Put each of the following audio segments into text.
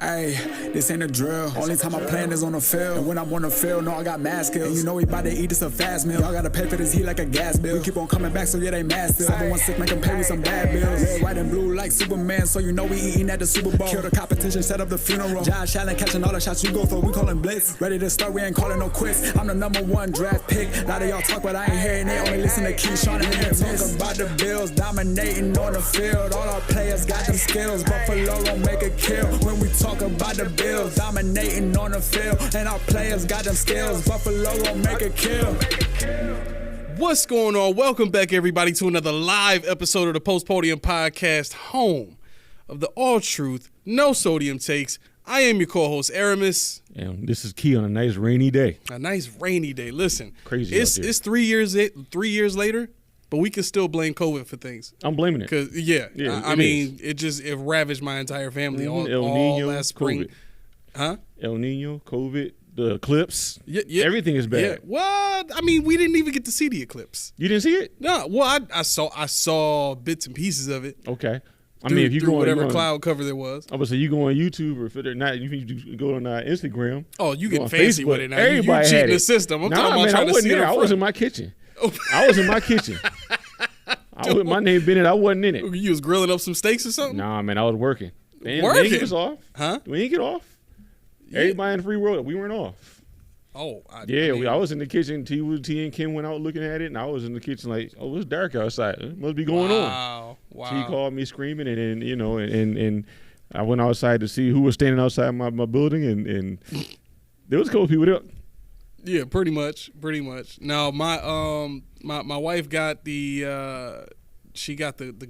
Hey, this ain't a drill. Only time I plan is on the field. And when I'm on the field, no, I got mad skills. And you know we bout to eat this a fast meal. Y'all gotta pay for this heat like a gas bill. We keep on coming back, so yeah, they mad still. 716 make them pay with some bad bills. Red, white, and blue like Superman, so you know we eating at the Super Bowl. Kill the competition, set up the funeral. Josh Allen catching all the shots you go for. We callin' blitz. Ready to start, we ain't calling no quits. I'm the #1 draft pick. A lot of y'all talk, but I ain't hearing it. Only listen to Keyshawn and Miss. Talk about the Bills dominating on the field. All our players got them skills. Buffalo gon' make a kill when we talk about the Bills dominating on the field. And our players got them skills. Buffalo gon' make a kill. What's going on? Welcome back, everybody, to another live episode of the Post Podium Podcast, home of the all truth, no sodium takes. I am your co-host, Aramis. And this is Key on a nice rainy day. A nice rainy day. Listen, crazy. It's 3 years later, but we can still blame COVID for things. I'm blaming it. Cause I mean, it ravaged my entire family all Nino, last spring. COVID. Huh? El Nino, COVID, the eclipse. Yeah. Everything is bad. Yeah. Well, I mean, we didn't even get to see the eclipse. You didn't see it? No. Well, I saw bits and pieces of it. Okay. I mean, if you go on whatever cloud cover there was. I would say you go on YouTube, or if they're not, you can go on Instagram. Oh, you getting fancy Facebook. with it now? Everybody you cheating had it. the system. I'm talking about I trying to wasn't see there. it. I was in my kitchen. I was in my kitchen. My name Bennett. I wasn't in it. You was grilling up some steaks or something? Nah, man, I was working. They working? didn't get us off. Huh? We didn't get off. Yeah. Everybody in the free world, we weren't off. Oh, I was in the kitchen. T and Kim went out looking at it, and I was in the kitchen like, oh, it's dark outside. It must be going on. Wow. T called me screaming, and then and I went outside to see who was standing outside my building, and there was a couple people there. Yeah, pretty much. Now my wife got the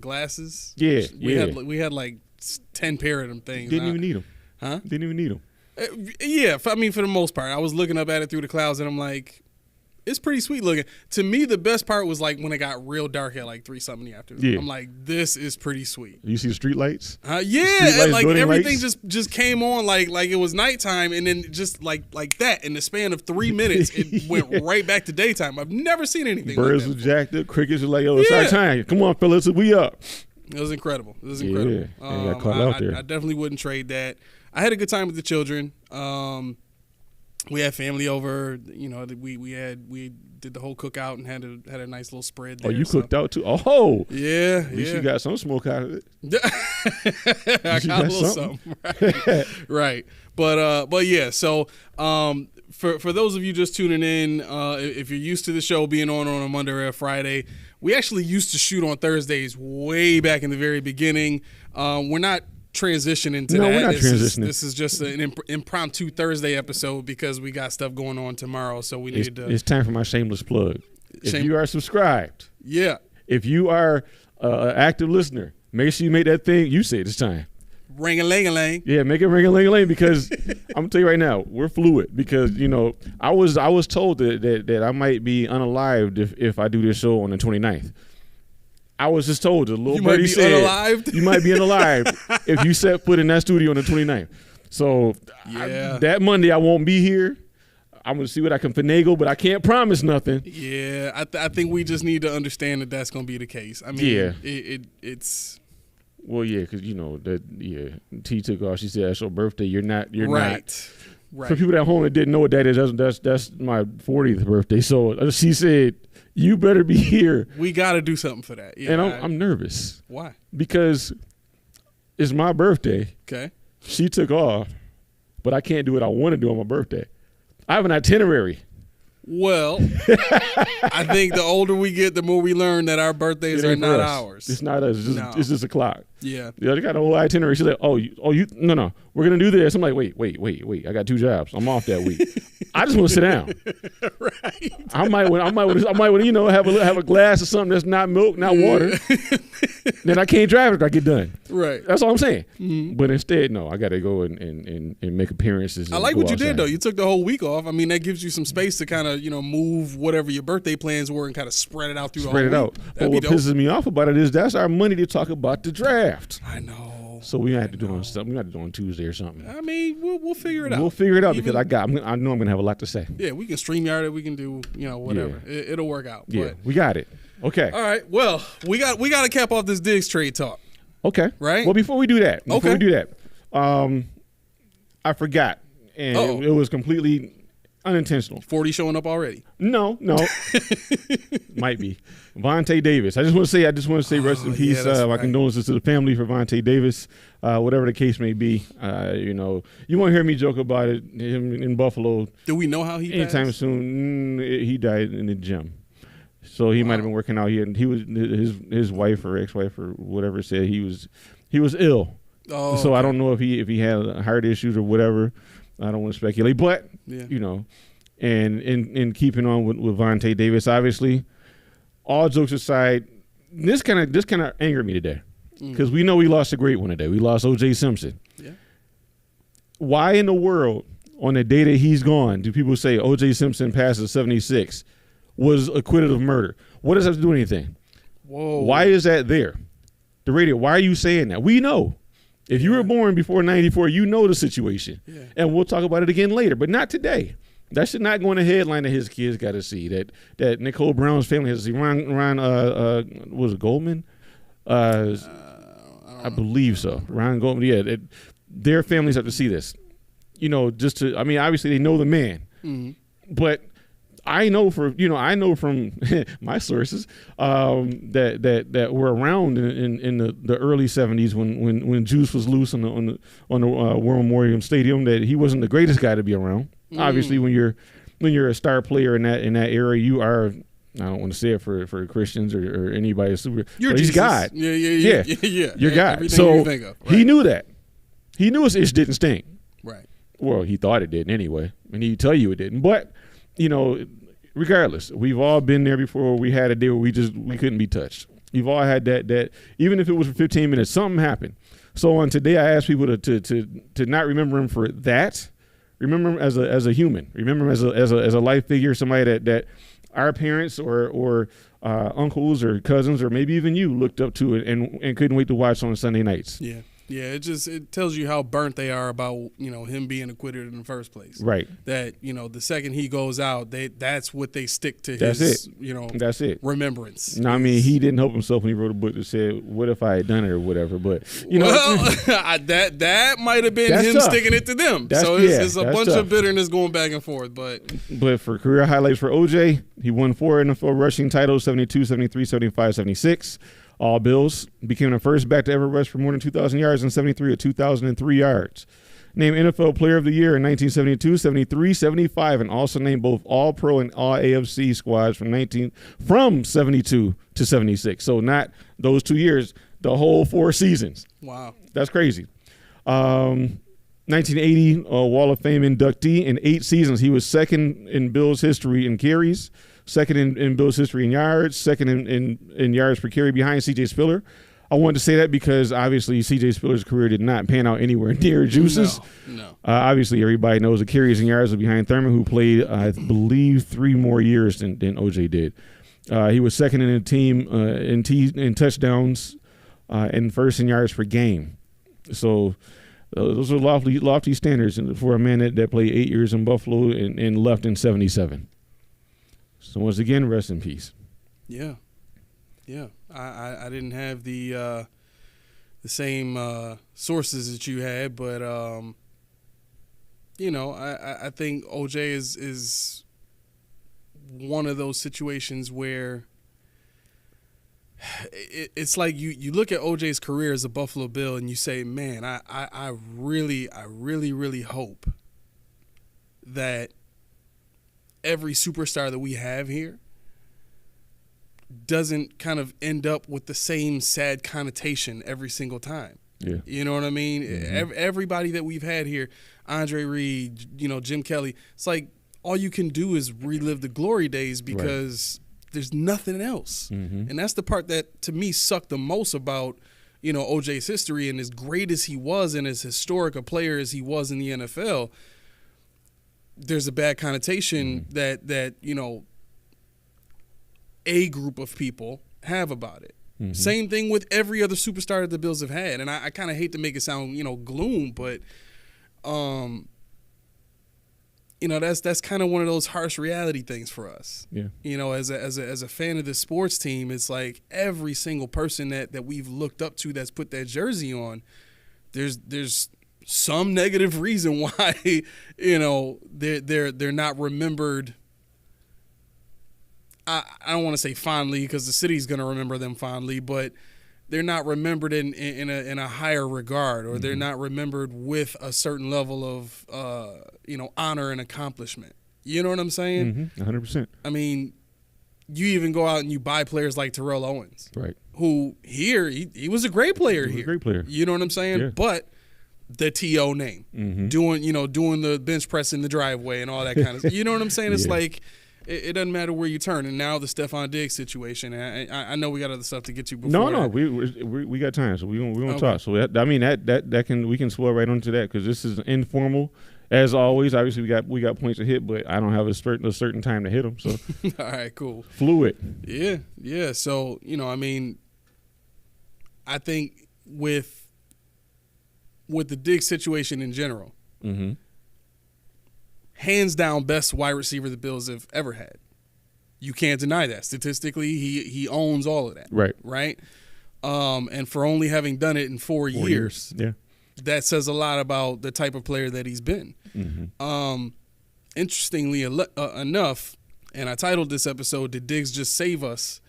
glasses. Yeah, we had like 10 pair of them things. Didn't even need them. Huh? Didn't even need them. Yeah, for the most part. I was looking up at it through the clouds, and I'm like, it's pretty sweet looking. To me, the best part was like when it got real dark at like 3-something in the afternoon. Yeah. I'm like, this is pretty sweet. You see the street lights? Yeah, like everything lights? just came on like it was nighttime, and then just like that in the span of 3 minutes, it went right back to daytime. I've never seen anything Birds like that. were jacked up, crickets were like, yo, it's our time. Come on, fellas, we up. It was incredible. Yeah, and got caught out there. I definitely wouldn't trade that. I had a good time with the children. We had family over. You know, we did the whole cookout and had a nice little spread there. Oh, you cooked out too? Oh, yeah. At least you got some smoke out of it. I got a little something. Right. But yeah. So for those of you just tuning in, if you're used to the show being on a Monday or a Friday, we actually used to shoot on Thursdays way back in the very beginning. We're not transitioning to that. We're not transitioning. This is just an impromptu Thursday episode because we got stuff going on tomorrow, so we need to. It's time for my shameless plug. If you are subscribed, if you are an active listener, make sure you make that thing. You say it this time. Ring-a-ling-a-ling. Yeah, make it ring-a-ling-a-ling because I'm gonna tell you right now, we're fluid because I was told that I might be unalived if I do this show on the 29th. I was just told, the little birdie said, you might be unalived if you set foot in that studio on the 29th. So that Monday I won't be here. I'm going to see what I can finagle, but I can't promise nothing. Yeah, I think we just need to understand that that's going to be the case. I mean, it's... Well, yeah, because, T took off. She said, that's your birthday. You're not. Right. For people at home that didn't know what that is, that's my 40th birthday. So she said, you better be here. We got to do something for that. Yeah, and I'm nervous. Why? Because it's my birthday. Okay. She took off, but I can't do what I want to do on my birthday. I have an itinerary. Well, I think the older we get, the more we learn that our birthdays are not ours. It's not us. It's just a clock. Yeah. They got a whole itinerary. She's like, no, we're gonna do this. I'm like, wait. I got 2 jobs. I'm off that week. I just want to sit down. Right. I might want have a glass of something that's not milk, not water. Then I can't drive if I get done. Right. That's all I'm saying. Mm-hmm. But instead, no, I got to go and make appearances. I like what you did though. You took the whole week off. I mean, that gives you some space to kind of move whatever your birthday plans were and kind of spread it out through the whole week. Spread it out. But what pisses me off about it is that's our money to talk about the draft. I know. So we have to do on something. We got to do on Tuesday or something. I mean, we'll figure it out. We'll figure it out because I know I'm gonna have a lot to say. Yeah, we can StreamYard it. We can do whatever. Yeah. It'll work out. Yeah, we got it. Okay. All right. Well, we got to cap off this Diggs trade talk. Okay. Right. Well, before we do that, I forgot, and it was completely unintentional. 40 showing up already. No. Might be. Vontae Davis. I just want to say rest in peace. My condolences to the family for Vontae Davis, whatever the case may be. You won't hear me joke about it. Him in Buffalo. Do we know how he anytime passed? soon? He died in the gym. So he might have been working out here, and he was his wife or ex-wife or whatever said he was ill. Oh, so I don't know if he had heart issues or whatever. I don't want to speculate, but and in keeping on with Vontae Davis, obviously, all jokes aside, this kind of angered me today because we know we lost a great one today. We lost O.J. Simpson. Yeah. Why in the world on the day that he's gone do people say O.J. Simpson passes 76 was acquitted of murder? What does that have to do with anything? Whoa. Why is that there? The radio. Why are you saying that? We know. If you were born before 94, you know the situation. Yeah. And we'll talk about it again later, but not today. That should not go in the headline that his kids got to see, that Nicole Brown's family has to see. Ron was it Goldman? I believe so. Ron Goldman, yeah. Their families have to see this. Obviously they know the man. But I know from my sources that were around in the early 70s when Juice was loose on the War Memorial Stadium, that he wasn't the greatest guy to be around. Obviously, when you're a star player in that era, you are. I don't want to say it for Christians or anybody super. He's God. Yeah. You're God. So you think of, right. He knew that. He knew his ish didn't stink. Right. Well, he thought it didn't anyway, and he'd tell you it didn't. But regardless, we've all been there before. We had a day where we couldn't be touched. You've all had that even if it was for 15 minutes, something happened. So on today, I asked people to not remember him for that. Remember him as a human. Remember him as a life figure, somebody that our parents or uncles or cousins or maybe even you looked up to and couldn't wait to watch on Sunday nights. Yeah. Yeah, it tells you how burnt they are about, him being acquitted in the first place. Right. That, the second he goes out, that's what they stick to that's it. Remembrance. No, I mean, he didn't help himself when he wrote a book that said, "What if I had done it?" or whatever. But that might have been him tough. Sticking it to them. So it's a bunch of bitterness going back and forth. But for career highlights for OJ, he won 4 NFL rushing titles: 72, 73, 75, 76. All Bills. Became the first back to ever rush for more than 2,000 yards in 73 or 2,003 yards. Named NFL Player of the Year in 1972, 73, 75, and also named both All-Pro and All-AFC squads from 72 to 76. So not those 2 years, the whole 4 seasons. Wow. That's crazy. 1980 Wall of Fame inductee. In 8 seasons, he was second in Bills history in carries, second in Bills history in yards, second in yards per carry behind C.J. Spiller. I wanted to say that because obviously C.J. Spiller's career did not pan out anywhere near Juice's. No. Obviously, everybody knows the carries and yards are behind Thurman, who played, I believe, 3 more years than O.J. did. He was second in the team in touchdowns and first in yards per game. So those are lofty standards for a man that played 8 years in Buffalo and left in 77. So once again, rest in peace. Yeah. I didn't have the same sources that you had, but I think OJ is one of those situations where it's like you look at OJ's career as a Buffalo Bill and you say, man, I really hope that every superstar that we have here doesn't kind of end up with the same sad connotation every single time. Yeah. You know what I mean? Mm-hmm. Everybody that we've had here, Andre Reed, Jim Kelly, it's like all you can do is relive the glory days because there's nothing else. Mm-hmm. And that's the part that to me sucked the most about, OJ's history, and as great as he was and as historic a player as he was in the NFL, there's a bad connotation that a group of people have about it. Mm-hmm. Same thing with every other superstar that the Bills have had. And I kind of hate to make it sound, gloom, but, that's kind of one of those harsh reality things for us. Yeah. As a fan of the sports team, it's like every single person that we've looked up to that's put that jersey on, there's some negative reason why, you know, they're not remembered. I don't want to say fondly because the city's going to remember them fondly, but they're not remembered in a higher regard, or they're not remembered with a certain level of honor and accomplishment. You know what I'm saying? 100%. I mean, you even go out and you buy players like Terrell Owens, Right? Who here he was a great player here. A great player. You know what I'm saying? Yeah. But the TO name, doing the bench press in the driveway and all that kind of. You know what I'm saying? It's like. It doesn't matter where you turn, and now the Stefon Diggs situation. I know we got other stuff to get to before. No, we got time, so we gonna talk. So we can swell right onto that because this is informal, as always. Obviously, we got points to hit, but I don't have a certain time to hit them. So all right, cool, fluid. Yeah. So I think with the Diggs situation in general. Hands down, best wide receiver the Bills have ever had. You can't deny that. Statistically, he owns all of that. Right. And for only having done it in 4 years, that says a lot about the type of player that he's been. Interestingly enough, and I titled this episode, "Did Diggs Just Save Us?"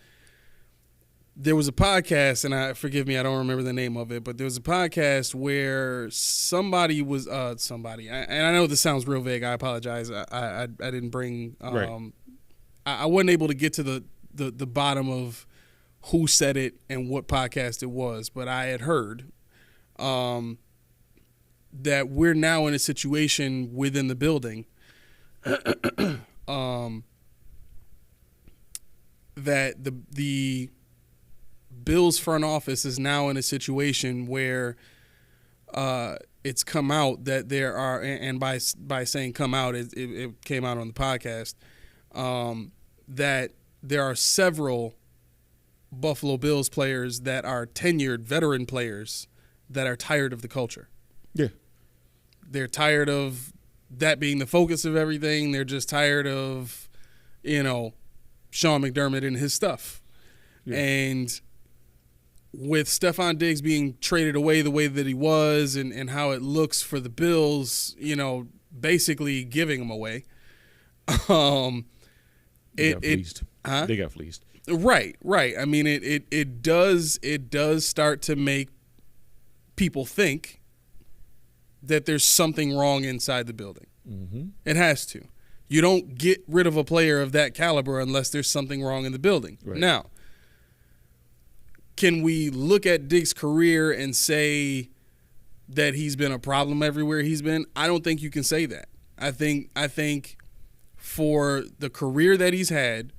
There was a podcast, and forgive me, I don't remember the name of it, but there was a podcast where somebody was and I know this sounds real vague. I apologize. I didn't bring. I wasn't able to get to the bottom of who said it and what podcast it was, but I had heard that we're now in a situation within the building that the Bills front office is now in a situation where it's come out that there are, and by saying come out, it came out on the podcast, that there are several Buffalo Bills players that are tenured veteran players that are tired of the culture. Yeah. They're tired of that being the focus of everything. They're just tired of, Sean McDermott and his stuff. Yeah. And with Stefon Diggs being traded away the way that he was and how it looks for the Bills, basically giving him away. They got fleeced. Right. I mean, it does start to make people think that there's something wrong inside the building. It has to. You don't get rid of a player of that caliber unless there's something wrong in the building. Right. Now, can we look at Diggs' career and say that he's been a problem everywhere he's been? I don't think you can say that. I think for the career that he's had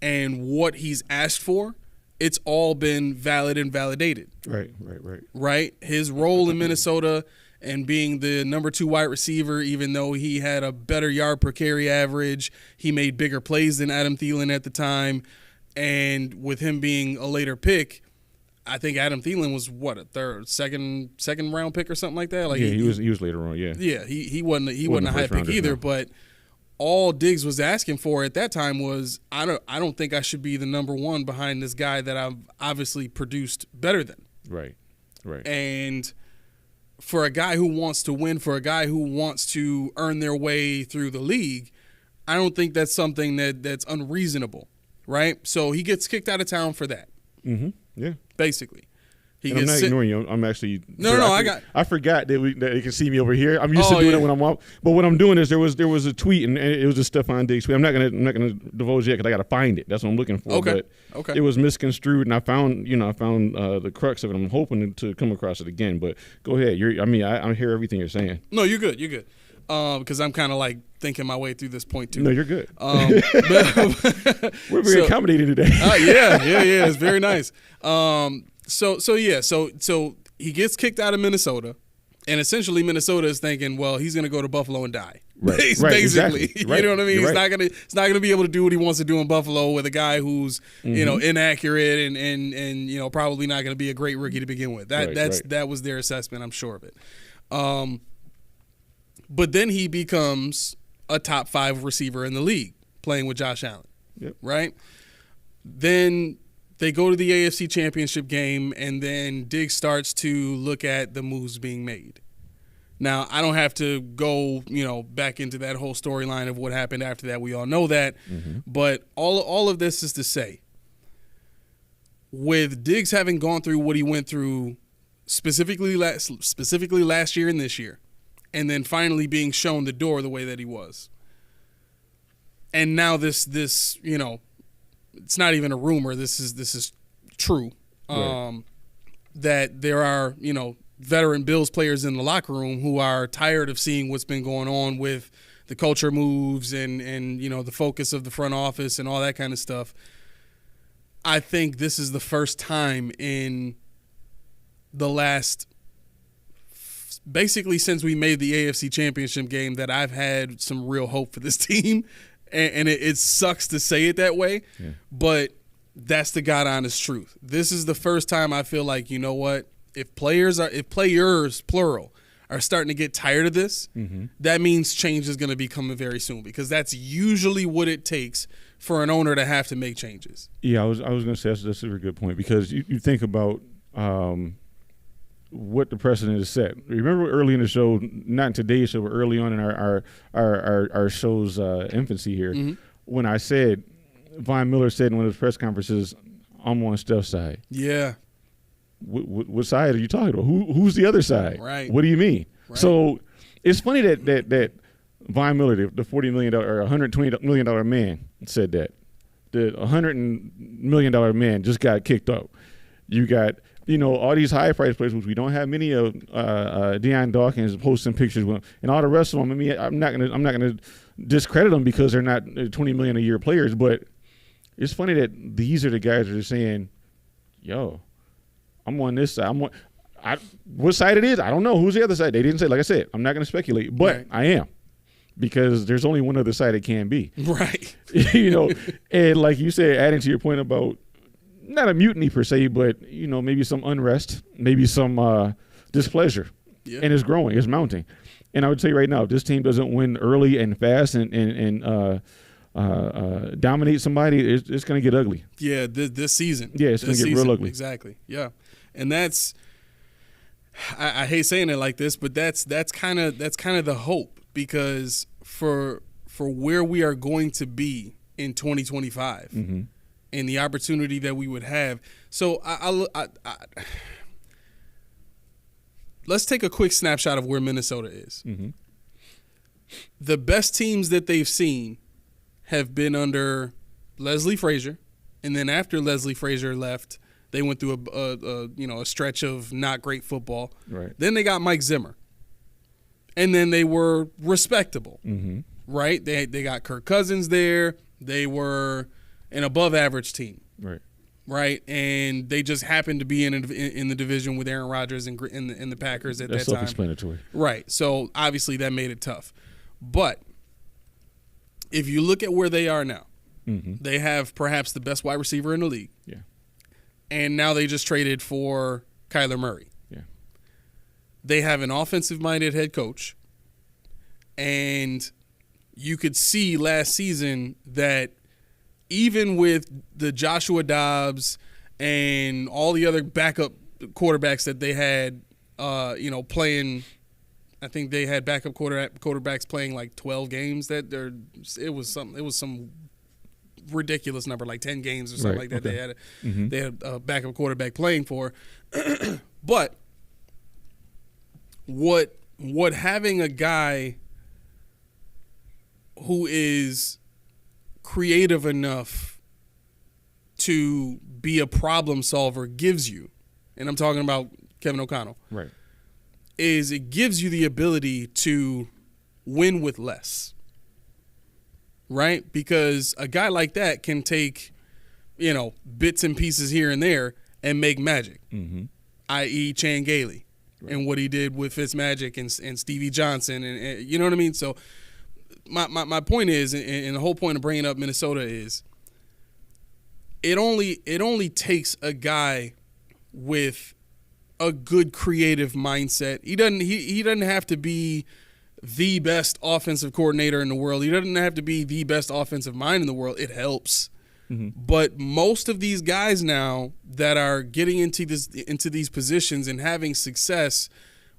and what he's asked for, it's all been valid and validated. Right? His role in Minnesota and being the number 2 wide receiver, even though he had a better yard per carry average, he made bigger plays than Adam Thielen at the time. And with him being a later pick, I think Adam Thielen was a second round pick or something like that. He was later on. Yeah, he wasn't a high pick either. No. But all Diggs was asking for at that time was I don't think I should be the number 1 behind this guy that I've obviously produced better than. Right. And for a guy who wants to win, for a guy who wants to earn their way through the league, I don't think that's something that's unreasonable. Right? So he gets kicked out of town for that. Yeah. Basically. I'm not ignoring you. I'm actually I forgot that they can see me over here. I'm used to doing it when I'm up. But what I'm doing is there was a tweet and it was a Stefon Diggs tweet. I'm not gonna divulge yet because I gotta find it. That's what I'm looking for. Okay. But it was misconstrued and I found the crux of it. I'm hoping to come across it again. But go ahead. I hear everything you're saying. No, you're good. You're good. Because I'm kind of like thinking my way through this point too. No, you're good. We're very accommodating today. Yeah. It's very nice. So he gets kicked out of Minnesota, and essentially Minnesota is thinking, well, he's going to go to Buffalo and die. Right. Basically, exactly. You know what I mean? He's not going to be able to do what he wants to do in Buffalo with a guy who's inaccurate and probably not going to be a great rookie to begin with. That was their assessment. I'm sure of it. But then he becomes a top 5 receiver in the league, playing with Josh Allen. Yep. Right? Then they go to the AFC Championship game, and then Diggs starts to look at the moves being made. Now, I don't have to go, back into that whole storyline of what happened after that. We all know that. Mm-hmm. But all of this is to say, with Diggs having gone through what he went through specifically last year and this year, and then finally being shown the door the way that he was, and now this it's not even a rumor. This is true. Right. That there are veteran Bills players in the locker room who are tired of seeing what's been going on with the culture moves and the focus of the front office and all that kind of stuff. I think this is the first time in the last, basically since we made the AFC Championship game, that I've had some real hope for this team. And it sucks to say it that way, but that's the God honest truth. This is the first time I feel like, you know what? If players, plural, are starting to get tired of this, that means change is going to be coming very soon, because that's usually what it takes for an owner to have to make changes. Yeah, I was going to say that's a very good point, because you think about what the precedent is set. Remember early in the show, not in today's show, but early on in our show's infancy here, when I said, Von Miller said in one of his press conferences, I'm on Steph's side. Yeah. What side are you talking about? Who's the other side? Right. What do you mean? Right. So it's funny that Von Miller, the $40 million or $120 million man, said that. The $100 million man just got kicked out. You got all these high price players, which we don't have many of. Deion Dawkins posting pictures with, and all the rest of them. I mean, I'm not gonna discredit them because they're not $20 million a year players, but it's funny that these are the guys that are saying, "Yo, I'm on this side. What side it is, I don't know. Who's the other side?" They didn't say. Like I said, I'm not going to speculate, but right. I am, because there's only one other side it can be. Right. And like you said, adding to your point about not a mutiny per se, but maybe some unrest, maybe some displeasure, and it's growing, it's mounting. And I would say right now, if this team doesn't win early and fast and dominate somebody, it's going to get ugly. Yeah, this season. Yeah, it's going to get real ugly. Exactly. Yeah, and that's I hate saying it like this, but that's kind of the hope, because for where we are going to be in 2025 and the opportunity that we would have. So I let's take a quick snapshot of where Minnesota is. The best teams that they've seen have been under Leslie Frazier, and then after Leslie Frazier left, they went through a stretch of not great football. Right. Then they got Mike Zimmer, and then they were respectable. Right. They got Kirk Cousins there. They were an above average team. Right. Right, and they just happened to be in the division with Aaron Rodgers and the Packers at That's that time. Self-explanatory. Right, so obviously that made it tough. But if you look at where they are now, they have perhaps the best wide receiver in the league. Yeah. And now they just traded for Kyler Murray. Yeah. They have an offensive-minded head coach, and you could see last season that even with the Joshua Dobbs and all the other backup quarterbacks that they had, playing, I think they had backup quarterbacks playing like 12 games. It was some ridiculous number, like 10 games or something like that. Okay. They had a backup quarterback playing for. But what having a guy who is creative enough to be a problem solver gives you, and I'm talking about Kevin O'Connell, right, is it gives you the ability to win with less, right? Because a guy like that can take, bits and pieces here and there and make magic, i.e. Chan Gailey, and what he did with Fitzmagic and Stevie Johnson, and you know what I mean? So my point is, and the whole point of bringing up Minnesota is, it only takes a guy with a good creative mindset. He doesn't have to be the best offensive coordinator in the world. He doesn't have to be the best offensive mind in the world. It helps. But most of these guys now that are getting into these positions and having success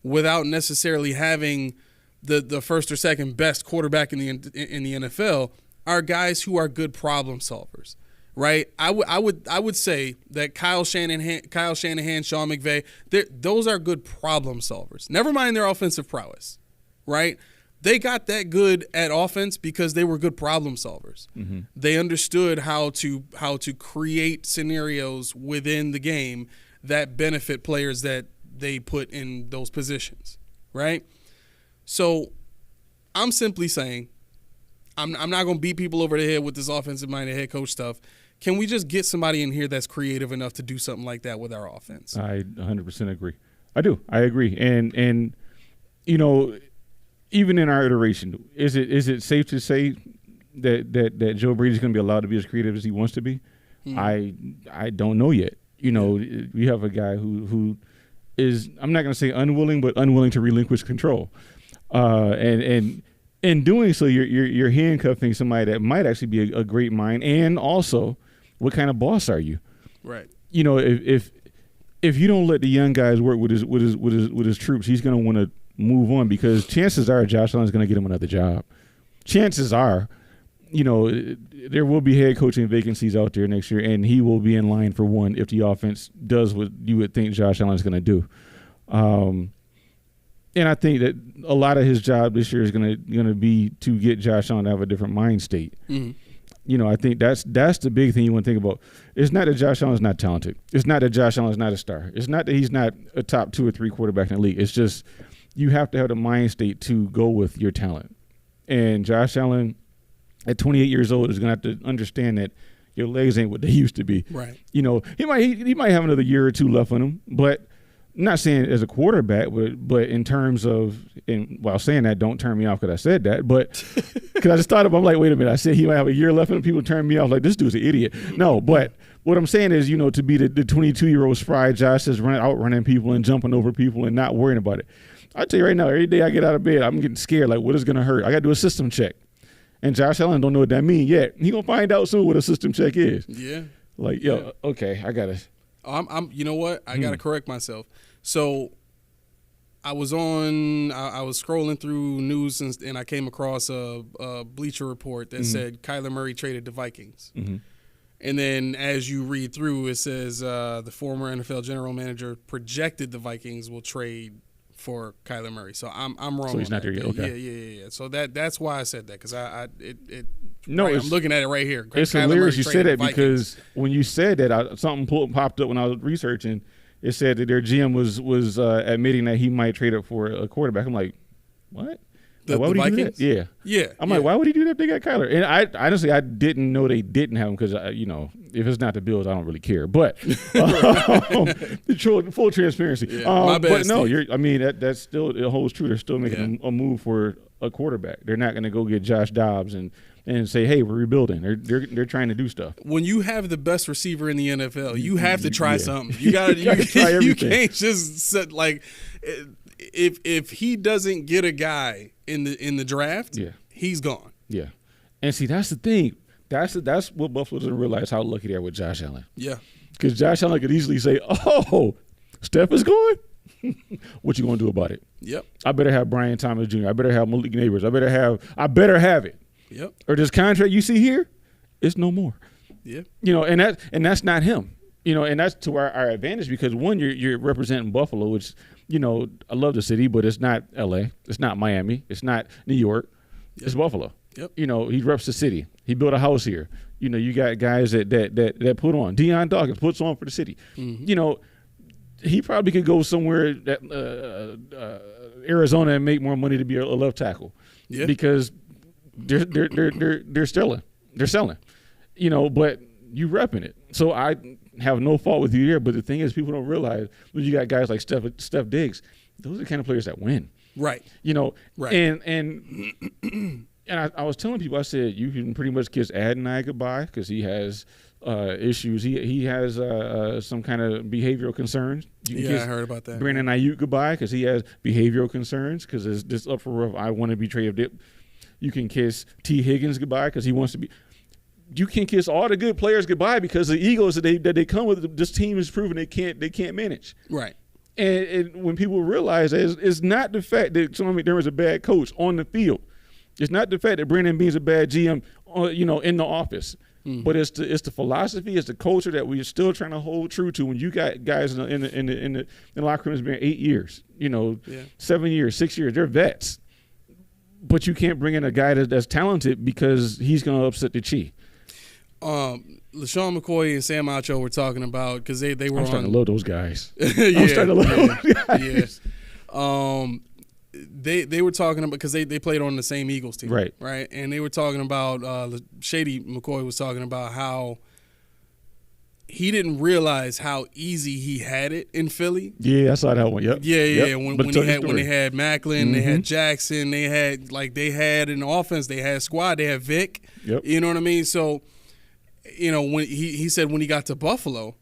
without necessarily having the first or second best quarterback in the NFL are guys who are good problem solvers, right? I would say that Kyle Shanahan, Sean McVay, those are good problem solvers. Never mind their offensive prowess, right? They got that good at offense because they were good problem solvers. Mm-hmm. They understood how to create scenarios within the game that benefit players that they put in those positions, right? So I'm simply saying I'm not going to beat people over the head with this offensive-minded head coach stuff. Can we just get somebody in here that's creative enough to do something like that with our offense? I 100% agree. I do. I agree. And you know, even in our iteration, is it safe to say that Joe Brady's going to be allowed to be as creative as he wants to be? Mm-hmm. I don't know yet. You know, we have a guy who is, I'm not going to say unwilling, but unwilling to relinquish control. And in doing so, you're handcuffing somebody that might actually be a great mind. And also, what kind of boss are you? Right. You know, if you don't let the young guys work with his troops, he's going to want to move on, because chances are Josh Allen's going to get him another job. Chances are, you know, there will be head coaching vacancies out there next year, and he will be in line for one if the offense does what you would think Josh Allen's going to do. And I think that a lot of his job this year is going to be to get Josh Allen to have a different mind state. Mm-hmm. You know, I think that's the big thing you want to think about. It's not that Josh Allen's not talented. It's not that Josh Allen's not a star. It's not that he's not a top 2 or 3 quarterback in the league. It's just you have to have the mind state to go with your talent. And Josh Allen, at 28 years old, is going to have to understand that your legs ain't what they used to be. Right. You know, he might have another year or two left on him, but I'm not saying as a quarterback, but in terms of, and while saying that, don't turn me off because I said that, but because I just thought I'm like, wait a minute, I said he might have a year left on him, people turn me off like, this dude's an idiot. No, but what I'm saying is, you know, to be the 22-year-old spry Josh is outrunning people and jumping over people and not worrying about it. I tell you right now, every day I get out of bed, I'm getting scared, like, what is going to hurt? I got to do a system check. And Josh Allen don't know what that means yet. He going to find out soon what a system check is. Yeah. Like, yo, okay, I got to. You know what? I got to correct myself. So I was scrolling through news and I came across a Bleacher Report that said Kyler Murray traded the Vikings. Mm-hmm. And then as you read through, it says the former NFL general manager projected the Vikings will trade for Kyler Murray. So I'm wrong. So he's not there yet. Okay. Yeah. So that's why I said that, because I'm looking at it right here. It's hilarious you said that, because when you said that, something popped up when I was researching. It said that their GM was admitting that he might trade up for a quarterback. I'm like, what? Why would he do that? Yeah. I'm like, why would he do that if they got Kyler? And I honestly didn't know they didn't have him, because, you know, if it's not the Bills, I don't really care. But full transparency. Yeah, my bad, but no, that still it holds true. They're still making a move for a quarterback. They're not going to go get Josh Dobbs and say, hey, we're rebuilding. They're trying to do stuff. When you have the best receiver in the NFL, you have to try something. You got to try everything. You can't just sit like, if he doesn't get a guy in the draft, he's gone. Yeah. And see, that's the thing. That's what Buffalo doesn't realize, how lucky they are with Josh Allen. Yeah. Because Josh Allen could easily say, oh, Steph is going? What you going to do about it? Yep. I better have Brian Thomas Jr. I better have Malik Neighbors. I better have it. Yep. Or this contract you see here, it's no more. Yeah. You know, and that's not him. You know, and that's to our advantage, because one, you're representing Buffalo, which, you know, I love the city, but it's not LA, it's not Miami, it's not New York, it's Buffalo. Yep. You know, he reps the city. He built a house here. You know, you got guys that put on. Deion Dawkins puts on for the city. Mm-hmm. You know, he probably could go somewhere Arizona and make more money to be a left tackle. Yeah. Because they're selling. You know, but you repping it. So I have no fault with you here, but the thing is, people don't realize when you got guys like Steph Diggs, those are the kind of players that win. Right. You know, right. And I was telling people, I said, you can pretty much kiss Adonai goodbye, because he has issues. He has some kind of behavioral concerns. You can kiss I heard about that. Brandon Ayuk goodbye, because he has behavioral concerns, because it's this up for rough. I want to be traded. You can kiss T. Higgins goodbye, because he wants to be. You can kiss all the good players goodbye, because the egos that they come with. This team is proving they can't manage. Right. And when people realize that it's not the fact that Sean McDermott's a bad coach on the field. It's not the fact that Brandon Beane's a bad GM, in the office. But it's the philosophy, it's the culture that we're still trying to hold true to. When you got guys in the locker room that's been 8 years, 7 years, 6 years, they're vets. But you can't bring in a guy that's talented because he's going to upset the chi. LaShawn McCoy and Sam Acho were talking about because they were. I'm starting to love those guys. I'm starting to love those guys. They were talking about because they played on the same Eagles team, right? And they were talking about Shady McCoy was talking about how he didn't realize how easy he had it in Philly. Yeah, I saw that one. Yep. Yeah. When they had Macklin, they had Jackson, they had an offense, they had squad, they had Vic. Yep. You know what I mean? So, when he said when he got to Buffalo,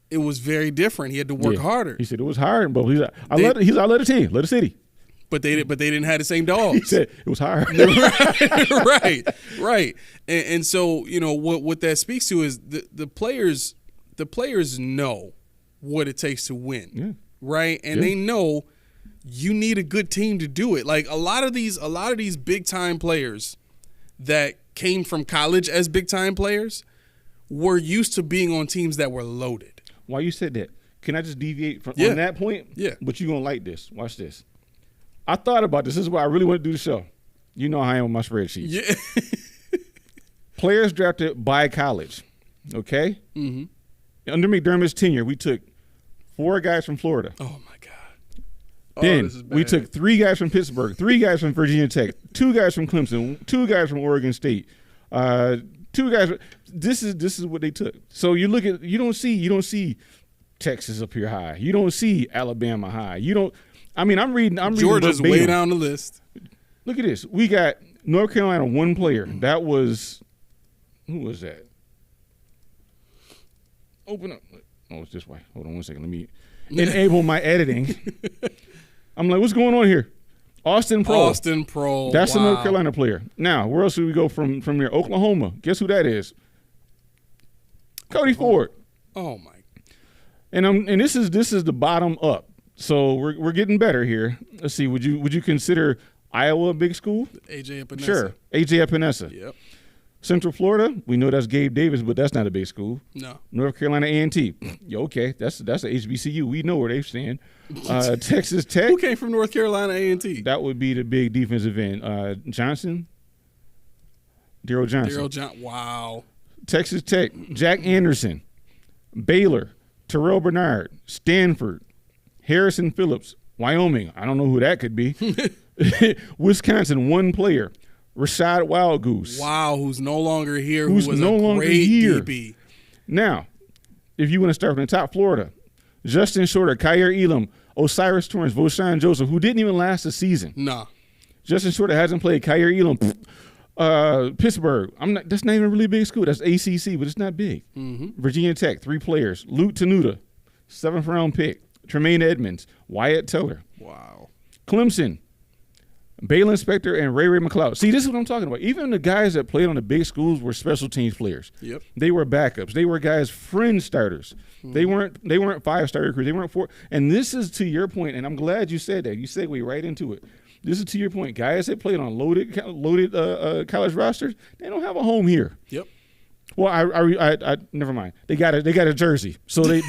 it was very different. He had to work harder. He said it was hard, but I led the team, led the city. But they didn't have the same dogs. He said it was hard. right. And so what that speaks to is the players know what it takes to win, right? And they know you need a good team to do it. Like a lot of these big time players that came from college as big time players were used to being on teams that were loaded. Why you said that? Can I just deviate from on that point? Yeah. But you're gonna like this. Watch this. I thought about this. This is why I really want to do the show. You know how I am with my spreadsheets. Yeah. Players drafted by college. Okay? Mm-hmm. Under McDermott's tenure, we took 4 guys from Florida. Oh, my God. Then we took 3 guys from Pittsburgh, 3 guys from Virginia Tech, 2 guys from Clemson, 2 guys from Oregon State, 2 guys. This is what they took. So you look at you don't see Texas up here high. You don't see Alabama high. You don't. I mean, I'm reading. Georgia's way down the list. Look at this. We got North Carolina 1 player. That was who was that? Open up. Oh, it's this way. Hold on 1 second. Let me enable my editing. I'm like, what's going on here? Austin Pro. That's a North Carolina player. Now, where else do we go from here? Oklahoma. Guess who that is? Cody Ford. Oh my. And this is the bottom up. So we're getting better here. Let's see. Would you consider Iowa a big school? AJ Epinesa. Sure. AJ Epinesa. Yep. Central Florida, we know that's Gabe Davis, but that's not a big school. No. North Carolina A&T. Okay, that's a HBCU. We know where they stand. Texas Tech. Who came from North Carolina A&T? That would be the big defensive end. Johnson. Daryl Johnson. Wow. Texas Tech. Jack Anderson. Baylor. Terrell Bernard. Stanford. Harrison Phillips. Wyoming. I don't know who that could be. Wisconsin, 1 player. Rashad Wildgoose. Wow, who's no longer here. Who's who was no a longer great here. DB. Now, if you want to start from the top, Florida. Justin Shorter, Kyer Elam, Osiris Torrance, Voshan Joseph, who didn't even last a season. Nah. Justin Shorter hasn't played. Kyer Elam. Pittsburgh. That's not even a really big school. That's ACC, but it's not big. Mm-hmm. Virginia Tech, 3 players. Luke Tenuta, 7th round pick. Tremaine Edmonds, Wyatt Teller. Wow. Clemson, Balen Spector, and Ray McLeod. See, this is what I'm talking about. Even the guys that played on the big schools were special teams players. Yep. They were backups. They were guys fringe starters. Mm-hmm. They weren't 5-star recruits. They weren't 4. And this is to your point, and I'm glad you said that. You segue right into it. This is to your point. Guys that played on loaded college rosters, they don't have a home here. Yep. Well, I never mind. They got a jersey, so they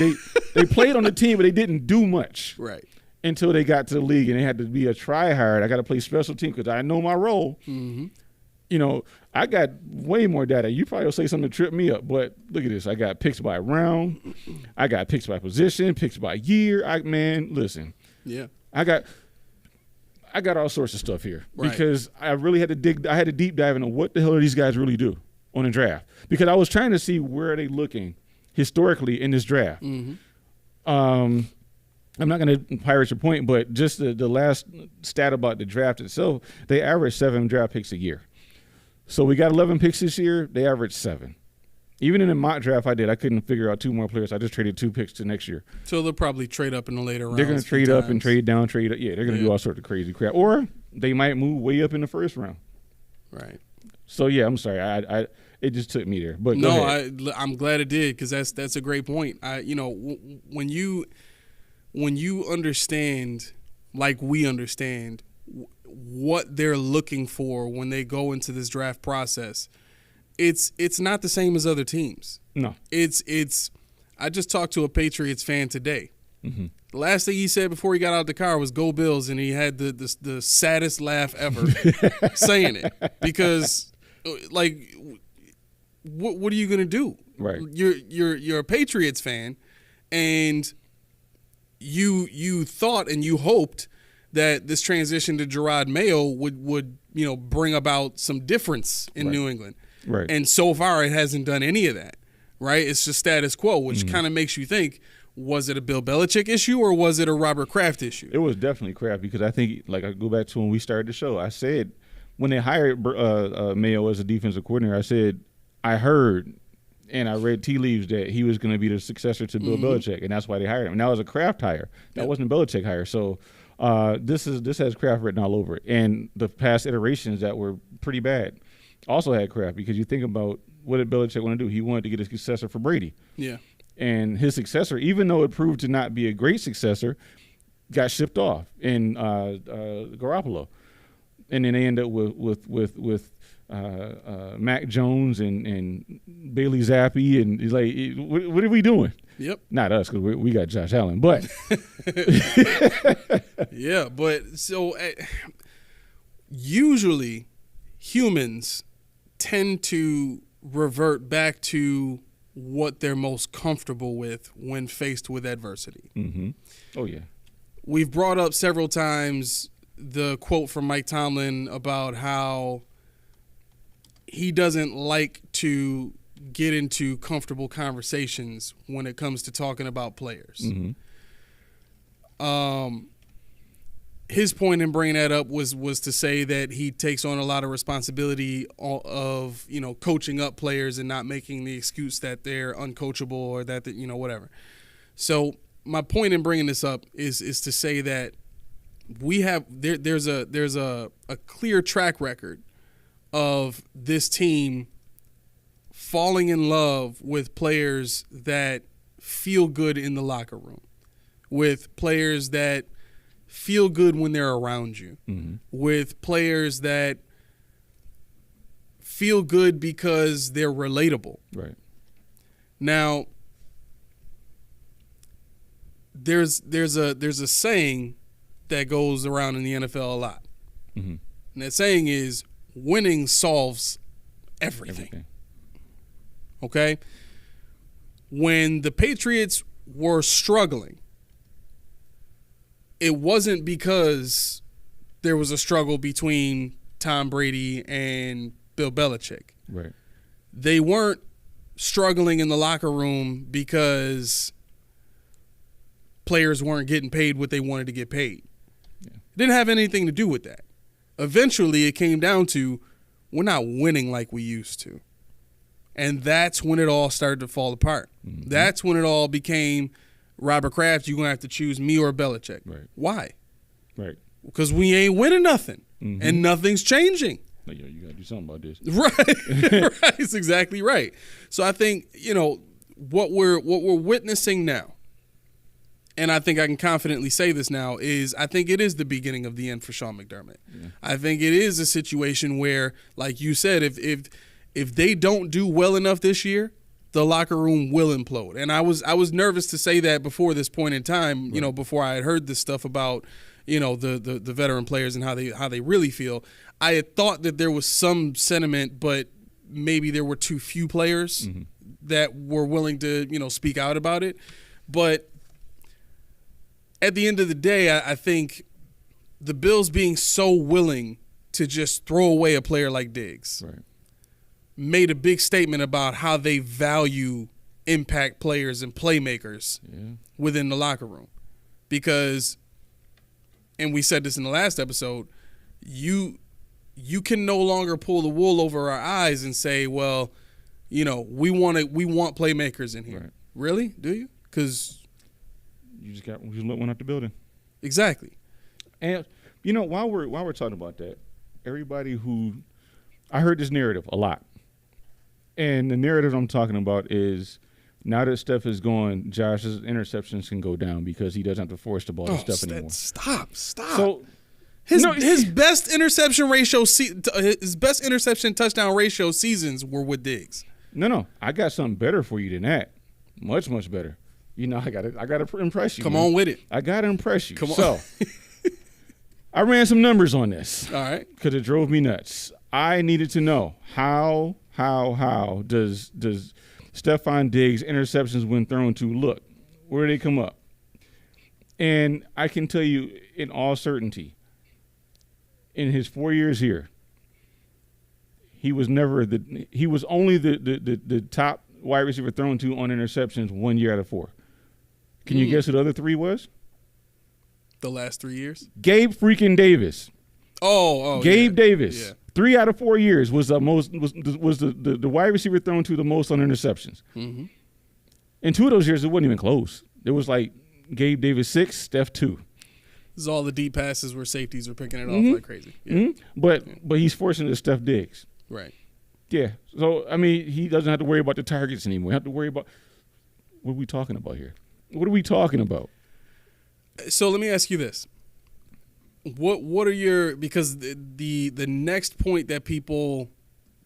played on the team, but they didn't do much. Right. Until they got to the league and they had to be a try-hard. I got to play special team because I know my role. Mm-hmm. I got way more data. You probably will say something to trip me up, but look at this. I got picks by round. I got picks by position, picks by year. Listen. Yeah. I got all sorts of stuff here because I really had to dig. I had to deep dive into what the hell do these guys really do on the draft because I was trying to see where are they looking historically in this draft. Mm-hmm. I'm not going to pirate your point, but just the last stat about the draft itself, they average 7 draft picks a year. So we got 11 picks this year. They averaged 7. Even in the mock draft I did, I couldn't figure out 2 more players. I just traded 2 picks to next year. So they'll probably trade up in the later rounds. They're going to trade up and trade down, trade up. Yeah, they're going to do all sorts of crazy crap. Or they might move way up in the first round. Right. So, yeah, I'm sorry. It just took me there. But no, I'm glad it did because that's a great point. When when you understand, like we understand, what they're looking for when they go into this draft process, it's not the same as other teams. No. It's. I just talked to a Patriots fan today. Mm-hmm. The last thing he said before he got out of the car was "Go Bills," and he had the saddest laugh ever saying it, because like, what are you gonna do? Right. You're a Patriots fan, and you thought and you hoped that this transition to Gerard Mayo would bring about some difference in New England. Right. And so far it hasn't done any of that. Right? It's just status quo, which kind of makes you think, was it a Bill Belichick issue or was it a Robert Kraft issue? It was definitely Kraft, because I think, like, I go back to when we started the show, I said when they hired Mayo as a defensive coordinator, I said I heard and I read tea leaves that he was going to be the successor to Bill Belichick, and that's why they hired him. And that was a Kraft hire. That wasn't a Belichick hire. So this has Kraft written all over it. And the past iterations that were pretty bad also had Kraft, because you think about, what did Belichick want to do? He wanted to get a successor for Brady. Yeah. And his successor, even though it proved to not be a great successor, got shipped off in Garoppolo. And then they end up with Mac Jones and Bailey Zappi, and he's like, what are we doing? Yep. Not us, because we got Josh Allen, but. Yeah, but so usually humans tend to revert back to what they're most comfortable with when faced with adversity. Mm-hmm. Oh, yeah. We've brought up several times the quote from Mike Tomlin about how he doesn't like to get into comfortable conversations when it comes to talking about players. Mm-hmm. His point in bringing that up was to say that he takes on a lot of responsibility of coaching up players and not making the excuse that they're uncoachable or that whatever. So my point in bringing this up is to say that we have there's a clear track record of this team falling in love with players that feel good in the locker room, with players that feel good when they're around you, with players that feel good because they're relatable. Right. Now, there's a saying that goes around in the NFL a lot. Mm-hmm. And that saying is, winning solves everything. Okay? When the Patriots were struggling, it wasn't because there was a struggle between Tom Brady and Bill Belichick. Right. They weren't struggling in the locker room because players weren't getting paid what they wanted to get paid. Yeah. It didn't have anything to do with that. Eventually, it came down to, we're not winning like we used to. And that's when it all started to fall apart. Mm-hmm. That's when it all became, Robert Kraft, you're going to have to choose me or Belichick. Right. Why? Right. Because we ain't winning nothing. Mm-hmm. And nothing's changing. Like, yo, you got to do something about this. Right. Right. That's exactly right. So I think, what we're witnessing now, and I think I can confidently say this now, is I think it is the beginning of the end for Sean McDermott. Yeah. I think it is a situation where, like you said, if they don't do well enough this year, the locker room will implode. And I was nervous to say that before this point in time, right. Before I had heard this stuff about, the veteran players and how they really feel. I had thought that there was some sentiment, but maybe there were too few players that were willing to, speak out about it. But at the end of the day, I think the Bills being so willing to just throw away a player like Diggs made a big statement about how they value impact players and playmakers within the locker room. Because, and we said this in the last episode, you can no longer pull the wool over our eyes and say, well, we want playmakers in here. Right. Really? Do you? Because you just let one out the building. Exactly. And while we're talking about that, everybody I heard this narrative a lot. And the narrative I'm talking about is Now that Steph is gone, Josh's interceptions can go down because he doesn't have to force the ball to Steph anymore. Stop. So his best interception ratio, his best interception touchdown ratio seasons were with Diggs. No, I got something better for you than that. Much better. You know, I got to impress you. Come on with it. I got to impress you. Come on. So I ran some numbers on this. All right. Because it drove me nuts. I needed to know how does Stefon Diggs interceptions when thrown to look? Where do they come up? And I can tell you in all certainty, in his 4 years here, he was only the top wide receiver thrown to on interceptions 1 year out of 4. Can you guess who the other 3 was? The last 3 years? Gabe freaking Davis. Gabe Davis. Yeah. 3 out of 4 years was the wide receiver thrown to the most on interceptions. Mm-hmm. In 2 of those years, it wasn't even close. It was like Gabe Davis 6, Steph 2. This is all the deep passes where safeties were picking it off like crazy. Yeah. Mm-hmm. But he's forcing it to Steph Diggs. Right. Yeah. So, I mean, he doesn't have to worry about the targets anymore. He have to worry about – what are we talking about here? What are we talking about? So let me ask you this. What are your – because the next point that people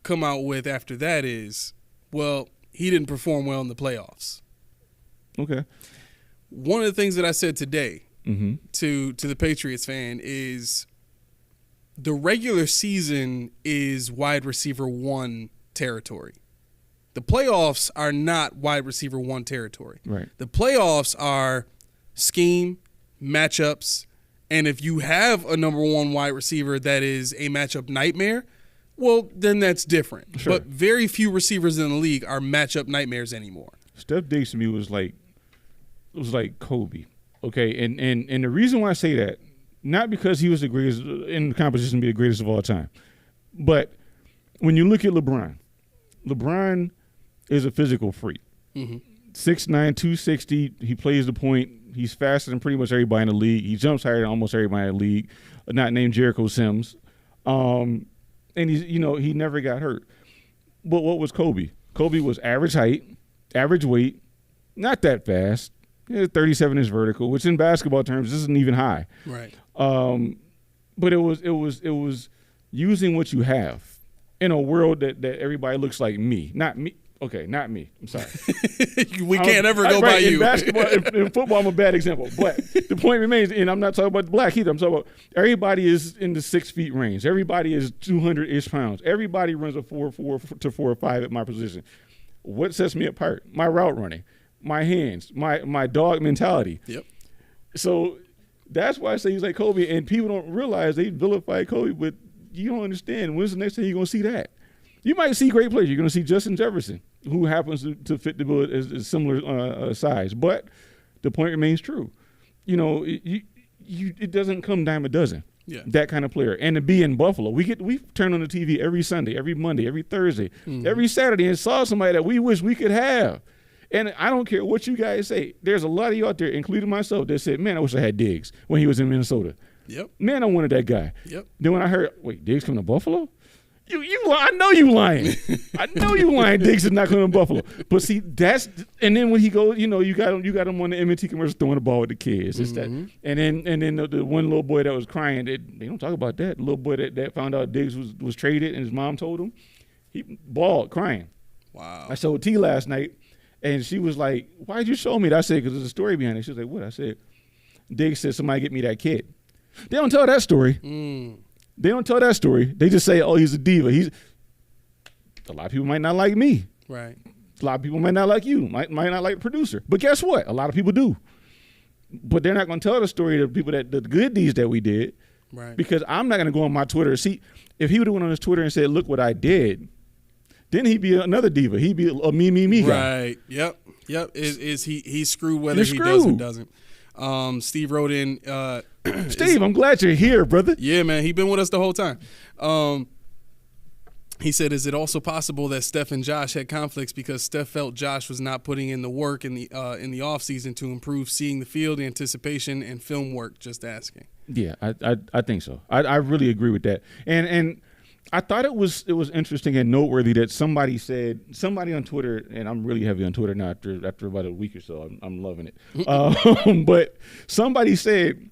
come out with after that is, well, he didn't perform well in the playoffs. Okay. One of the things that I said today to the Patriots fan is the regular season is wide receiver 1 territory. The playoffs are not wide receiver 1 territory. Right. The playoffs are scheme, matchups, and if you have a number 1 wide receiver that is a matchup nightmare, well, then that's different. Sure. But very few receivers in the league are matchup nightmares anymore. Steph Diggs to me was like Kobe. Okay, and the reason why I say that, not because he was the greatest in the competition to be the greatest of all time, but when you look at LeBron is a physical freak. 6'9", 260. He plays the point. He's faster than pretty much everybody in the league. He jumps higher than almost everybody in the league. Not named Jericho Sims. And he never got hurt. But what was Kobe? Kobe was average height, average weight, not that fast. 37 is vertical, which in basketball terms isn't even high. Right. But it was using what you have in a world that everybody looks like me. Not me. Okay, not me. I'm sorry. We can't ever go by you. In basketball, in football, I'm a bad example. But the point remains, and I'm not talking about the black either. I'm talking about everybody is in the 6 feet range. Everybody is 200-ish pounds. Everybody runs a 4.4 to 4.5 at my position. What sets me apart? My route running, my hands, my dog mentality. Yep. So that's why I say he's like Kobe, and people don't realize they vilify Kobe, but you don't understand. When's the next time you're going to see that? You might see great players. You're going to see Justin Jefferson, who happens to fit the bill as similar size. But the point remains true. It doesn't come dime a dozen. Yeah. That kind of player. And to be in Buffalo, we turn on the TV every Sunday, every Monday, every Thursday, every Saturday, and saw somebody that we wish we could have. And I don't care what you guys say. There's a lot of you out there, including myself, that said, man, I wish I had Diggs when he was in Minnesota. Yep. Man, I wanted that guy. Yep. Then when I heard, wait, Diggs coming to Buffalo? I know you lying. I know you lying. Diggs is not coming to Buffalo. But see, and then when he goes, you got him on the M&T commercial throwing the ball with the kids. It's that, and then the one little boy that was crying. They don't talk about that. The little boy that found out Diggs was traded and his mom told him, he bawled crying. Wow. I showed T last night, and she was like, "Why'd you show me that?" I said, "Because there's a story behind it." She was like, "What?" I said, "Diggs said somebody get me that kid." They don't tell that story. They don't tell that story. They just say, "Oh, he's a diva." A lot of people might not like me. Right. A lot of people might not like you. Might not like the producer. But guess what? A lot of people do. But they're not going to tell the story to people the good deeds that we did. Right. Because I'm not going to go on my Twitter. See, if he would have went on his Twitter and said, "Look what I did," then he'd be another diva. He'd be a me guy. Right. Yep. Is he's screwed whether he does or doesn't. Steve wrote in. Steve, I'm glad you're here, brother. Yeah, man. He's been with us the whole time. He said, is it also possible that Steph and Josh had conflicts because Steph felt Josh was not putting in the work in the offseason to improve seeing the field, anticipation, and film work? Just asking. Yeah, I think so. I really agree with that. And I thought it was interesting and noteworthy that somebody on Twitter, and I'm really heavy on Twitter now after about a week or so. I'm loving it. But somebody said,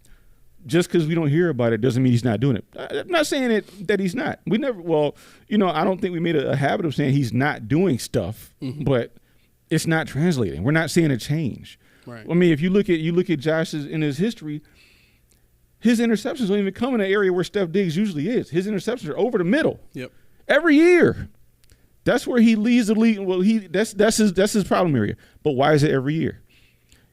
just because we don't hear about it doesn't mean he's not doing it. I'm not saying that he's not. I don't think we made a habit of saying he's not doing stuff, but it's not translating. We're not seeing a change. Right. I mean, if you look at Josh's in his history, his interceptions don't even come in an area where Steph Diggs usually is. His interceptions are over the middle. Yep. Every year. That's where he leads the league. Well, that's his problem area. But why is it every year?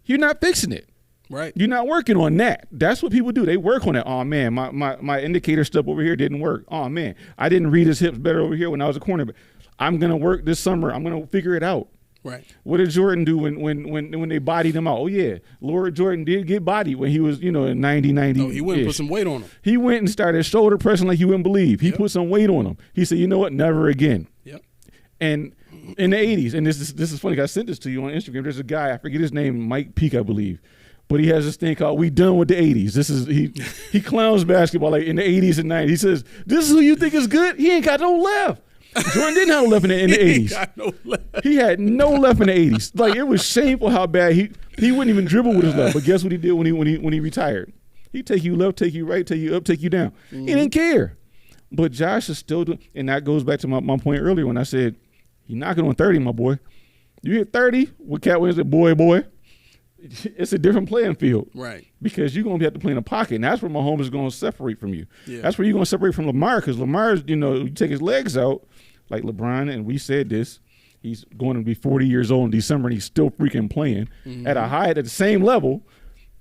You're not fixing it. Right. You're not working on that. That's what people do. They work on it. Oh, man, my indicator stuff over here didn't work. Oh, man, I didn't read his hips better over here when I was a cornerback. I'm going to work this summer. I'm going to figure it out. Right. What did Jordan do when they bodied him out? Oh, yeah. Lord Jordan did get bodied when he was, in 90. No, he went and put some weight on him. He went and started shoulder pressing like you wouldn't believe. He put some weight on him. He said, you know what? Never again. Yep. And in the 80s, and this is funny, I sent this to you on Instagram. There's a guy, I forget his name, Mike Peake, I believe. But he has this thing called "We Done with the '80s." This is he clowns basketball like in the '80s and '90s. He says, "This is who you think is good? He ain't got no left." Jordan didn't have no left in the '80s. He had no left in the '80s. Like, it was shameful how bad he wouldn't even dribble with his left. But guess what he did when he retired? He'd take you left, take you right, take you up, take you down. Mm-hmm. He didn't care. But Josh is still doing, and that goes back to my point earlier when I said, "You're knocking on 30, my boy. You hit 30, what Cat Williams said, boy." It's a different playing field. Right. Because you're going to have to play in a pocket, and that's where Mahomes is going to separate from you. Yeah. That's where you're going to separate from Lamar, because Lamar's, you take his legs out, like LeBron, and we said this, he's going to be 40 years old in December, and he's still freaking playing at the same level.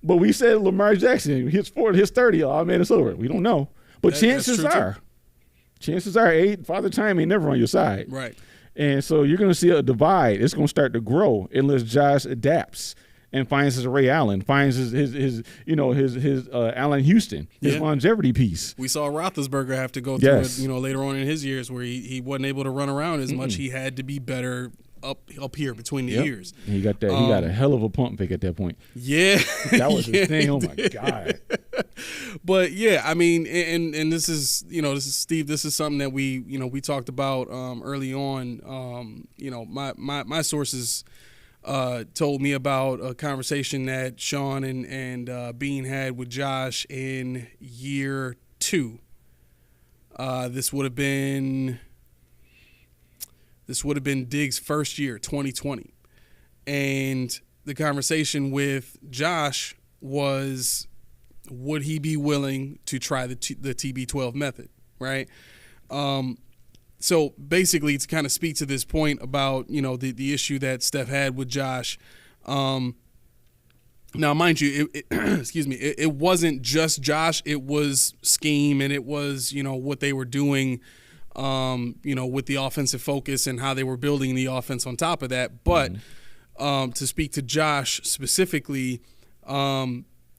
But we said Lamar Jackson hits 30, oh, man, it's over. We don't know. But chances are, Father Time ain't never on your side. Right. And so you're going to see a divide. It's going to start to grow unless Josh adapts and finds his Ray Allen, finds his Allen Houston, his longevity piece. We saw Roethlisberger have to go through it, later on in his years where he wasn't able to run around as much. He had to be better up here between the ears. And he got a hell of a pump fake at that point. Yeah. That was his thing. Oh my God. But yeah, I mean, and this is Steve, this is something that we talked about early on. My sources told me about a conversation that Sean and Bean had with Josh in year 2. This would have been Diggs' first year, 2020, and the conversation with Josh was, would he be willing to try the TB12 method, right? So basically, to kind of speak to this point about, the issue that Steph had with Josh. Now, mind you, it wasn't just Josh. It was scheme, and it was, what they were doing, with the offensive focus and how they were building the offense on top of that. But to speak to Josh specifically,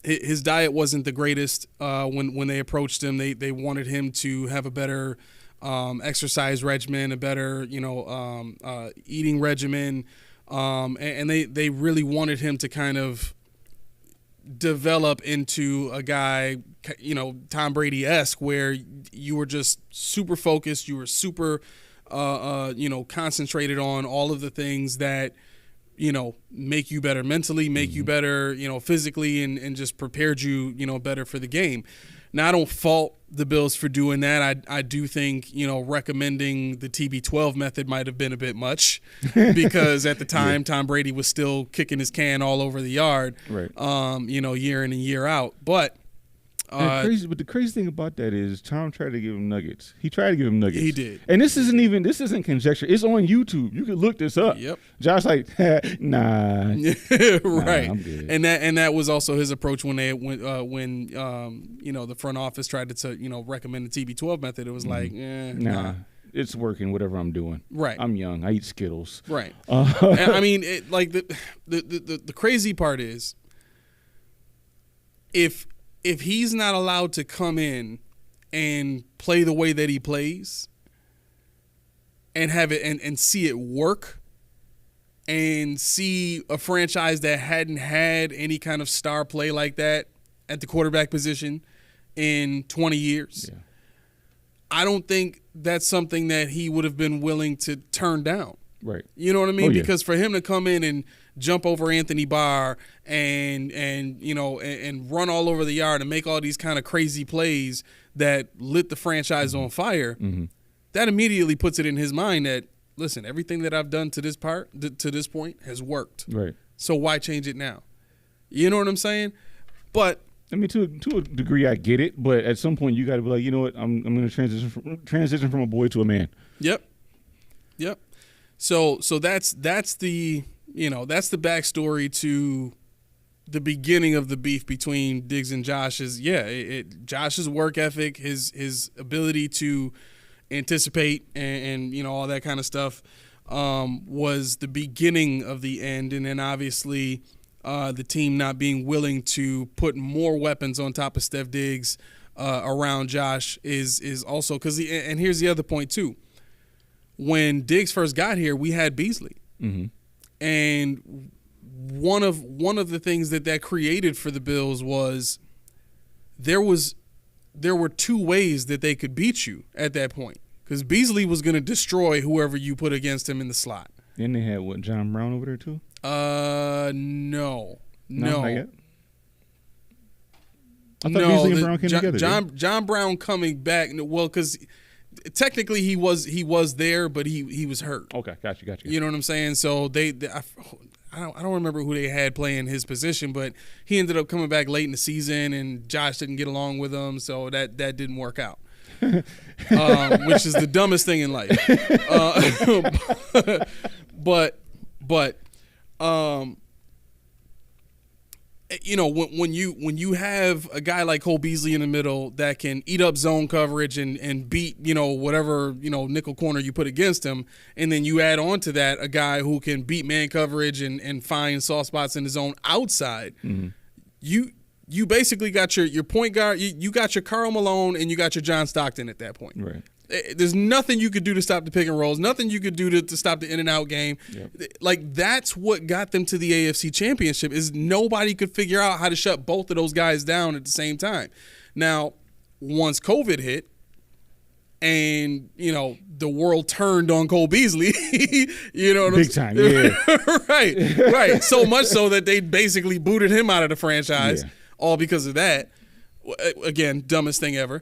his diet wasn't the greatest when they approached him. They wanted him to have a better exercise regimen, a better, eating regimen. And they really wanted him to kind of develop into a guy, Tom Brady-esque, where you were just super focused. You were super, concentrated on all of the things that, make you better mentally, make you better, physically, and just prepared you, better for the game. Now, I don't fault the Bills for doing that. I do think, recommending the TB12 method might have been a bit much because at the time, Tom Brady was still kicking his can all over the yard, right. Year in and year out. But but the crazy thing about that is Tom tried to give him nuggets. He tried to give him nuggets. He did. And this isn't conjecture. It's on YouTube. You can look this up. Yep. Josh like, nah. Right. I'm good. And that was also his approach when the front office tried to recommend the TB12 method. It was like, nah. It's working, whatever I'm doing. Right. I'm young. I eat Skittles. Right. I mean, the crazy part is if he's not allowed to come in and play the way that he plays and have it and see it work and see a franchise that hadn't had any kind of star play like that at the quarterback position in 20 years, I don't think that's something that he would have been willing to turn down. Right. You know what I mean? Oh, yeah. Because for him to come in and jump over Anthony Barr and you know and run all over the yard and make all these kind of crazy plays that lit the franchise on fire, that immediately puts it in his mind that, listen, everything that I've done to this point has worked. Right. So why change it now? You know what I'm saying? But I mean, to a degree, I get it, but at some point, you got to be like, you know what, I'm going to transition from a boy to a man. Yep. So that's the backstory to the beginning of the beef between Diggs and Josh. Josh's work ethic, his ability to anticipate and you know all that kind of stuff was the beginning of the end, and then obviously the team not being willing to put more weapons on top of Steph Diggs around Josh is also because and here's the other point too. When Diggs first got here, we had Beasley, and one of the things that created for the Bills was there were two ways that they could beat you at that point, because Beasley was going to destroy whoever you put against him in the slot. Then they had John Brown over there too. No. Not yet? I thought Beasley and Brown came together. John Brown coming back. Well, because technically he was there, but he was hurt. Okay, gotcha. You know what I'm saying? So I don't remember who they had playing his position, but he ended up coming back late in the season, and Josh didn't get along with him, so that didn't work out. Which is the dumbest thing in life. But you know, when you have a guy like Cole Beasley in the middle that can eat up zone coverage and beat, you know, whatever, you know, nickel corner you put against him, and then you add on to that a guy who can beat man coverage and find soft spots in the zone outside, you basically got your point guard, you got your Karl Malone and you got your John Stockton at that point. Right. There's nothing you could do to stop the pick and rolls, nothing you could do to stop the in and out game. Yep. Like, that's what got them to the AFC Championship, is nobody could figure out how to shut both of those guys down at the same time. Now, once COVID hit and, you know, the world turned on Cole Beasley, you know what Big time, yeah. Right. So much so that they basically booted him out of the franchise, all because of that. Again, dumbest thing ever.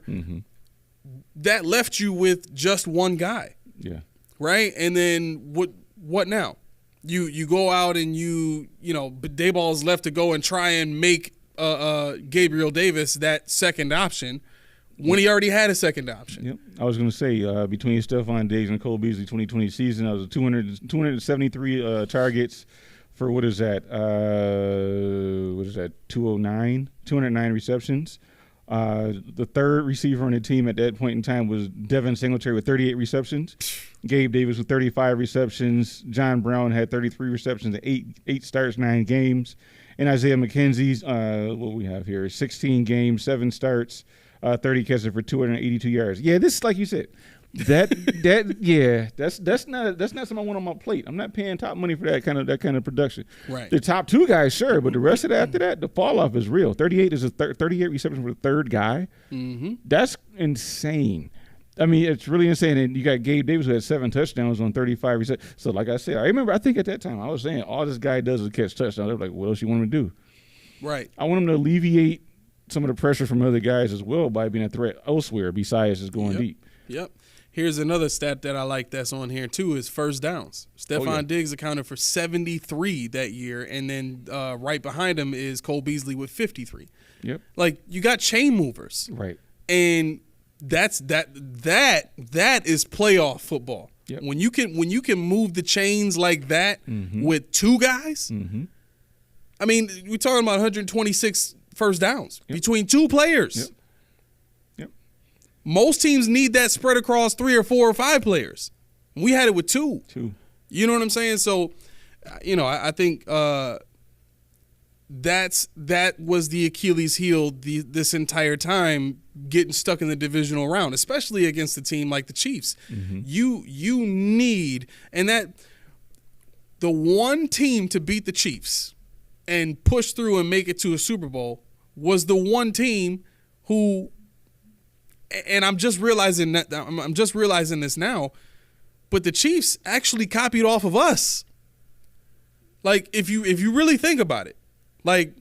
That left you with just one guy. Yeah. Right? And then what now? You go out and you know, Dayball's left to go and try and make Gabriel Davis that second option when he already had a second option. Yep. I was going to say, between Stefon Diggs and Cole Beasley 2020 season, I was 273 targets for what is that? 209 receptions. The third receiver on the team at that point in time was Devin Singletary with 38 receptions. Gabe Davis with 35 receptions. John Brown had 33 receptions, eight starts, 9 games. And Isaiah McKenzie's, what we have here, 16 games, 7 starts, 30 catches for 282 yards. Yeah, this is like you said. That's not something I want on my plate. I'm not paying top money for that kind of production. Right. The top 2 guys, sure, but the rest of that after that, the fall off is real. 38 is 38 receptions for the third guy. That's insane. I mean, it's really insane. And you got Gabe Davis who had 7 touchdowns on 35 receptions. So, like I said, I think at that time I was saying all this guy does is catch touchdowns. They were like, what else you want him to do? Right. I want him to alleviate some of the pressure from other guys as well by being a threat elsewhere besides just going deep. Yep. Here's another stat that I like that's on here too, is first downs. Stefon Diggs accounted for 73 that year, and then right behind him is Cole Beasley with 53. Yep. Like, you got chain movers. Right. And that is playoff football. Yep. When you can move the chains like that with 2 guys, I mean, we're talking about 126 first downs between 2 players. Yep. Most teams need that spread across 3 or 4 or 5 players. We had it with 2. You know what I'm saying? So, you know, I think that was the Achilles heel this entire time, getting stuck in the divisional round, especially against a team like the Chiefs. You need, and that the one team to beat the Chiefs and push through and make it to a Super Bowl was the one team who and I'm just realizing this now, but the Chiefs actually copied off of us. Like, if you really think about it, like,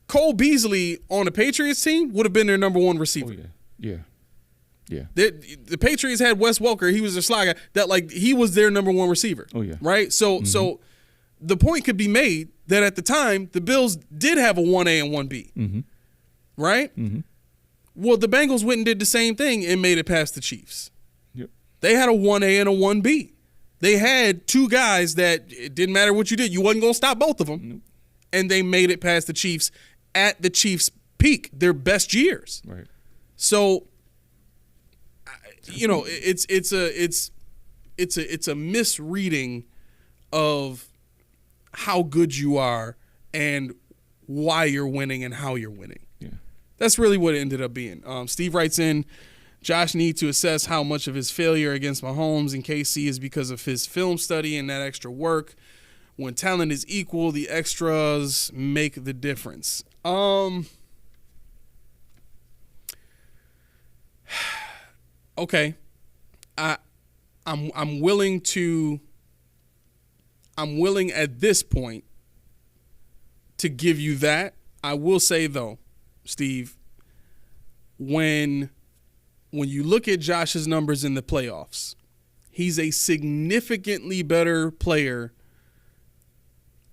Cole Beasley on the Patriots team would have been their number one receiver. Oh, yeah. The Patriots had Wes Welker. He was their slot guy. That, like, he was their number one receiver. Oh, yeah. Right? So the point could be made that at the time, the Bills did have a 1A and 1B. Mm-hmm. Right? Mm-hmm. Well, the Bengals went and did the same thing and made it past the Chiefs. Yep. They had a 1A and a 1B. They had two guys that it didn't matter what you did. You wasn't going to stop both of them. Nope. And they made it past the Chiefs at the Chiefs' peak, their best years. Right. So, it's a misreading of how good you are and why you're winning and how you're winning. Yeah. That's really what it ended up being. Steve writes in, Josh needs to assess how much of his failure against Mahomes and KC is because of his film study and that extra work. When talent is equal, the extras make the difference. Okay. I'm willing at this point to give you that. I will say though, Steve, when you look at Josh's numbers in the playoffs, he's a significantly better player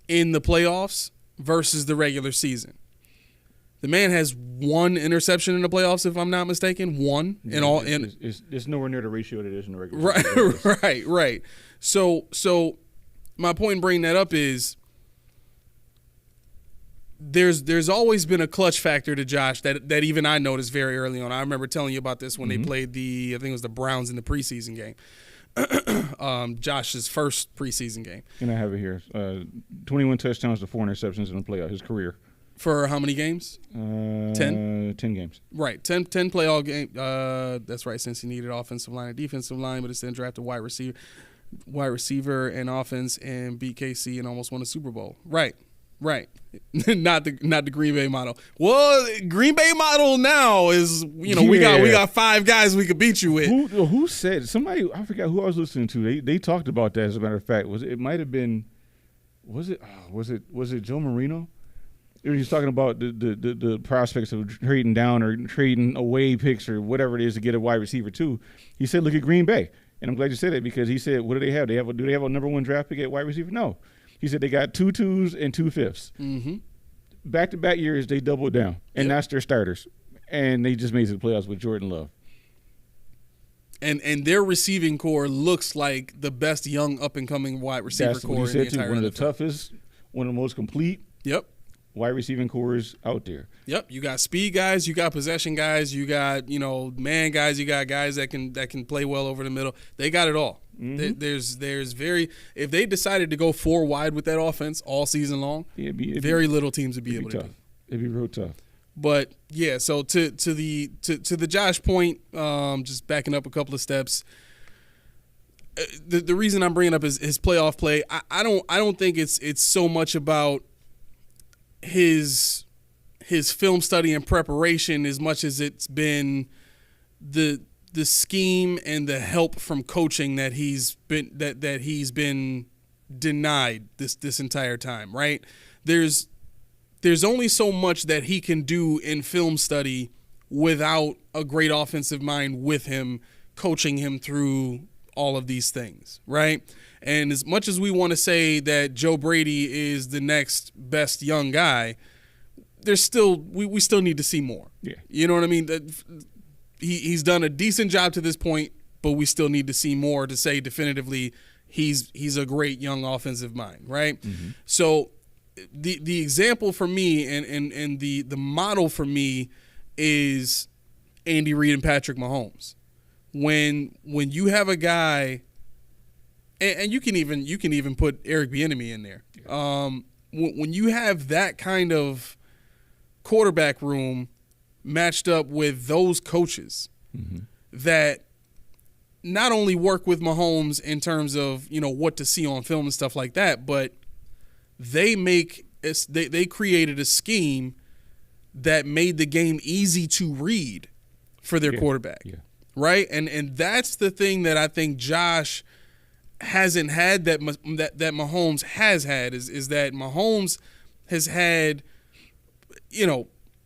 in the playoffs versus the regular season. The man has one interception in the playoffs, if I'm not mistaken. One in all. It's nowhere near the ratio that it is in the regular season. Right. So my point in bringing that up is there's always been a clutch factor to Josh that even I noticed very early on. I remember telling you about this when they played I think it was the Browns in the preseason game. Josh's first preseason game. And I have it here. 21 touchdowns to 4 interceptions in the playoff, his career. For how many games? 10? 10 games. Right, 10 playoff game. That's right, since he needed offensive line and defensive line, but instead drafted wide receiver and offense and beat KC and almost won a Super Bowl. Right. not the Green Bay model. Well, Green Bay model now is, we got 5 guys we could beat you with. Who said, somebody, I forgot who I was listening to. They talked about that, as a matter of fact. Was it Joe Marino? He was talking about the prospects of trading down or trading away picks or whatever it is to get a wide receiver too. He said, look at Green Bay. And I'm glad you said that, because he said, what do they have? Do they have a number 1 draft pick at wide receiver? No. He said they got 2 2s and 2 5s. Mm-hmm. Back-to-back years, they doubled down. And that's their starters. And they just made it to the playoffs with Jordan Love. And their receiving core looks like the best young up-and-coming wide receiver core in the entire one of the NFL. toughest, one of the most complete. Yep. Wide receiving cores out there. Yep, you got speed guys, you got possession guys, you got man guys, you got guys that can play well over the middle. They got it all. Mm-hmm. If they decided to go 4 wide with that offense all season long, very little teams would be able to do. It'd be real tough. But yeah, so to the Josh point, just backing up a couple of steps. The reason I'm bringing up his playoff play, I don't think it's so much about his film study and preparation as much as it's been the scheme and the help from coaching that he's been denied this entire time, right? There's only so much that he can do in film study without a great offensive mind with him coaching him through all of these things, right? And as much as we want to say that Joe Brady is the next best young guy, there's still we still need to see more. Yeah. You know what I mean? He's done a decent job to this point, but we still need to see more to say definitively he's a great young offensive mind, right? Mm-hmm. So the example for me and the model for me is Andy Reid and Patrick Mahomes. When you have a guy, and you can even put Eric Bieniemy in there. When you have that kind of quarterback room matched up with those coaches that not only work with Mahomes in terms of what to see on film and stuff like that, but they created a scheme that made the game easy to read for their quarterback. Yeah. Right? And that's the thing that I think Josh hasn't had that Mahomes has had is that Mahomes has had,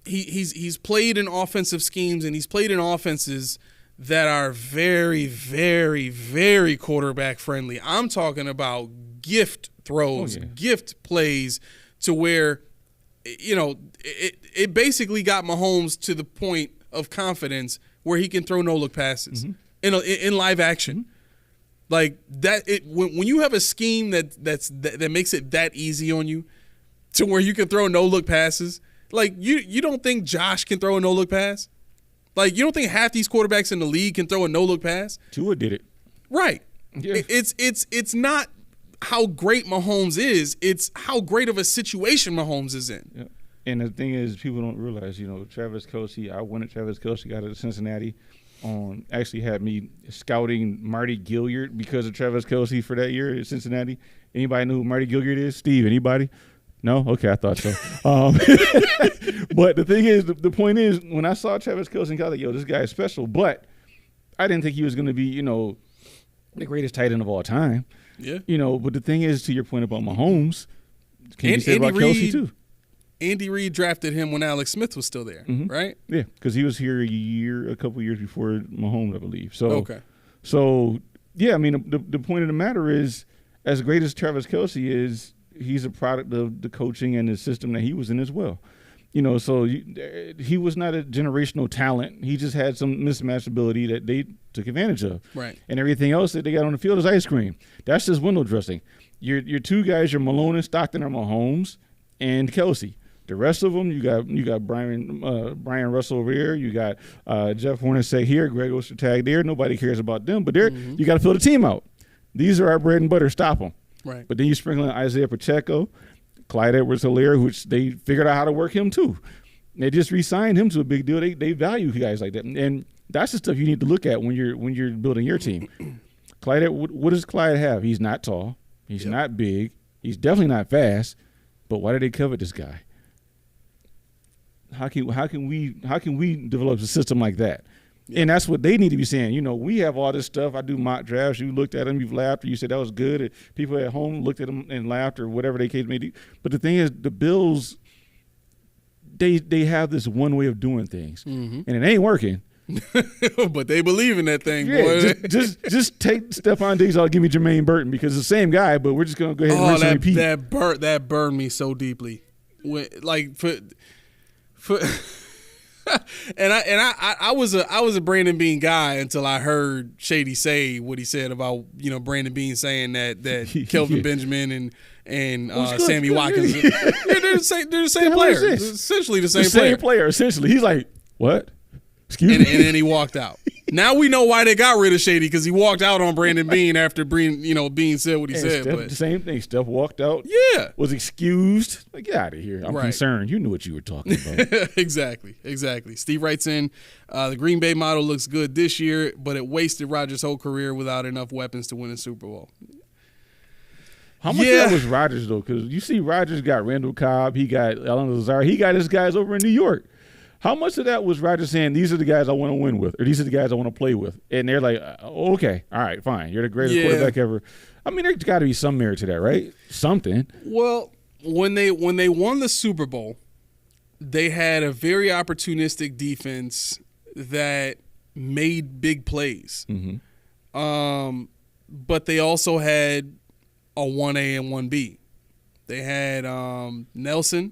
he's played in offensive schemes and he's played in offenses that are very, very, very quarterback friendly. I'm talking about gift throws, gift plays to where, it basically got Mahomes to the point of confidence where he can throw no-look passes in live action. Like that, when you have a scheme that makes it that easy on you to where you can throw no-look passes, like you don't think Josh can throw a no-look pass? Like you don't think half these quarterbacks in the league can throw a no-look pass? Tua did it. Right. Yeah. It's not how great Mahomes is, it's how great of a situation Mahomes is in. Yeah. And the thing is, people don't realize, Travis Kelce, I wanted Travis Kelce out of Cincinnati. Actually had me scouting Marty Gilliard because of Travis Kelce for that year at Cincinnati. Anybody know who Marty Gilliard is? Steve, anybody? No? Okay, I thought so. But the thing is, the point is, when I saw Travis Kelce, I was like, yo, this guy is special. But I didn't think he was going to be, the greatest tight end of all time. Yeah. But the thing is, to your point about Mahomes, can you say about Kelce too? Andy Reid drafted him when Alex Smith was still there, right? Yeah, because he was here a couple years before Mahomes, I believe. So, okay. So, yeah, I mean, the point of the matter is, as great as Travis Kelce is, he's a product of the coaching and the system that he was in as well. So he was not a generational talent. He just had some mismatched ability that they took advantage of. Right. And everything else that they got on the field is ice cream. That's just window dressing. Your two guys, your Malone and Stockton, are Mahomes and Kelce. The rest of them, you got Brian Russell over here. You got Jeff Hornacek here, Greg Ostertag there. Nobody cares about them, but you got to fill the team out. These are our bread and butter. Stop them. Right. But then you sprinkle in Isaiah Pacheco, Clyde Edwards-Helaire, which they figured out how to work him too. They just re-signed him to a big deal. They value guys like that, and that's the stuff you need to look at when you're building your team. Clyde, what does Clyde have? He's not tall. He's not big. He's definitely not fast. But why do they covet this guy? How can we develop a system like that? Yeah. And that's what they need to be saying. We have all this stuff. I do mock drafts. You looked at them, you've laughed, or you said that was good. People at home looked at them and laughed, or whatever they case may be. But the thing is, the Bills, they have this one way of doing things, and it ain't working. But they believe in that thing, boy. Just take Stefon Diggs out, give me Jermaine Burton, because it's the same guy, but we're just gonna go ahead and rinse and repeat. That burned me so deeply. And I was a Brandon Beane guy until I heard Shady say what he said about Brandon Beane saying that Kelvin Benjamin and Sammy Watkins they're the same player, essentially the same player. Essentially, he's like, what? Excuse me. And then he walked out. Now we know why they got rid of Shady, because he walked out on Brandon Beane after Beane said what he said. The same thing. Steph walked out. Yeah. Was excused. Like, get out of here. I'm concerned. You knew what you were talking about. Exactly. Steve writes in, the Green Bay model looks good this year, but it wasted Rodgers' whole career without enough weapons to win a Super Bowl. How much of that was Rodgers, though? Because you see Rodgers got Randall Cobb. He got Alan Lazar. He got his guys over in New York. How much of that was Rodgers saying, these are the guys I want to win with, or these are the guys I want to play with? And they're like, okay, all right, fine. You're the greatest quarterback ever. I mean, there's got to be some merit to that, right? Something. Well, when they won the Super Bowl, they had a very opportunistic defense that made big plays. But they also had a 1A and 1B. They had Nelson,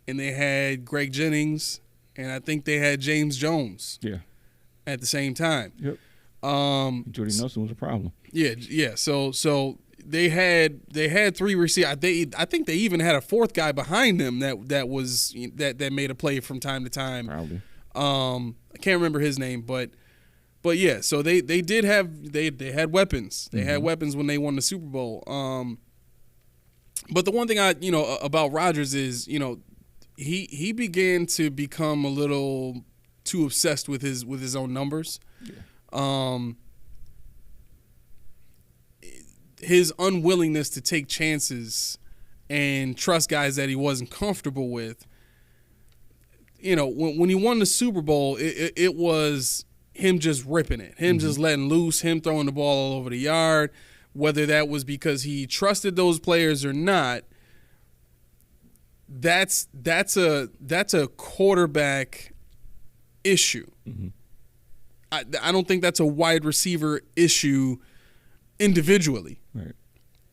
and they had Greg Jennings, and I think they had James Jones. Yeah. At the same time. Yep. Jordy Nelson was a problem. Yeah. So they had three receivers. I think they even had a fourth guy behind them that made a play from time to time. Probably. I can't remember his name, but yeah. So they had weapons. They had weapons when they won the Super Bowl. But the one thing about Rodgers is he began to become a little too obsessed with his own numbers. Yeah. His unwillingness to take chances and trust guys that he wasn't comfortable with when he won the Super Bowl, it was him just ripping it, him just letting loose, him throwing the ball all over the yard, whether that was because he trusted those players or not. That's a quarterback issue. Mm-hmm. I don't think that's a wide receiver issue individually. Right.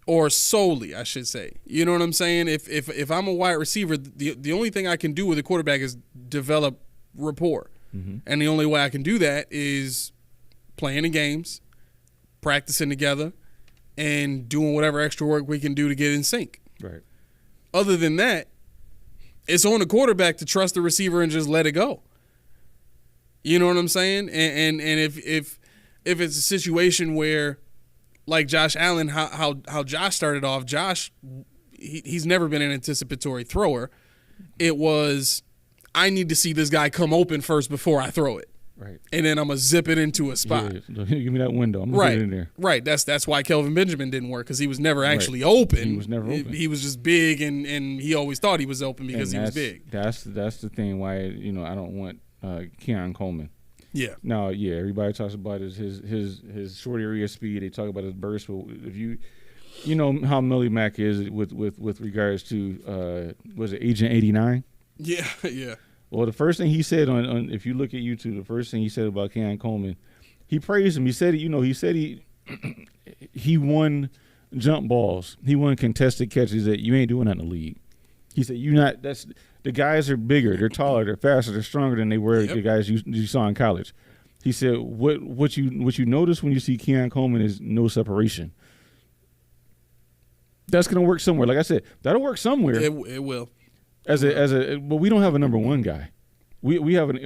Or solely, I should say. You know what I'm saying? If I'm a wide receiver, the only thing I can do with a quarterback is develop rapport. Mm-hmm. And the only way I can do that is playing the games, practicing together, and doing whatever extra work we can do to get in sync. Right. Other than that, it's on the quarterback to trust the receiver and just let it go. You know what I'm saying? And if it's a situation where, like Josh Allen, how Josh started off, Josh, he's never been an anticipatory thrower. It was, I need to see this guy come open first before I throw it. Right. And then I'm going to zip it into a spot. Yeah, give me that window. I'm going to put it in there. Right. That's why Kelvin Benjamin didn't work, because he was never actually open. He was never open. He was just big, and he always thought he was open because he was big. That's the thing why, I don't want Keon Coleman. Yeah. No, yeah, everybody talks about his short area speed. They talk about his burst. But if you how Millie Mack is with regards to was it Agent 89? Yeah, yeah. Well, the first thing he said on if you look at YouTube, the first thing he said about Keon Coleman, he praised him. He said he won jump balls. He won contested catches that you ain't doing that in the league. He said the guys are bigger, they're taller, they're faster, they're stronger than they were the guys you saw in college. He said what you notice when you see Keon Coleman is no separation. That's gonna work somewhere. Like I said, that'll work somewhere. It will. But we don't have a number one guy. We have an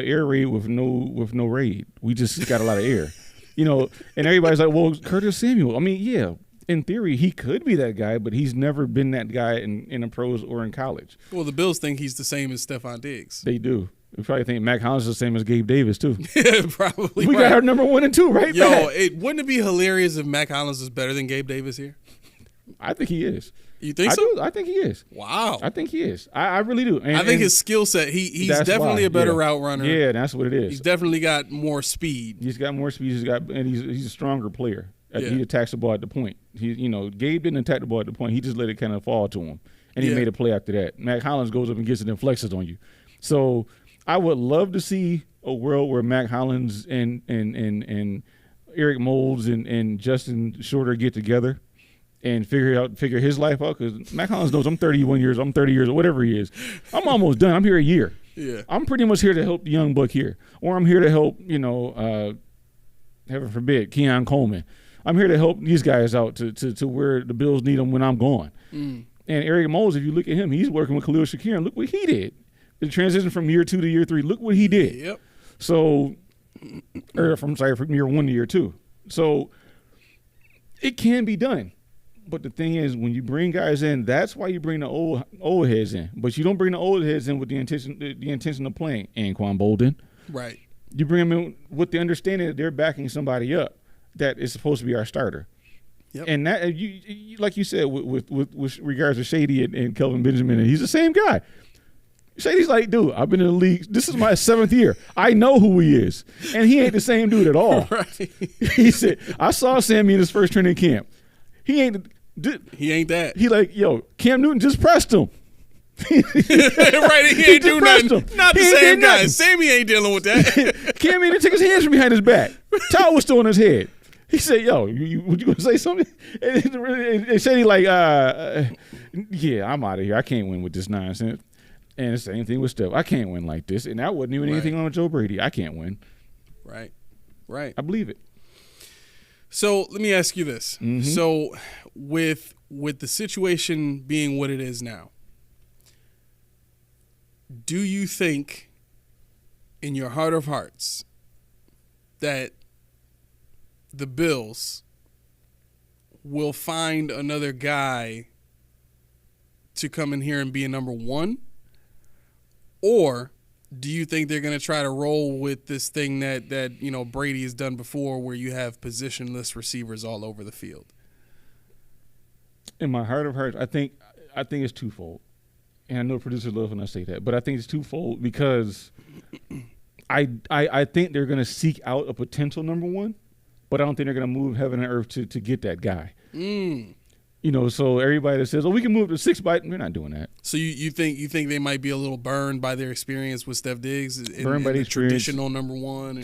air raid with no raid. We just got a lot of air, and everybody's like, well, Curtis Samuel. I mean, yeah, in theory he could be that guy, but he's never been that guy in the pros or in college. Well, the Bills think he's the same as Stefon Diggs. They do. We probably think Mac Hollins is the same as Gabe Davis too. Yeah, probably. We got our number 1 and 2 right. Wouldn't it be hilarious if Mac Hollins is better than Gabe Davis here? I think he is. You think so? I think he is. Wow. I think he is. I really do. I think his skill set, he's definitely a better route runner. Yeah, that's what it is. He's definitely got more speed. He's got more speed. He's a stronger player. He attacks the ball at the point. Gabe didn't attack the ball at the point. He just let it kind of fall to him, and he made a play after that. Mac Hollins goes up and gets it and flexes on you. So I would love to see a world where Mac Hollins and Eric Moulds and Justin Shorter get together and figure his life out, because Mac Hollins knows I'm 31 years, I'm 30 years, or whatever he is. I'm almost done. I'm here a year. Yeah. I'm pretty much here to help the young buck here. Or I'm here to help, heaven forbid, Keon Coleman. I'm here to help these guys out to where the Bills need them when I'm gone. Mm. And Eric Moulds, if you look at him, he's working with Khalil Shakir, and look what he did. The transition from year 2 to year 3, look what he did. Yep. So, from year 1 to year 2. So, it can be done. But the thing is, when you bring guys in, that's why you bring the old heads in. But you don't bring the old heads in with the intention of playing. Anquan Bolden. Right. You bring them in with the understanding that they're backing somebody up that is supposed to be our starter. Yep. And that, you like you said, with regards to Shady and Kelvin Benjamin, and he's the same guy. Shady's like, dude, I've been in the league. This is my 7th year. I know who he is. And he ain't the same dude at all. Right. He said, I saw Sammy in his first training camp. He ain't that. He like, yo, Cam Newton just pressed him. Right, he ain't do nothing. Not the same guy. Sammy ain't dealing with that. Cam ain't take his hands from behind his back. Towel was still on his head. He said, yo, would you gonna say something? And Shady like, yeah, I'm out of here. I can't win with this nonsense. And the same thing with Steph. I can't win like this. And that wasn't even anything on Joe Brady. I can't win. Right. I believe it. So let me ask you this. Mm-hmm. So with the situation being what it is now, do you think in your heart of hearts that the Bills will find another guy to come in here and be a number 1? Or do you think they're going to try to roll with this thing that Brady has done before, where you have positionless receivers all over the field? In my heart of hearts, I think it's twofold. and I know producers love when I say that, but I think it's twofold because I think they're going to seek out a potential number one, but I don't think they're going to move heaven and earth to get that guy. You know, so everybody that says, "Oh, we can move to 6 by," we're not doing that. So you think they might be a little burned by their experience with Steph Diggs, burned by the traditional number one,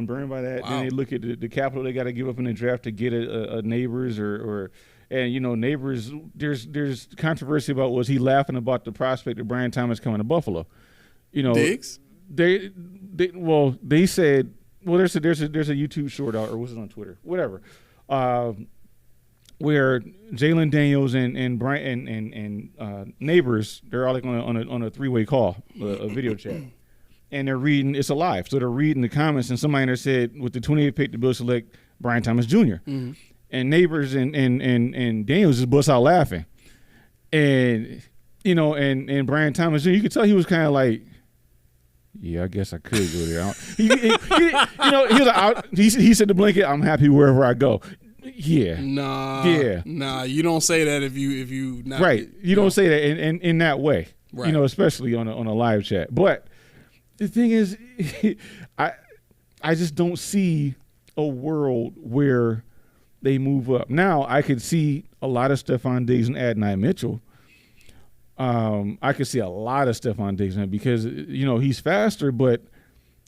burned by that. Wow. Then they look at the capital they got to give up in the draft to get a Neighbors and you know, Neighbors. There's controversy about, was he laughing about the prospect of Brian Thomas coming to Buffalo? You know, Diggs. They said, well, there's a YouTube short out, or was it on Twitter, whatever. Where Jalen Daniels and Brian and Neighbors, they're all like on a 3-way call, a video chat, and they're reading. It's alive, so they're reading the comments, and somebody there said, with the 28th pick, the Bills select Brian Thomas Jr. And Neighbors and Daniels just bust out laughing, and you know, and Brian Thomas Jr., you could tell he was kind of like, yeah, I guess I could go there. He said to Blanket, "I'm happy wherever I go." Yeah. Nah. You don't say that if you not right. You don't say that in that way. Right. You know, especially on a live chat. But the thing is, I just don't see a world where they move up. Now I could see a lot of Stefon Diggs and Adonai Mitchell. I could see a lot of Stefon Diggs because, you know, he's faster, but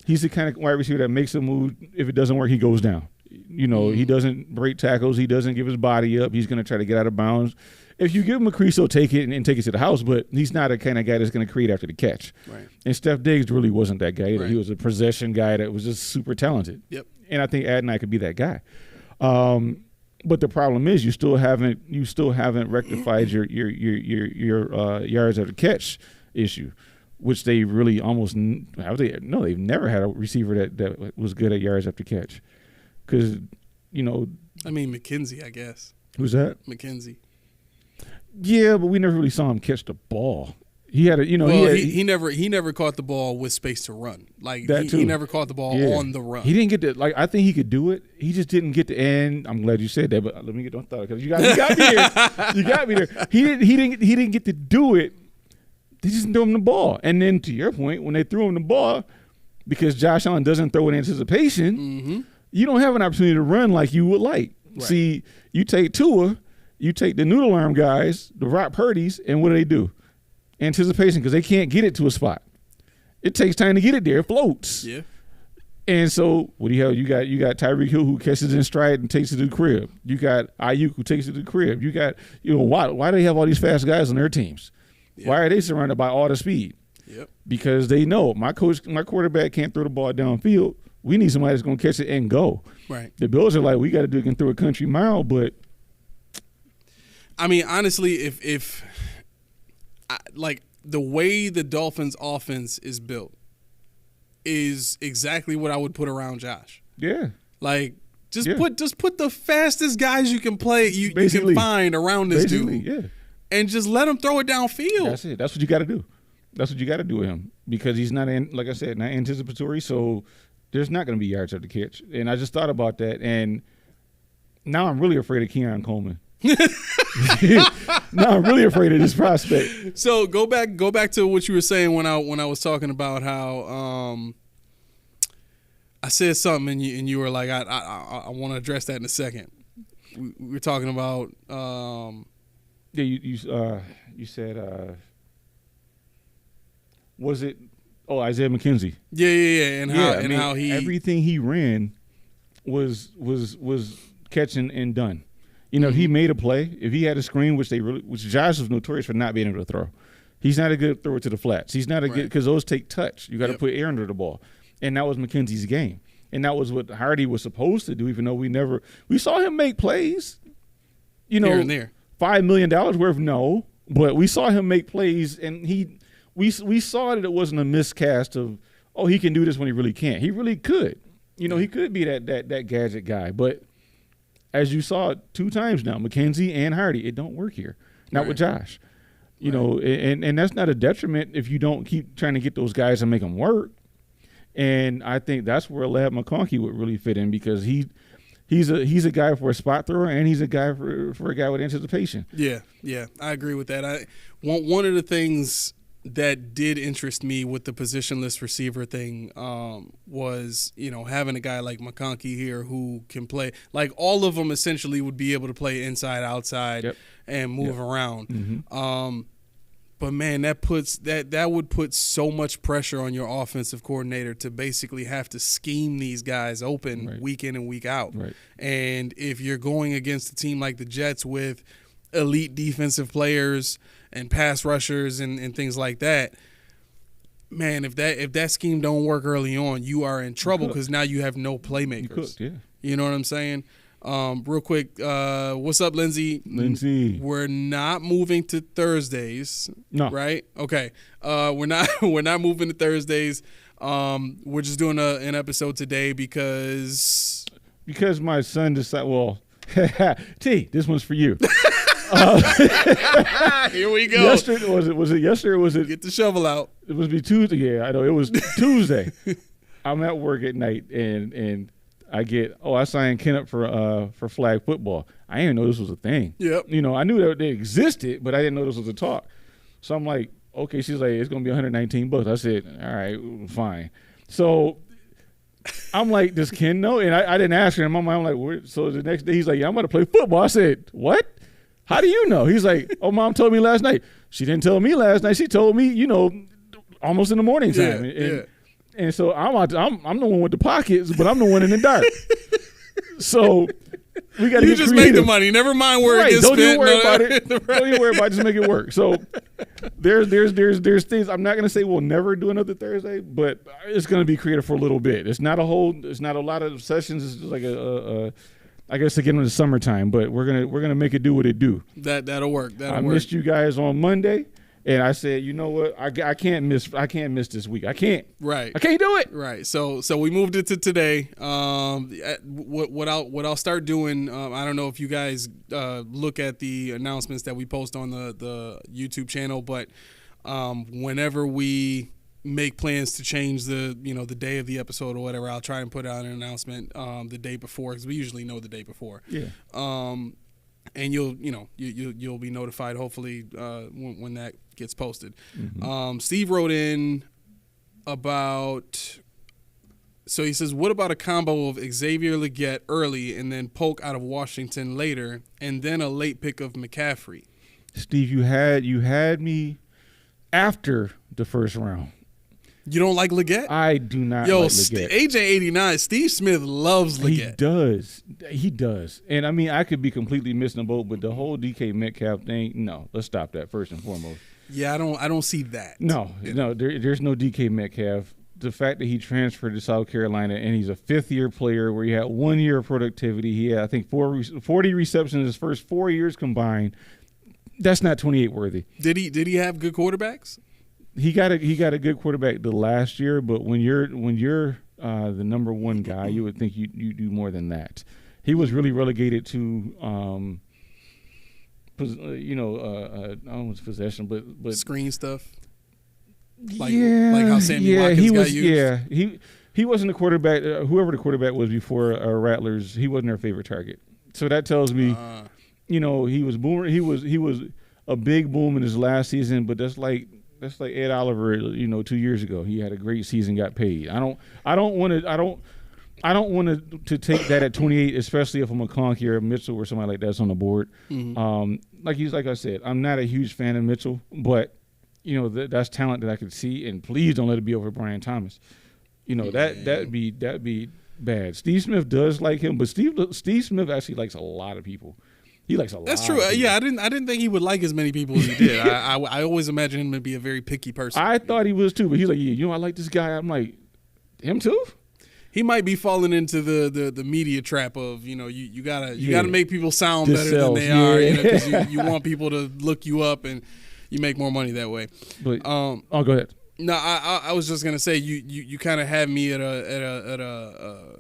he's the kind of wide receiver that makes a move. If it doesn't work, he goes down. You know, he doesn't break tackles. He doesn't give his body up. He's going to try to get out of bounds. If you give him a crease, he'll take it and take it to the house, but he's not a kind of guy that's going to create after the catch. Right. And Steph Diggs really wasn't that guy either. Right. He was a possession guy that was just super talented. Yep. And I think Adonai could be that guy. But the problem is you still haven't rectified your yards after catch issue, which they really almost they've never had a receiver that was good at yards after catch. Because, you know, I mean, McKenzie, I guess. Who's that? McKenzie. Yeah, but we never really saw him catch the ball. He had he never caught the ball with space to run. Like he never caught the ball on the run. He didn't get to, like, I think he could do it. He just didn't get to end. I'm glad you said that, but let me get on thought because you got me there. You got me there. He didn't get to do it. They just threw him the ball. And then to your point, when they threw him the ball, because Josh Allen doesn't throw in anticipation, you don't have an opportunity to run like you would like. Right. See, you take Tua, you take the noodle arm guys, the Rock Purdy's, and what do? Anticipation, because they can't get it to a spot. It takes time to get it there. It floats. Yeah. And so what do you have? You got Tyreek Hill who catches in stride and takes it to the crib. You got Ayuk who takes it to the crib. You got, you know, why do they have all these fast guys on their teams? Yep. Why are they surrounded by all the speed? Yep. Because they know my quarterback can't throw the ball downfield. We need somebody that's going to catch it and go. Right. The Bills are like, we got to can throw a country mile, but I mean, honestly, if like the way the Dolphins' offense is built is exactly what I would put around Josh. Yeah. Like just put the fastest guys you can you can find around this dude. Yeah. And just let him throw it downfield. That's it. That's what you got to do. That's what you got to do with him because he's not like I said, not anticipatory. So there's not going to be yards after catch. And I just thought about that, and now I'm really afraid of Keon Coleman. Now I'm really afraid of this prospect. So go back to what you were saying when I was talking about how I said something and you were like I want to address that in a second. We were talking about you said was it Isaiah McKenzie? Yeah, and how he everything he ran was catching and done. You know, he made a play. If he had a screen, which Josh was notorious for not being able to throw. He's not a good thrower to the flats. He's not a good because those take touch. You got to put air under the ball, and that was McKenzie's game, and that was what Hardy was supposed to do. Even though we saw him make plays. You know, here and there. $5 million worth, no, but we saw him make plays, and we saw that it wasn't a miscast of he can do this when he really can't. He really could. You know, he could be that gadget guy, but. As you saw 2 times now, McKenzie and Hardy, it don't work here. Not with Josh. You know, and that's not a detriment if you don't keep trying to get those guys and make them work. And I think that's where Ladd McConkey would really fit in because he He's a guy for a spot thrower, and he's a guy for a guy with anticipation. Yeah, I agree with that. One of the things that did interest me with the positionless receiver thing was, having a guy like McConkey here who can play. Like, all of them essentially would be able to play inside, outside, and move around. Mm-hmm. But man, that would put so much pressure on your offensive coordinator to basically have to scheme these guys open week in and week out. Right. And if you're going against a team like the Jets with elite defensive players and pass rushers and things like that, man, if that scheme don't work early on, you are in trouble because now you have no playmakers. You know what I'm saying? Real quick, what's up, Lindsay? Lindsay, we're not moving to Thursdays. No, right? Okay. We're not moving to Thursdays. We're just doing an episode today because my son decided. Well, T, this one's for you. Here we go. Yesterday was it yesterday? Or was it? Get the shovel out. It must be Tuesday. Yeah, I know it was Tuesday. I'm at work at night and I signed Ken up for flag football. I didn't know this was a thing. Yep. I knew that they existed, but I didn't know this was a talk. So I'm like, okay. She's like, it's gonna be $119. I said, all right, fine. So I'm like, does Ken know? And I didn't ask her. In my mind, I'm like, so the next day he's like, yeah, I'm gonna play football. I said, what? How do you know? He's like, oh, Mom told me last night. She didn't tell me last night. She told me, almost in the morning time. And so I'm the one with the pockets, but I'm the one in the dark. So we got to get just creative. make the money. Never mind where it gets spent. Don't even worry about it. Don't even worry about it. Just make it work. So there's things. I'm not going to say we'll never do another Thursday, but it's going to be creative for a little bit. It's not a lot of sessions. It's just like I guess again in the summertime, but we're gonna make it do what it do. That'll work. I missed you guys on Monday, and I said, you know what, I can't miss this week. I can't. Right. I can't do it. Right. So we moved it to today. What I'll start doing. I don't know if you guys look at the announcements that we post on the YouTube channel, but whenever we make plans to change the day of the episode or whatever, I'll try and put out an announcement the day before, because we usually know the day before. Yeah. And you'll be notified hopefully when that gets posted. Mm-hmm. Steve wrote in about. So he says, what about a combo of Xavier Legette early and then Polk out of Washington later, and then a late pick of McCaffrey? Steve, you had me after the first round. You don't like Legette? I do not like Legette. AJ89, Steve Smith loves Legette. He does. And, I mean, I could be completely missing the boat, but the whole DK Metcalf thing, no. Let's stop that first and foremost. Yeah, I don't see that. No, there's no DK Metcalf. The fact that he transferred to South Carolina and he's a fifth-year player where he had 1 year of productivity. He had, I think, 40 receptions in his first 4 years combined. That's not 28 worthy. Did he have good quarterbacks? He got a good quarterback the last year, but when you're the number one guy, you would think you do more than that. He was really relegated to almost possession, but screen stuff. Like how Sammy Watkins got used. Yeah, he wasn't a quarterback. Whoever the quarterback was before Rattlers, he wasn't their favorite target. So that tells me, he was boomer. He was a big boom in his last season, but that's like Ed Oliver, 2 years ago. He had a great season, got paid. I don't want to take that at 28, especially if I'm a McConkey or a Mitchell or somebody like that's on the board. Mm-hmm. Like I said, I'm not a huge fan of Mitchell, but that's talent that I could see. And please don't let it be over Brian Thomas. That'd be bad. Steve Smith does like him, but Steve Smith actually likes a lot of people. He likes a lot. That's true. Yeah, I didn't think he would like as many people as he did. I always imagined him to be a very picky person. I thought he was too, but he's like, I like this guy. I'm like, him too? He might be falling into the media trap of you gotta make people sound better than they are, because you want people to look you up and you make more money that way. But go ahead. No, I was just gonna say you kind of have me at a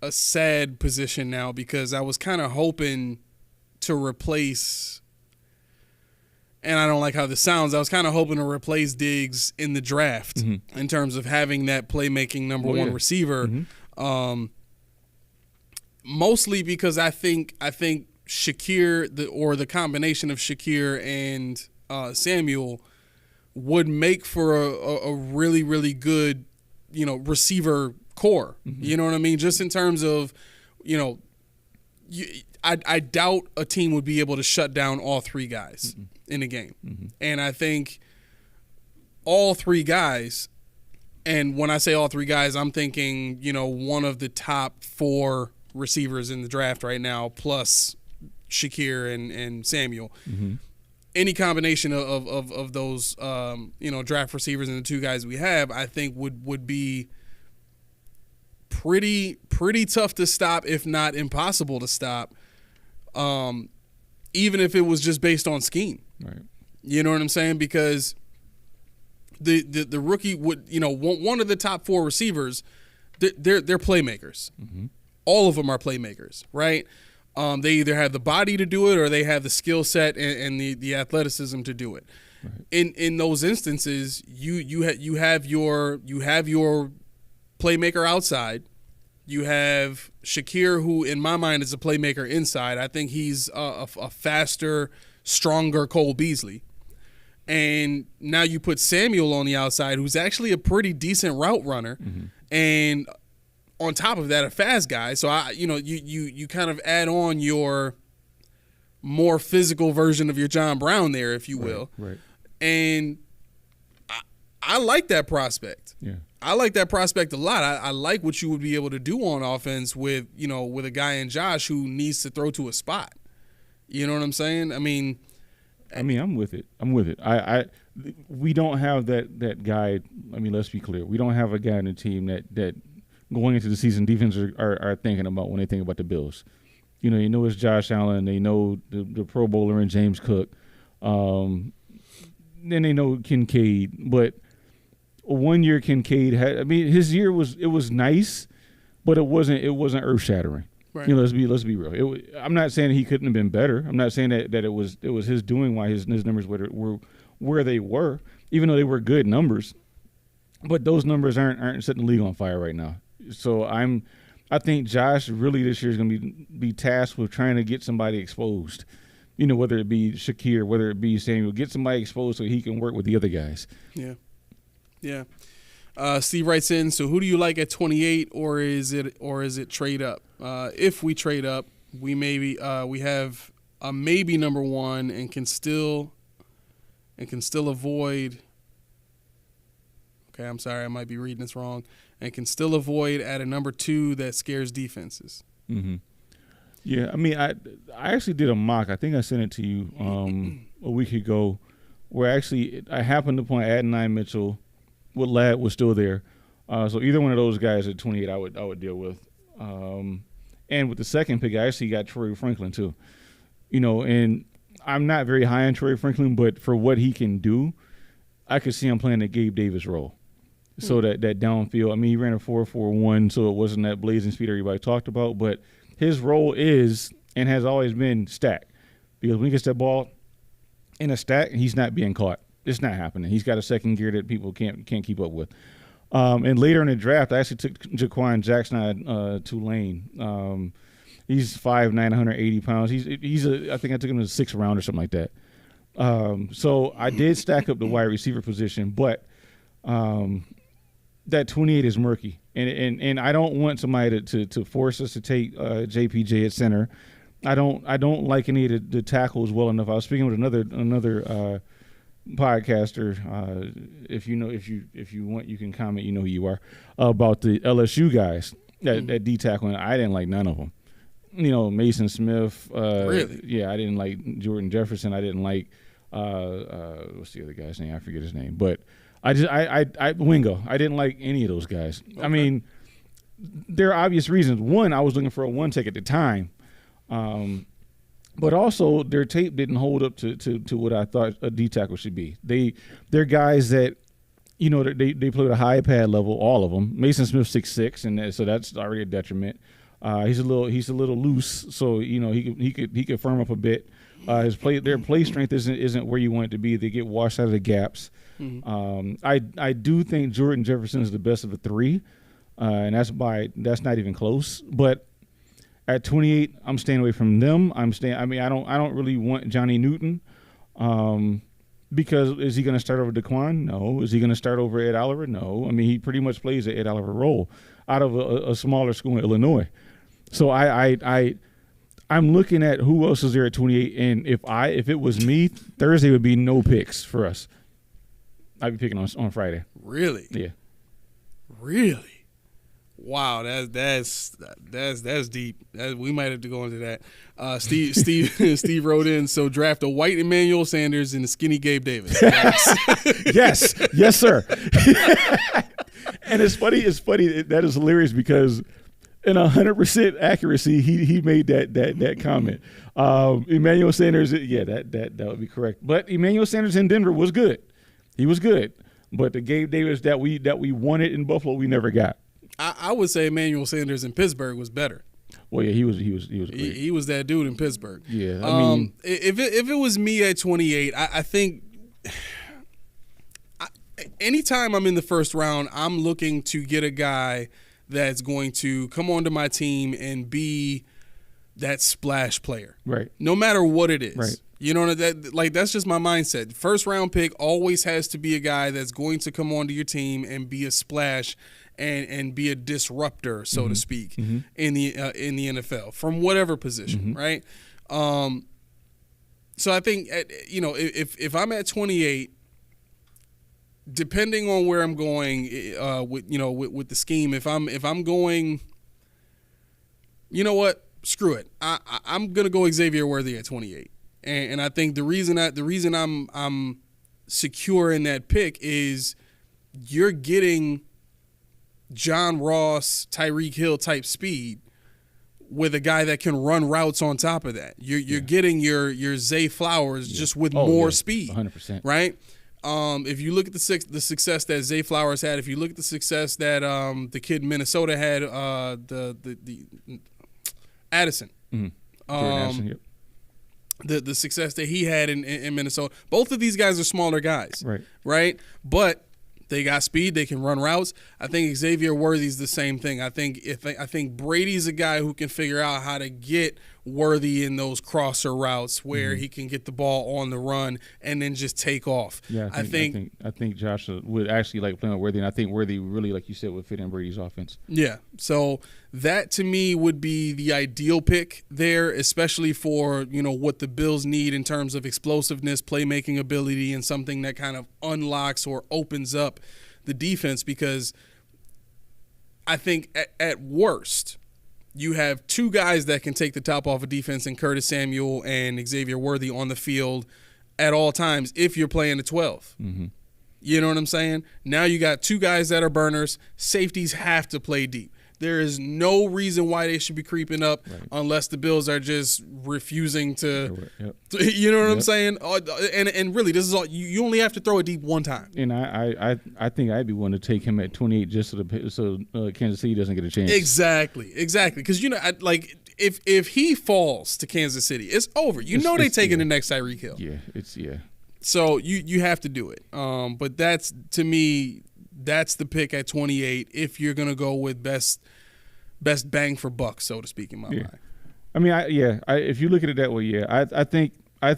sad position now, because I was kind of hoping to replace, and I don't like how this sounds, I was kind of hoping to replace Diggs in the draft, mm-hmm. in terms of having that playmaking number one receiver. Mm-hmm. mostly because I think Shakir, the combination of Shakir and Samuel would make for a really, really good, receiver core. Mm-hmm. You know what I mean? Just in terms of, I doubt a team would be able to shut down all three guys in a game. Mm-hmm. And I think all three guys, and when I say all three guys, I'm thinking, one of the top 4 receivers in the draft right now, plus Shakir and Samuel. Mm-hmm. Any combination of those, draft receivers and the 2 guys we have, I think would be pretty tough to stop, if not impossible to stop, even if it was just based on scheme. Right. You know what I'm saying? Because the rookie would, one of the top 4 receivers, they're playmakers. Mm-hmm. All of them are playmakers, right? They either have the body to do it or they have the skill set and the athleticism to do it. Right. In those instances, you have your playmaker outside. You have Shakir, who in my mind is a playmaker inside. I think he's a faster, stronger Cole Beasley. And now you put Samuel on the outside, who's actually a pretty decent route runner, mm-hmm. and on top of that, a fast guy. So you kind of add on your more physical version of your John Brown there, if you will. Right. And I like that prospect. Yeah. I like that prospect a lot. I like what you would be able to do on offense with a guy in Josh who needs to throw to a spot. You know what I'm saying? I mean, I'm with it. We don't have that guy. I mean, let's be clear. We don't have a guy in the team that going into the season defenses are thinking about when they think about the Bills. It's Josh Allen. They know the Pro Bowler and James Cook. Then they know Kincaid, but 1 year Kincaid his year was nice, but it wasn't earth shattering. Right. Let's be real. I'm not saying he couldn't have been better. I'm not saying that it was his doing why his numbers were where they were, even though they were good numbers. But those numbers aren't setting the league on fire right now. So I think Josh really this year is going to be tasked with trying to get somebody exposed. Whether it be Shakir, whether it be Samuel, get somebody exposed so he can work with the other guys. Yeah. Yeah. Steve writes in, so who do you like at 28, or is it trade up? If we trade up, we have a maybe number 1 and can still avoid. Okay, I'm sorry, I might be reading this wrong. And can still avoid at a number 2 that scares defenses. Mm-hmm. Yeah, I actually did a mock. I think I sent it to you a week ago, where actually I happened upon Adonai Mitchell. What Ladd was still there, so either one of those guys at 28, I would deal with. And with the second pick, I actually got Troy Franklin too. And I'm not very high on Troy Franklin, but for what he can do, I could see him playing the Gabe Davis role. So that downfield, he ran a 4.41, so it wasn't that blazing speed everybody talked about, but his role is and has always been stack, because when he gets that ball in a stack, he's not being caught. It's not happening. He's got a second gear that people can't keep up with. And later in the draft, I actually took Jaquan Jackson out of Tulane. He's 5'9", 180 pounds. I think I took him in the 6th round or something like that. So I did stack up the wide receiver position, but that 28 is murky. And I don't want somebody to force us to take JPJ at center. I don't like any of the tackles well enough. I was speaking with another podcaster, if you want, you can comment, who you are, about the LSU guys that D tackling. I didn't like none of them. Mason Smith. Really? Yeah, I didn't like Jordan Jefferson. I didn't like what's the other guy's name? I forget his name. But I Wingo. I didn't like any of those guys. Okay. There are obvious reasons. One, I was looking for a 1 tech at the time. But also their tape didn't hold up to what I thought a D tackle should be. They're guys that, they play at a high pad level, all of them. Mason Smith 6'6", and so that's already a detriment. He's a little loose, so he could firm up a bit. Their play strength isn't where you want it to be. They get washed out of the gaps. Mm-hmm. I do think Jordan Jefferson is the best of the 3, and that's not even close. But At 28, I'm staying away from them. I don't really want Johnny Newton. Because is he going to start over Daquan? No. Is he going to start over Ed Oliver? No. I mean, he pretty much plays the Ed Oliver role out of a smaller school in Illinois. So I'm looking at who else is there at 28, and if it was me, Thursday would be no picks for us. I'd be picking on Friday. Really? Yeah. Really? Wow, that's deep. We might have to go into that. Steve wrote in, so draft a white Emmanuel Sanders and a skinny Gabe Davis. Yes, sir. And it's funny. That is hilarious because in 100% accuracy, he made that comment. Emmanuel Sanders, that would be correct. But Emmanuel Sanders in Denver was good. He was good. But the Gabe Davis that we wanted in Buffalo, we never got. I would say Emmanuel Sanders in Pittsburgh was better. Well, yeah, he was great. He was that dude in Pittsburgh. Yeah, I mean, if it was me at 28, I think anytime I'm in the first round, I'm looking to get a guy that's going to come onto my team and be that splash player. Right. No matter what it is. Right. You know, that's just my mindset. First round pick always has to be a guy that's going to come onto your team and be a splash and be a disruptor, so to speak, in the NFL from whatever position, right? So I think if I'm at 28, depending on where I'm going with the scheme, if I'm going, you know what, screw it, I'm gonna go Xavier Worthy at 28. And I think the reason I'm secure in that pick is you're getting John Ross, Tyreek Hill type speed with a guy that can run routes on top of that. You're getting your Zay Flowers just with more speed, 100%. right? If you look at the success that Zay Flowers had, if you look at the success that the kid in Minnesota had, the Addison. Jordan Addison, yep. The success that he had in Minnesota. Both of these guys are smaller guys, right? But they got speed. They can run routes. I think Xavier Worthy's the same thing. I think Brady's a guy who can figure out how to get Worthy in those crosser routes where he can get the ball on the run and then just take off. Yeah, I think Josh would actually like playing with Worthy, and I think Worthy really, like you said, would fit in Brady's offense. Yeah, so that to me would be the ideal pick there, especially for what the Bills need in terms of explosiveness, playmaking ability, and something that kind of unlocks or opens up the defense. Because I think at worst, you have two guys that can take the top off of defense in Curtis Samuel and Xavier Worthy on the field at all times if you're playing a 12. You know what I'm saying? Now you got two guys that are burners. Safeties have to play deep. There is no reason why they should be creeping up unless the Bills are just refusing to you know what I'm saying? And really, this is all you only have to throw it deep one time. And I think I'd be willing to take him at 28 just so Kansas City doesn't get a chance. Exactly. Because if he falls to Kansas City, it's over. They're taking the next Tyreek Hill. So you have to do it. But that's, to me, that's the pick at 28 if you're going to go with best bang for buck, so to speak, in my mind. I mean, if you look at it that way, I think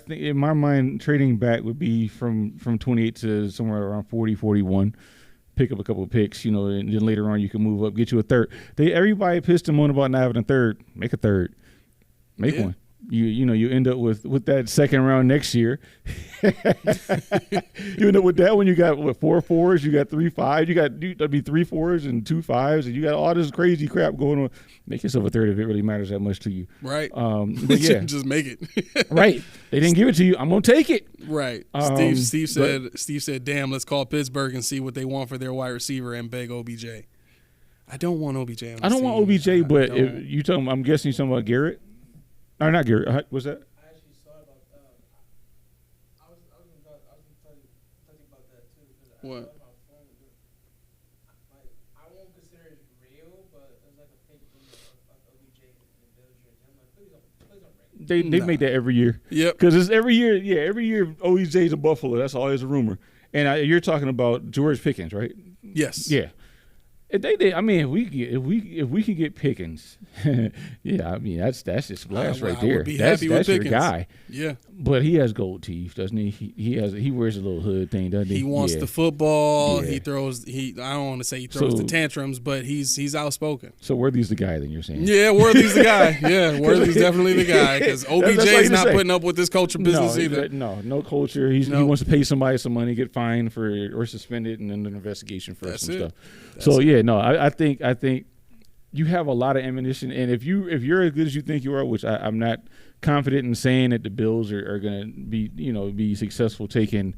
in my mind trading back would be from 28 to somewhere around 40, 41. Pick up a couple of picks, and then later on you can move up, get you a third. Everybody pissed him on about not having a third. Make a third. Make one. You end up with that second round next year. You end up with that when you got 4 4s, you got 3 5s, that'd be 3 4s and 2 5s, and you got all this crazy crap going on. Make yourself a third if it really matters that much to you. Right. But just make it. Right. They didn't give it to you. I'm gonna take it. Right. Steve said, "Damn, let's call Pittsburgh and see what they want for their wide receiver and beg OBJ." I don't want OBJ. I don't want OBJ, but if you talking, I'm guessing you're talking about Garrett. Or not Garrett. What's that? I actually saw about I was talking about that too. What? I won't consider it real, but there's like a fake image of OBJ in the Bills jersey. I'm like, please don't break it. They make that every year. Yep. Because it's every year. Yeah, every year OBJ's a Buffalo. That's always a rumor. And you're talking about George Pickens, right? Yes. Yeah. If they did, I mean, if we can get Pickens, yeah, I mean that's just splash right there. Would be That's happy with your Pickens. guy. Yeah, But he has gold teeth, doesn't he? He wears a little hood thing, doesn't he? he wants the football. Yeah. He throws. I don't want to say he throws the tantrums, but he's outspoken. So Worthy's the guy, then you're saying? Yeah, Worthy's the guy. Yeah, Worthy's definitely the guy because OBJ That's is not say. putting up with this culture business either. No culture. He wants to pay somebody some money, get fined or suspended, and then an investigation first and stuff. I think you have a lot of ammunition, and if you're as good as you think you are, which I'm not confident in saying that the Bills are going to be successful taking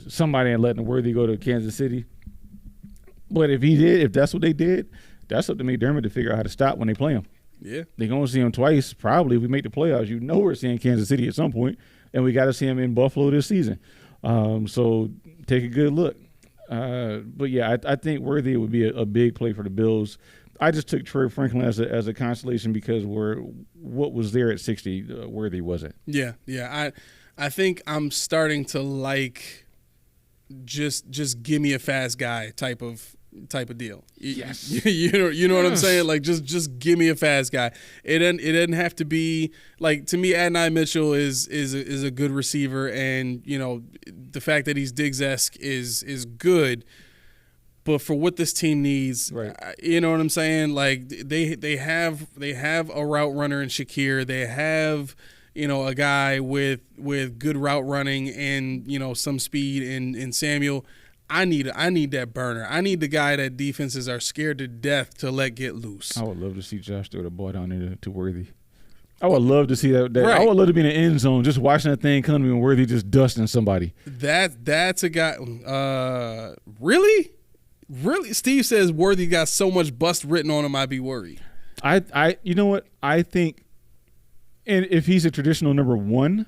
somebody and letting Worthy go to Kansas City. But if that's what they did, that's up to McDermott to figure out how to stop when they play him. Yeah, they're going to see him twice. Probably if we make the playoffs, we're seeing Kansas City at some point, and we got to see him in Buffalo this season. So take a good look. But yeah, I think Worthy would be a big play for the Bills. I just took Troy Franklin as a consolation because what was there at 60, Worthy wasn't. Yeah. I think I'm starting to like just give me a fast guy type of deal. Yes. You know what I'm saying? Like just give me a fast guy. It doesn't have to be like, to me, Adonai Mitchell is a good receiver, and the fact that he's Diggs-esque is good. But for what this team needs, right. You know what I'm saying? Like they have a route runner in Shakir. They have a guy with good route running and some speed in Samuel. I need that burner. I need the guy that defenses are scared to death to let get loose. I would love to see Josh throw the ball down there to Worthy. I would love to see that. Right. I would love to be in the end zone just watching that thing come to me and Worthy just dusting somebody. That's a guy. Really? Steve says Worthy got so much bust written on him, I'd be worried. You know what? I think, and if he's a traditional number one,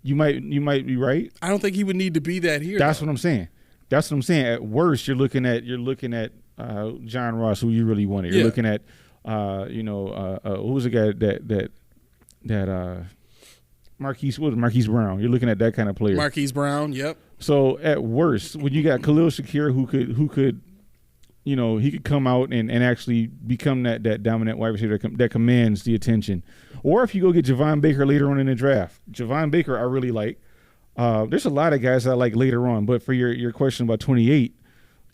you might be right. I don't think he would need to be that here. That's what I'm saying. At worst, you're looking at John Ross, who you really wanted. You're looking at who was the guy that Marquise Brown. You're looking at that kind of player. Marquise Brown, yep. So at worst, when you got Khalil Shakir, who could he could come out and actually become that dominant wide receiver that commands the attention. Or if you go get Javon Baker later on in the draft. Javon Baker I really like. There's a lot of guys I like later on, but for your question about 28,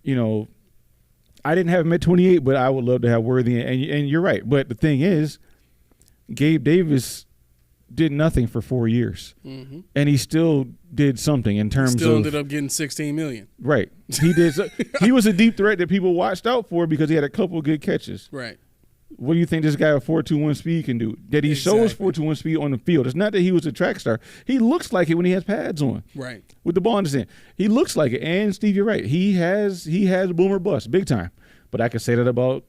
I didn't have him at 28, but I would love to have Worthy, and you're right. But the thing is, Gabe Davis did nothing for 4 years, and he still did something in terms of. Still ended up getting $16 million. Right, he did. He was a deep threat that people watched out for because he had a couple of good catches. Right. What do you think this guy with 4.21 speed can do? Did he show his 4.21 speed on the field? It's not that he was a track star. He looks like it when he has pads on. Right. With the ball in his hand. He looks like it. And Steve, you're right. He has boomer bust big time. But I could say that about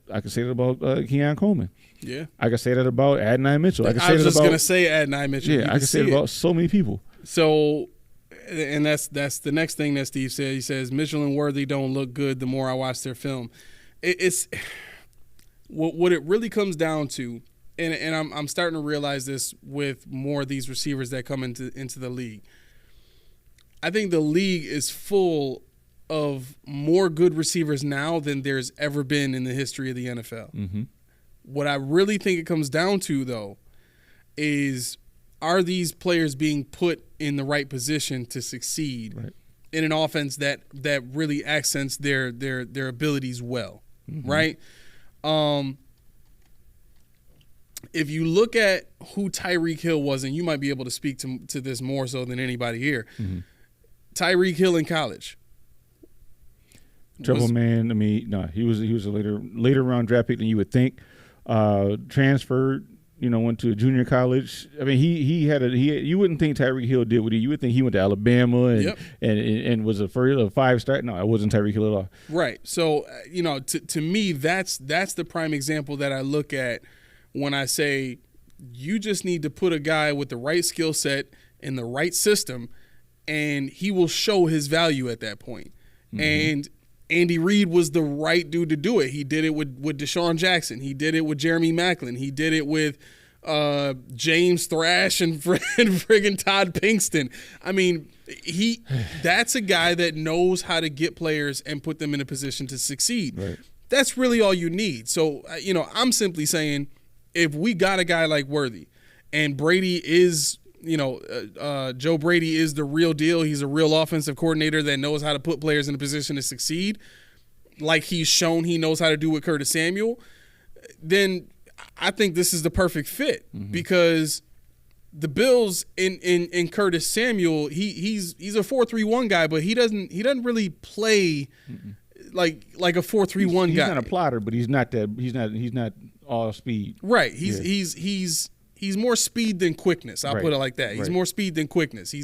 Keon Coleman. Yeah. I could say that about Adonai Mitchell. I was just gonna say Adonai Mitchell. Yeah, I could say it about so many people. So, and that's the next thing that Steve said. He says Mitchell and Worthy don't look good the more I watch their film. It's what it really comes down to, and I'm starting to realize this with more of these receivers that come into the league. I think the league is full of more good receivers now than there's ever been in the history of the NFL. Mm-hmm. What I really think it comes down to, though, is are these players being put in the right position to succeed in an offense that really accents their abilities well, right? If you look at who Tyreek Hill was, and you might be able to speak to this more so than anybody here, Tyreek Hill in college. Trouble man. I mean, no, he was a later round draft pick than you would think. Transferred, went to a junior college. I mean, he you wouldn't think Tyreek Hill did what you would think he went to Alabama and was a 5-star. No, it wasn't Tyreek Hill at all. Right. So, to me, that's the prime example that I look at when I say you just need to put a guy with the right skill set in the right system, and he will show his value at that point. And Andy Reid was the right dude to do it. He did it with Deshaun Jackson. He did it with Jeremy Maclin. He did it with James Thrash and friggin' Todd Pinkston. I mean, that's a guy that knows how to get players and put them in a position to succeed. Right. that's really all you need. So, I'm simply saying if we got a guy like Worthy and Brady is, Joe Brady is the real deal. He's a real offensive coordinator that knows how to put players in a position to succeed, like he's shown he knows how to do with Curtis Samuel, then I think this is the perfect fit because the Bills in Curtis Samuel, he's a 4-3-1 guy, but he doesn't really play like a 4-3-1 guy. He's not a plotter, but he's not all speed. Right. He's more speed than quickness. I'll put it like that. He's more speed than quickness.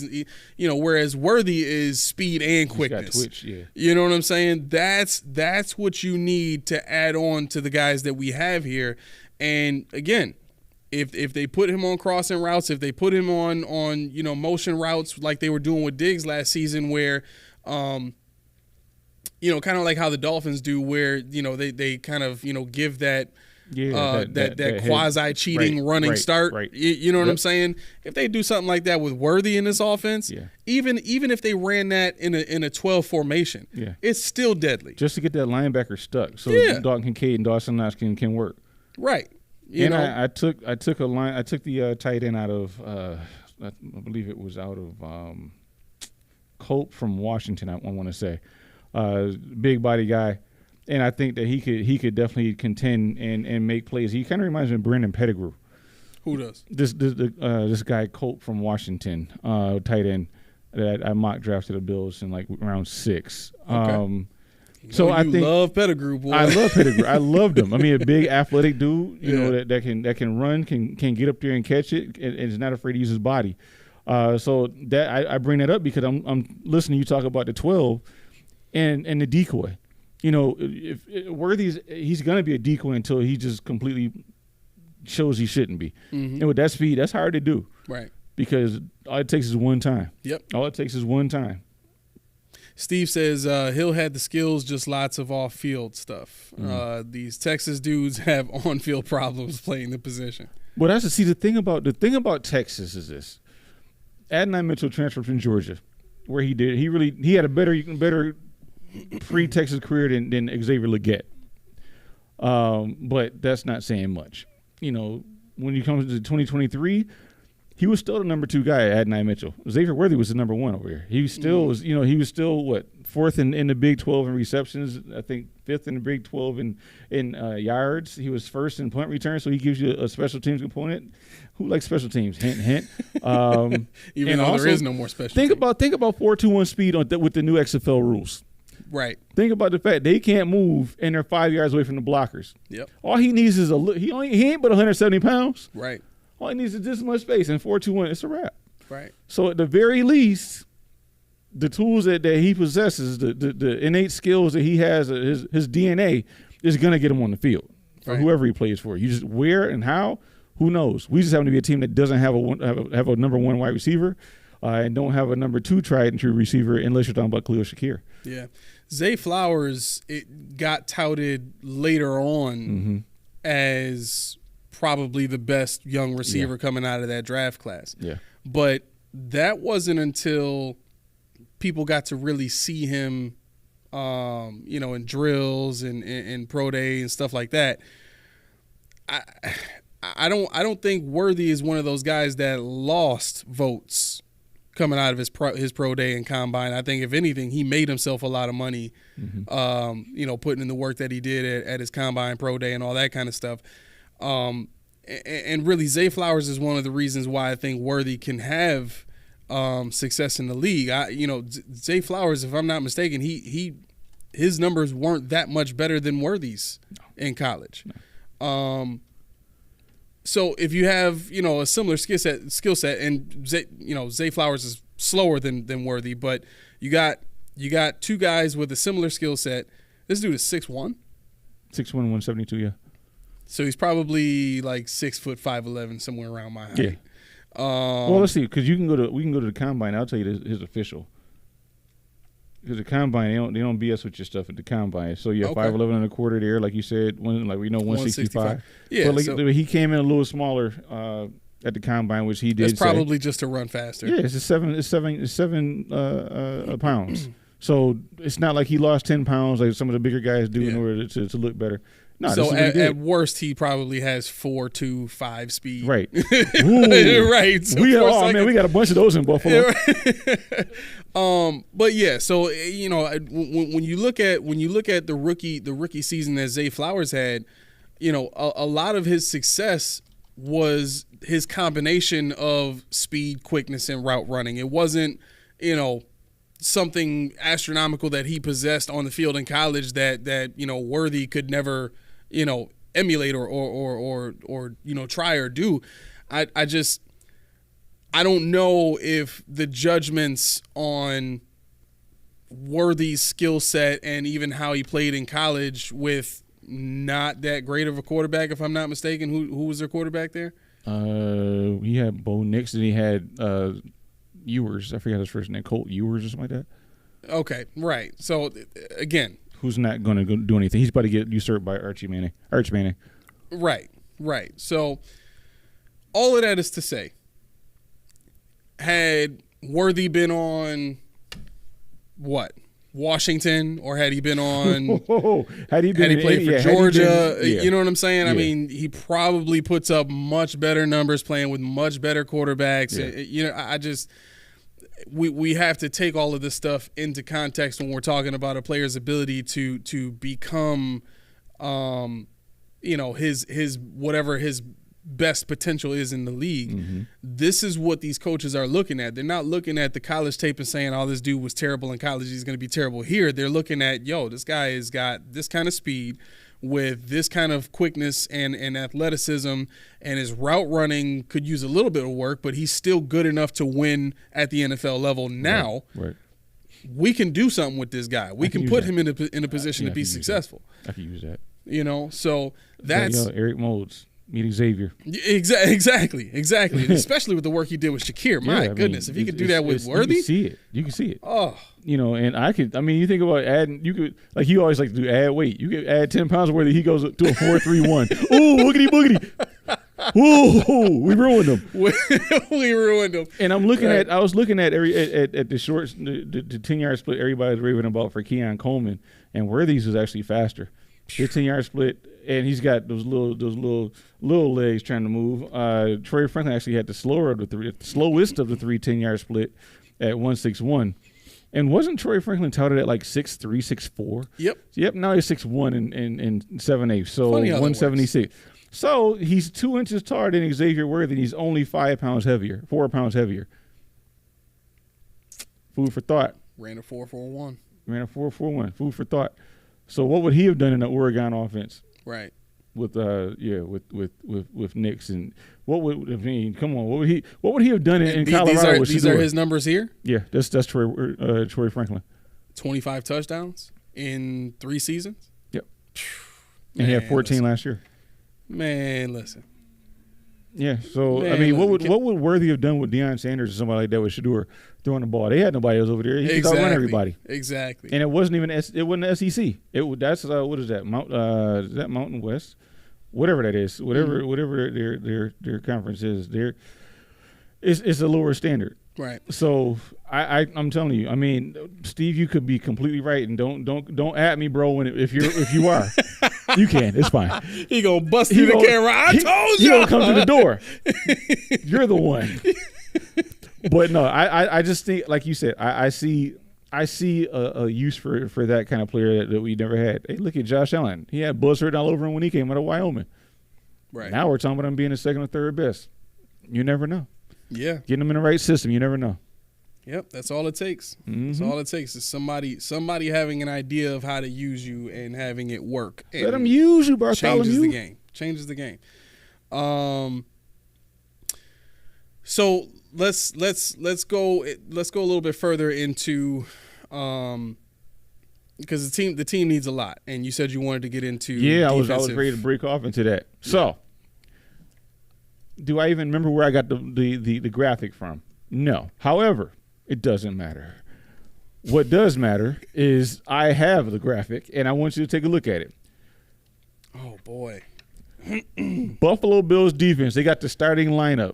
Whereas Worthy is speed and quickness. He's got twitch, yeah. You know what I'm saying? That's what you need to add on to the guys that we have here. And again, if they put him on crossing routes, if they put him on motion routes like they were doing with Diggs last season, where kind of like how the Dolphins do, where they kind of give that quasi cheating running start. Right. You know what I'm saying? If they do something like that with Worthy in this offense, even if they ran that in a 12 formation, it's still deadly. Just to get that linebacker stuck, so Dalton Kincaid and Dawson Knox can work. Right. I took the tight end out of I believe it was out of Colt from Washington. I want to say big body guy, and I think that he could definitely contend and make plays. He kind of reminds me of Brandon Pettigrew. Who does? This guy Colt from Washington, tight end that I mock drafted the Bills in like round 6. Okay. So I think love Pettigrew, boy. I love Pettigrew. I loved him. I mean, a big athletic dude, that can run, can get up there and catch it, and is not afraid to use his body. So that I bring that up because I'm listening to you talk about the 12 and the decoy. If Worthy's, he's gonna be a decoy until he just completely shows he shouldn't be. And with that speed, that's hard to do. Right. Because all it takes is one time. Yep. All it takes is one time. Steve says Hill had the skills, just lots of off-field stuff. These Texas dudes have on-field problems playing the position. Well, the thing about Texas is this: Adonai Mitchell transferred from Georgia, where he had a better pre-Texas career than Xavier Legette. But that's not saying much. When you come to 2023. He was still the number 2 guy at Adonai Mitchell. Xavier Worthy was the number 1 over here. He still was, he was still 4th in the Big 12 in receptions. I think 5th in the Big 12 in yards. He was 1st in punt return, so he gives you a special teams component. Who likes special teams? Hint, hint. Even though also, there is no more special. Think about 4.21 speed with the new XFL rules. Right. Think about the fact they can't move and they're 5 yards away from the blockers. Yep. All he needs is he ain't but 170 pounds. Right. All he needs is this much space, and 4.21, it's a wrap. Right. So at the very least, the tools that he possesses, the innate skills that he has, his DNA is going to get him on the field for whoever he plays for. You just where and how, who knows? We just happen to be a team that doesn't have a number 1 wide receiver and don't have a number 2 tried and true receiver unless you're talking about Khalil Shakir. Yeah. Zay Flowers, it got touted later on as probably the best young receiver coming out of that draft class. Yeah. But that wasn't until people got to really see him, in drills and pro day and stuff like that. I don't think Worthy is one of those guys that lost votes coming out of his pro day and combine. I think if anything, he made himself a lot of money, putting in the work that he did at his combine, pro day, and all that kind of stuff. And really, Zay Flowers is one of the reasons why I think Worthy can have success in the league. Zay Flowers, if I'm not mistaken, his numbers weren't that much better than Worthy's in college. No. So if you have a similar skill set, and Zay Flowers is slower than Worthy, but you got 2 guys with a similar skill set. This dude is 6'1", 6'1", 172, yeah. So he's probably like 6 foot 5'11", somewhere around my height. Yeah. Well, let's see, because we can go to the combine. I'll tell you his official. Because the combine, they don't BS with your stuff at the combine. So yeah, 5'11" and a quarter there, like you said, 165. Yeah, but he came in a little smaller at the combine, which he did. That's probably just to run faster. Yeah, it's 7 pounds. So it's not like he lost 10 pounds like some of the bigger guys do in order to look better. No, so at worst, he probably has 4.25 speed. Right. Right. So we got a bunch of those in Buffalo. But yeah, so you know, when you look at the rookie season that Zay Flowers had, you know, a lot of his success was his combination of speed, quickness, and route running. It wasn't, you know, something astronomical that he possessed on the field in college that you know Worthy could never, you know, emulate or you know try or do. I don't know if the judgments on Worthy's skill set and even how he played in college with not that great of a quarterback, if I'm not mistaken. Who was their quarterback there? He had Bo Nix and he had Ewers. I forgot his first name, Colt Ewers or something like that. Okay, right. So again, who's not going to do anything? He's about to get usurped by Arch Manning. Right. So all of that is to say, had Worthy been on what? Washington, or had he been on had he played for Georgia, you know what I'm saying? I mean, he probably puts up much better numbers playing with much better quarterbacks. You know, I just we have to take all of this stuff into context when we're talking about a player's ability to become you know, his whatever his best potential is in the league. Mm-hmm. This is what these coaches are looking at. They're not looking at the college tape and saying, oh, this dude was terrible in college, he's going to be terrible here. They're looking at, yo, this guy has got this kind of speed with this kind of quickness and athleticism, and his route running could use a little bit of work, but he's still good enough to win at the NFL level. Now, right. We can do something with this guy. We can put him in a position to be successful. I can use that. You know, so that's Eric Moulds meeting Xavier. Exactly. And especially with the work he did with Shakir. My goodness, if he could do that with Worthy. You can see it. Oh. You know, and you think about adding, you could, like you always like to do, add weight. You could add 10 pounds of Worthy, he goes to a 4.31. Ooh, boogity. Ooh, we ruined him. We ruined him. And I was looking at the shorts, the 10-yard split everybody's raving about for Keon Coleman, and Worthy's was actually faster. His 10-yard split, and he's got those little legs trying to move. Troy Franklin actually had the slowest of the three 10-yard split at 1.61. And wasn't Troy Franklin touted at like 6'3", 6'4"? Yep. Now he's 6'1" and 7/8, so 176. So he's 2 inches taller than Xavier Worthy, and he's only 4 pounds heavier. Food for thought. Ran a 4.41. Food for thought. So what would he have done in the Oregon offense? Right. With Nix, and what would he have done in Colorado? These are his numbers here. Yeah, that's Troy Franklin. 25 touchdowns in 3 seasons. Yep. And he had 14 last year. Man, listen. Yeah, so what would Worthy have done with Deion Sanders or somebody like that with Shador throwing the ball? They had nobody else over there. He could outrun everybody. Exactly. And it wasn't even the SEC. That's what is that? Is that Mountain West? Whatever that is, whatever their conference is, it's a lower standard. Right. So I'm telling you, I mean, Steve, you could be completely right, and don't at me, bro. If you are, you can. It's fine. He gonna bust through the camera. I told you. He gonna come to the door. You're the one. But no, I just think, like you said, I see a use for that kind of player that we never had. Hey, look at Josh Allen. He had buzzard all over him when he came out of Wyoming. Right. Now we're talking about him being the second or third best. You never know. Yeah. Getting him in the right system, you never know. Yep, that's all it takes. Mm-hmm. That's all it takes is somebody having an idea of how to use you and having it work. Let them use you, Bartholomew. Changes the game. So let's go a little bit further into because the team needs a lot, and you said you wanted to get into I was ready to break off into that. Yeah. So do I even remember where I got the graphic from? No. However, it doesn't matter. What does matter is I have the graphic, and I want you to take a look at it. Oh, boy. Buffalo Bills defense, they got the starting lineup.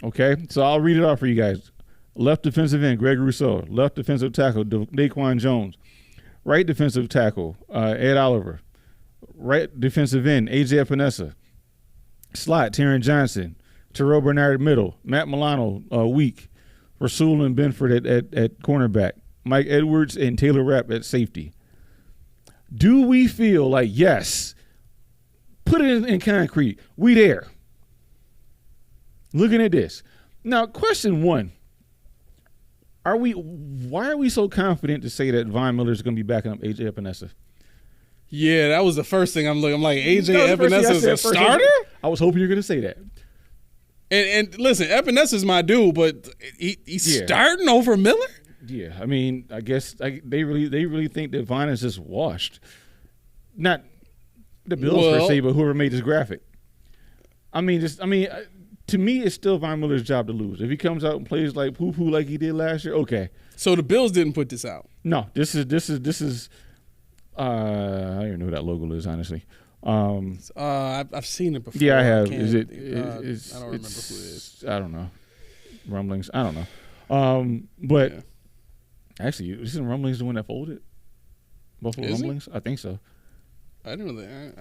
Okay? So I'll read it off for you guys. Left defensive end, Greg Rousseau. Left defensive tackle, Daquan Jones. Right defensive tackle, Ed Oliver. Right defensive end, A.J. Epinesa. Slot, Taron Johnson. Terrell Bernard middle. Matt Milano, weak. Rasul and Benford at cornerback. Mike Edwards and Taylor Rapp at safety. Do we feel like, yes, put it in concrete, we there? Looking at this. Now, question one. Why are we so confident to say that Von Miller is going to be backing up A.J. Epinesa? Yeah, that was the first thing I'm looking. I'm like, A.J. Epinesa is a starter? I was hoping you were going to say that. And listen, Epinesa's my dude, but he's starting over Miller? Yeah, I mean, I guess they really think that Von is just washed. Not the Bills per se, but whoever made this graphic. To me, it's still Von Miller's job to lose. If he comes out and plays like poo-poo like he did last year, okay. So the Bills didn't put this out? No, this is. I don't even know who that logo is, honestly. I've seen it before. Yeah, I have. I don't remember who it is. I don't know. Rumblings. I don't know. But actually, isn't Rumblings the one that folded? Buffalo Rumblings? I think so. I didn't know that.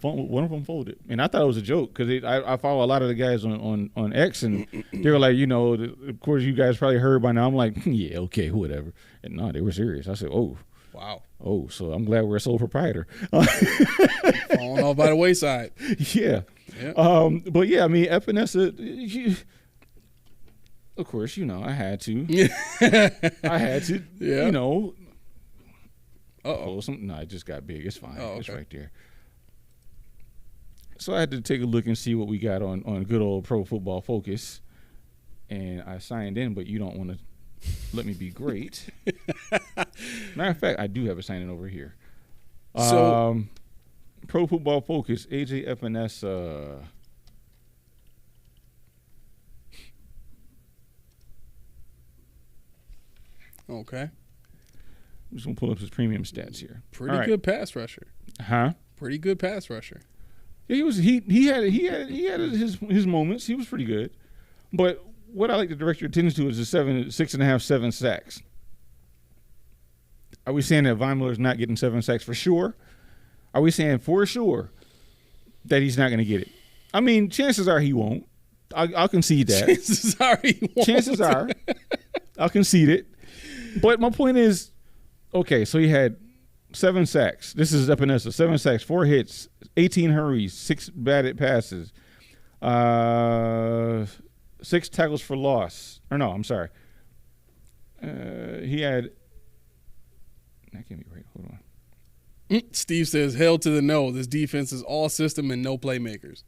One of them folded, and I thought it was a joke because I follow a lot of the guys on X, and they were like, of course you guys probably heard by now. I'm like, yeah, okay, whatever. And no, they were serious. I said, oh, wow. Oh, so I'm glad we're a sole proprietor. Falling off by the wayside. Yeah. But yeah, I mean, Epinesa, of course, I had to. I had to. Yeah. No, it just got big. It's fine. Oh, okay. It's right there. So I had to take a look and see what we got on good old Pro Football Focus. And I signed in, but you don't want to let me be great. Matter of fact, I do have a sign in over here. So, Pro Football Focus, A.J. Epinesa. Okay. I'm just going to pull up his premium stats here. Pretty good pass rusher. Huh? Pretty good pass rusher. Yeah, he had his moments. He was pretty good. But what I like to direct your attention to is the 7 sacks. Are we saying that Von Miller's not getting 7 sacks for sure? Are we saying for sure that he's not going to get it? I mean, chances are he won't. I'll concede that. Chances are he won't. Chances are. I'll concede it. But my point is, okay, so he had 7 sacks. This is Epinesa. 7 sacks, 4 hits, 18 hurries, 6 batted passes, 6 tackles for loss. Or no, I'm sorry. He had – that can't be right. Hold on. Steve says, hell to the no. This defense is all system and no playmakers.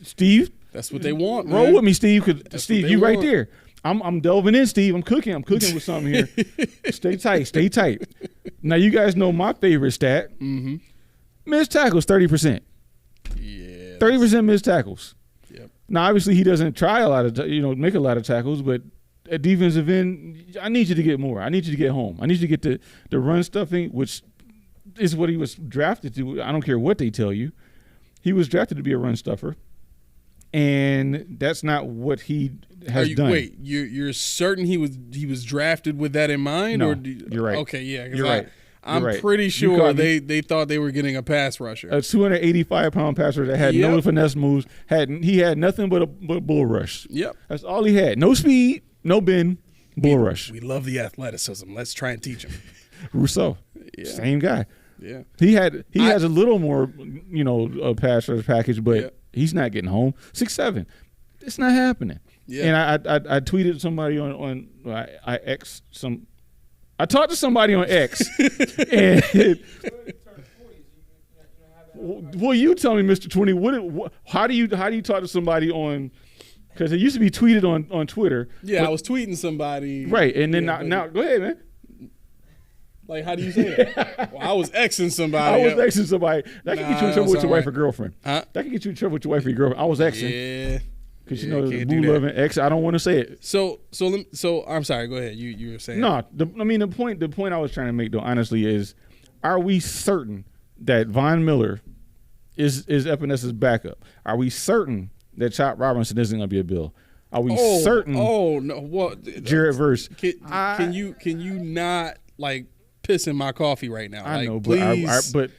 Steve? That's what they want, Roll with me, Steve, because, Steve, you right there. I'm delving in, Steve. I'm cooking with something here. Stay tight. Now, you guys know my favorite stat. Mm-hmm. Missed tackles, 30%. Yeah. 30% missed tackles. Yep. Now, obviously, he doesn't try a lot of, make a lot of tackles, but at defensive end, I need you to get more. I need you to get home. I need you to get the run stuffing, which is what he was drafted to. I don't care what they tell you. He was drafted to be a run stuffer, and that's not what he has done. Wait, you're certain he was drafted with that in mind? No, or you're right. Okay, yeah. You're right. I'm pretty sure they thought they were getting a pass rusher. A 285-pound pass rusher that had no finesse moves. He had nothing but a bull rush. Yep. That's all he had. No speed, no bend, bull rush. We love the athleticism. Let's try and teach him. Rousseau, same guy. Yeah. He has a little more, a pass rush package, but he's not getting home. 6'7". It's not happening. Yeah. And I tweeted somebody on I talked to somebody on X, and well, you tell me, Mr. 20, how do you talk to somebody on? Because it used to be tweeted on Twitter. Yeah, I was tweeting somebody. Right, and then now go ahead, man. Like, how do you say that? Well, I was Xing somebody. I was Xing somebody. That can get you in trouble with your wife or girlfriend. Huh? That can get you in trouble with your wife or your girlfriend. I was Xing. Yeah. Because the boo loving X, I don't want to say it. So I'm sorry. Go ahead. You were saying. No, the point I was trying to make though, honestly, is, are we certain that Von Miller is Epinesa's backup? Are we certain that Chop Robinson isn't going to be a Bill? Are we certain? Oh no! What? Jared Verse. Can you not like piss in my coffee right now? I like, know, please, but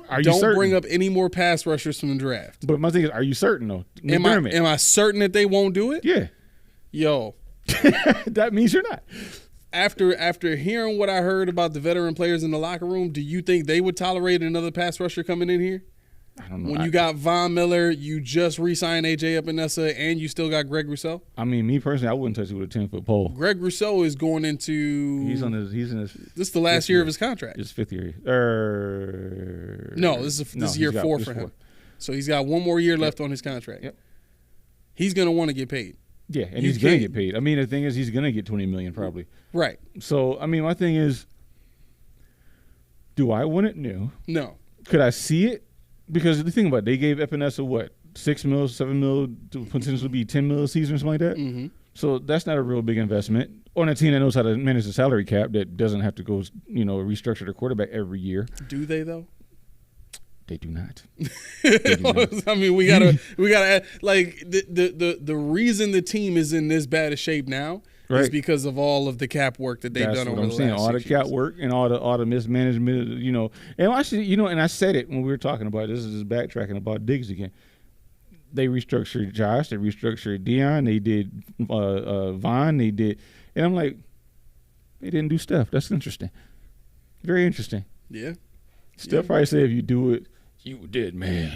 are you don't certain? bring up any more pass rushers from the draft. But my thing is, are you certain though? Am I certain that they won't do it? Yeah. Yo, that means you're not. After hearing what I heard about the veteran players in the locker room, do you think they would tolerate another pass rusher coming in here? I don't know. When you got Von Miller, you just re-signed A.J. Epinesa, and you still got Greg Rousseau? I mean, me personally, I wouldn't touch it with a 10-foot pole. Greg Rousseau is going into... He's in his... This is the last year of his contract. His fifth year. No, this is year 4 for him. So he's got one more year left on his contract. Yep. He's going to want to get paid. Yeah, and he's going to get paid. I mean, the thing is, he's going to get $20 million probably. Right. So, I mean, my thing is, do I want it? No. Could I see it? Because the thing about it, they gave Epinesa what, $6 million, $7 million to potentially be $10 million a season or something like that. Mm-hmm. So that's not a real big investment on a team that knows how to manage the salary cap that doesn't have to go, restructure their quarterback every year. Do they though? They do not. I mean, we gotta like the reason the team is in this bad a shape now is because of all of the cap work that they've done over the last 6 years. All the cap work and all the mismanagement, And actually, and I said it when we were talking about this. Is just backtracking about Diggs again. They restructured Josh. They restructured Dion. They did Vaughn. They did, and I'm like, they didn't do stuff. That's interesting. Very interesting. Yeah. Steph probably said, if you do it, you did, man.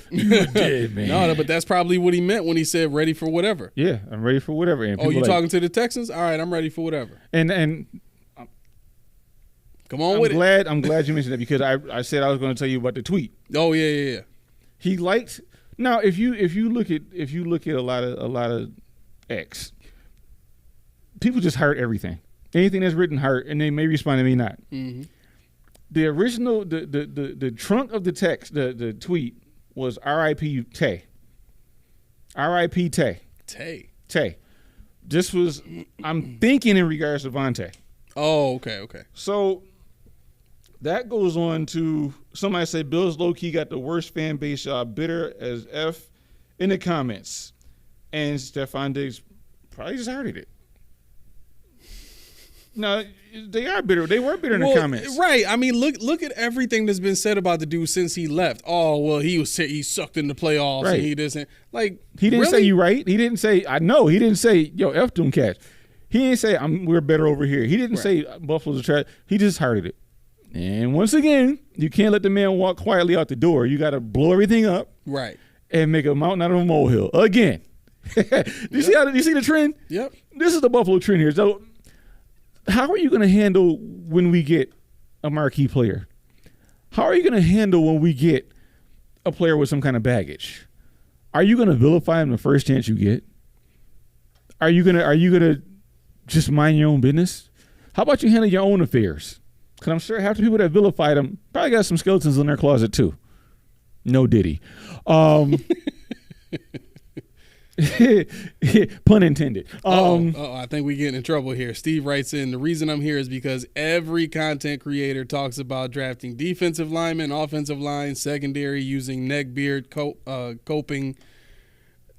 You did, man. No, but that's probably what he meant when he said ready for whatever. Yeah, I'm ready for whatever. And you talking to the Texans? All right, I'm ready for whatever. And come on with it. I'm glad you mentioned that because I said I was going to tell you about the tweet. Oh yeah. He liked. Now, if you look at a lot of X, people just heart everything. Anything that's written heart, and they may respond, and may not. Mm-hmm. The original, the trunk of the text, the tweet was R.I.P. Tay. R.I.P. Tay. Tay. This was, I'm thinking in regards to Vontae. Oh, okay. So that goes on to, somebody say Bills low-key got the worst fan base, y'all bitter as F in the comments. And Stefon Diggs probably just heard it. No, they are bitter. They were bitter in the comments. Right. I mean, look at everything that's been said about the dude since he left. Oh, well, he sucked in the playoffs and he doesn't. Like, he didn't say you right. He didn't say, I know. He didn't say, yo, F them cats. He didn't say, we're better over here. He didn't say Buffalo's a trash. He just hearted it. And once again, you can't let the man walk quietly out the door. You got to blow everything up. Right. And make a mountain out of a molehill. Again. Do you see the trend? Yep. This is the Buffalo trend here. So, how are you going to handle when we get a marquee player? How are you going to handle when we get a player with some kind of baggage? Are you going to vilify him the first chance you get? Are you gonna just mind your own business? How about you handle your own affairs? Because I'm sure half the people that vilified him probably got some skeletons in their closet too. No Diddy. Pun intended. I think we're getting in trouble here. Steve writes in, the reason I'm here is because every content creator talks about drafting defensive linemen, offensive line, secondary, using neck beard, coping,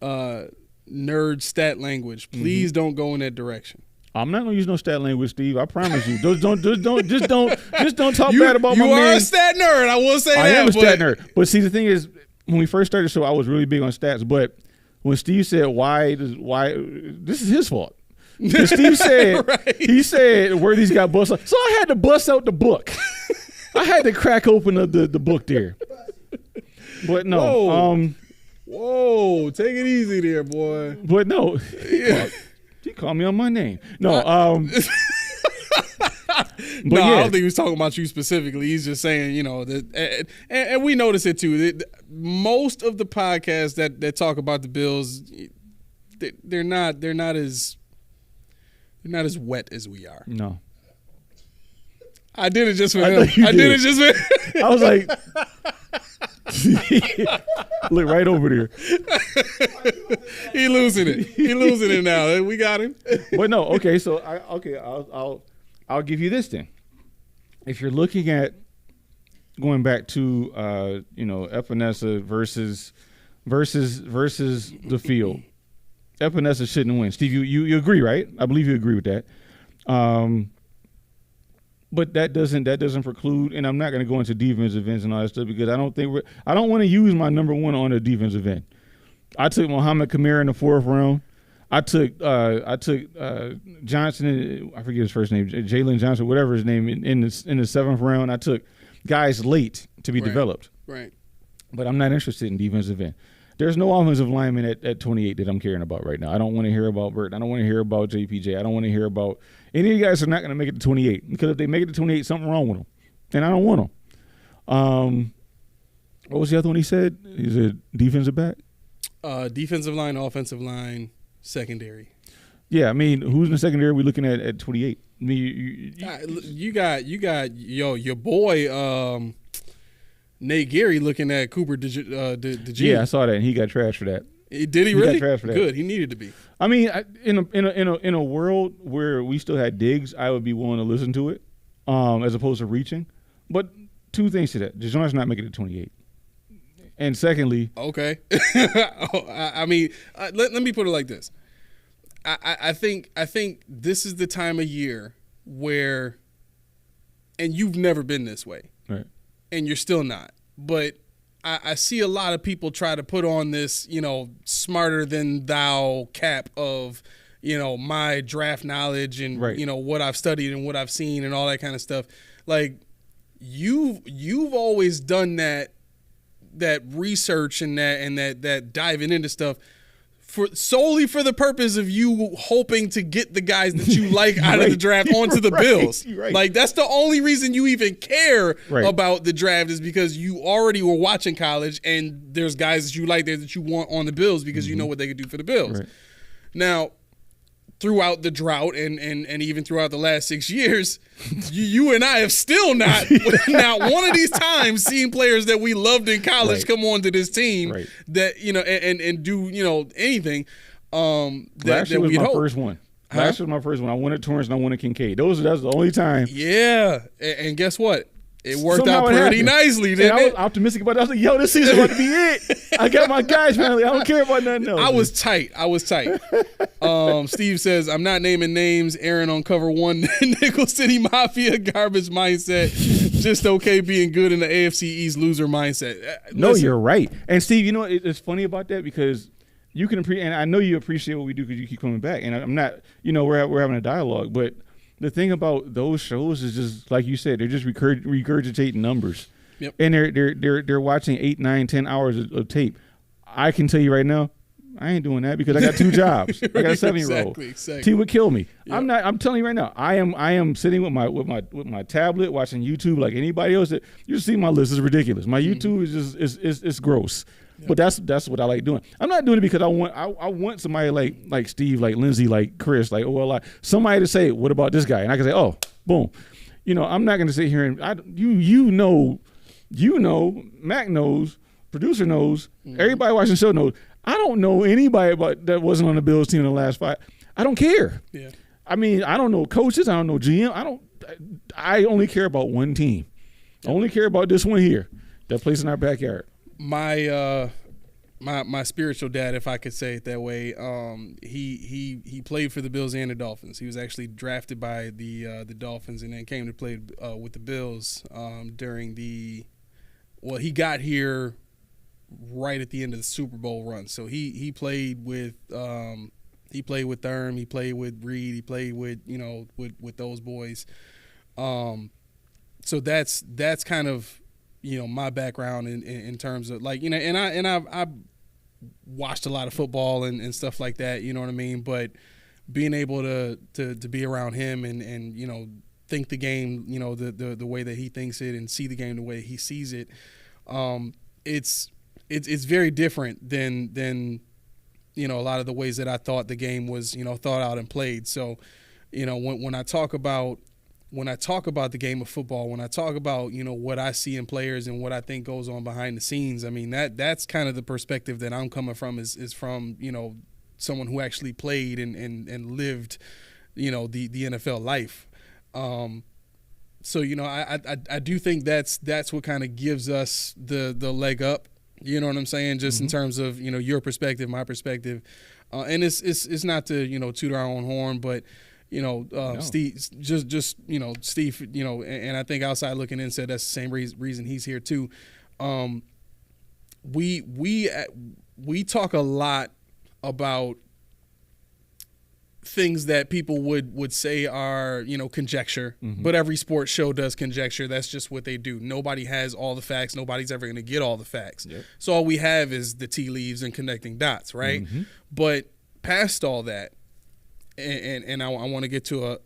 nerd stat language. Please don't go in that direction. I'm not gonna use no stat language, Steve. I promise you. Just don't talk bad about my man. You are a stat nerd. I will say that. I am a stat nerd. But see, the thing is, when we first started the show, I was really big on stats, but when Steve said why this is his fault. Steve said he said Worthy's got bust out. So I had to bust out the book. I had to crack open the book there. But no. Whoa, take it easy there, boy. But no. He called me on my name. No, no, I don't think he was talking about you specifically. He's just saying, that, and we notice it too. Most of the podcasts that talk about the Bills, they're not as wet as we are. No, I did it just for him. I did it just for. I was like, look right over there. He losing it. He losing it now. We got him. But no, okay. So I'll give you this then. If you're looking at going back to Epinesa versus the field, Epinesa shouldn't win. Steve, you agree, right? I believe you agree with that. But that doesn't preclude, and I'm not going to go into defensive ends and all that stuff because I don't want to use my number one on a defensive end. I took Mohamed Kamara in the 4th round. I took Johnson. I forget his first name, Jalen Johnson, whatever his name, in the 7th round. I took guys late to be developed. Right. But I'm not interested in defensive end. There's no offensive lineman at 28 that I'm caring about right now. I don't want to hear about Burton. I don't want to hear about JPJ. I don't want to hear about any of you guys are not going to make it to 28 because if they make it to 28, something wrong with them, and I don't want them. What was the other one he said? Is it defensive back? Defensive line, offensive line, secondary. Yeah, I mean, who's in the secondary we're looking at 28? I mean, you got your boy Nate Gary looking at Cooper DeG. Yeah, I saw that, and he got trashed for that. Did he really? Got trashed for that. Good. He needed to be. I mean, in a world where we still had Diggs, I would be willing to listen to it, as opposed to reaching. But 2 things to that: DeJohn's not making it to 28, and secondly, okay. I mean, let me put it like this. I think this is the time of year where, and you've never been this way, right? And you're still not. But I see a lot of people try to put on this, smarter than thou cap of, my draft knowledge and, right. What I've studied and what I've seen and all that kind of stuff. Like, you've always done that research and that diving into stuff solely for the purpose of you hoping to get the guys that you like out of the draft onto the Bills. Right. Like, that's the only reason you even care about the draft is because you already were watching college and there's guys that you like there that you want on the Bills because you know what they could do for the Bills. Right. Now, throughout the drought and even throughout the last 6 years, you and I have still not one of these times seen players that we loved in college come onto this team that and do anything. Last year was my first one. Last year was my first one. I wanted Torrance and I wanted Kincaid. That's the only time. Yeah, and guess what? It worked out pretty nicely, didn't it? I was optimistic about it. I was like, yo, this season's about to be it. I got my guys finally. I don't care about nothing else. I was tight. Steve says, I'm not naming names. Aaron on cover 1, Nickel City Mafia, garbage mindset. Just okay being good in the AFC East loser mindset. No, you're right. And Steve, you know what? It's funny about that because you can appreciate, and I know you appreciate what we do because you keep coming back. And I'm not, we're having a dialogue, but the thing about those shows is just like you said, they're just regurgitating numbers. Yep. And they're watching 8, 9, 10 hours of tape. I can tell you right now, I ain't doing that because I got 2 jobs. I got a 7-year-old. Exactly. T would kill me. Yep. I'm telling you right now, I am sitting with my tablet watching YouTube like anybody else. You see my list is ridiculous. My YouTube is just it's gross. Yep. But that's what I like doing. I'm not doing it because I want somebody like Steve, like Lindsay, like Chris, like somebody to say, what about this guy? And I can say, oh, boom. I'm not going to sit here and Mac knows, producer knows, everybody watching the show knows. I don't know anybody that wasn't on the Bills team in the last 5. I don't care. Yeah. I mean, I don't know coaches. I don't know GM. I only care about one team. I only care about this one here that plays in our backyard. My spiritual dad, if I could say it that way, he played for the Bills and the Dolphins. He was actually drafted by the Dolphins and then came to play with the Bills during he got here right at the end of the Super Bowl run. So he played with Thurm, he played with Reed, he played with with those boys. So that's kind of my background in terms of and I watched a lot of football and stuff like that, you know what I mean? But being able to be around him and think the game, the way that he thinks it and see the game the way he sees it, it's very different than a lot of the ways that I thought the game was, thought out and played. So, when I talk about the game of football, when I talk about, what I see in players and what I think goes on behind the scenes, I mean, that's kind of the perspective that I'm coming from is from, someone who actually played and lived, the NFL life. So, I do think that's what kind of gives us the leg up, you know what I'm saying? Just in terms of, your perspective, my perspective. And it's not to toot our own horn, but No. Steve Steve, and I think outside looking in said that's the same reason he's here too. We talk a lot about things that people would say are conjecture, but every sports show does conjecture. That's just what they do. Nobody has all the facts. Nobody's ever going to get all the facts. Yep. So all we have is the tea leaves and connecting dots, right? But past all that, and I want to get to a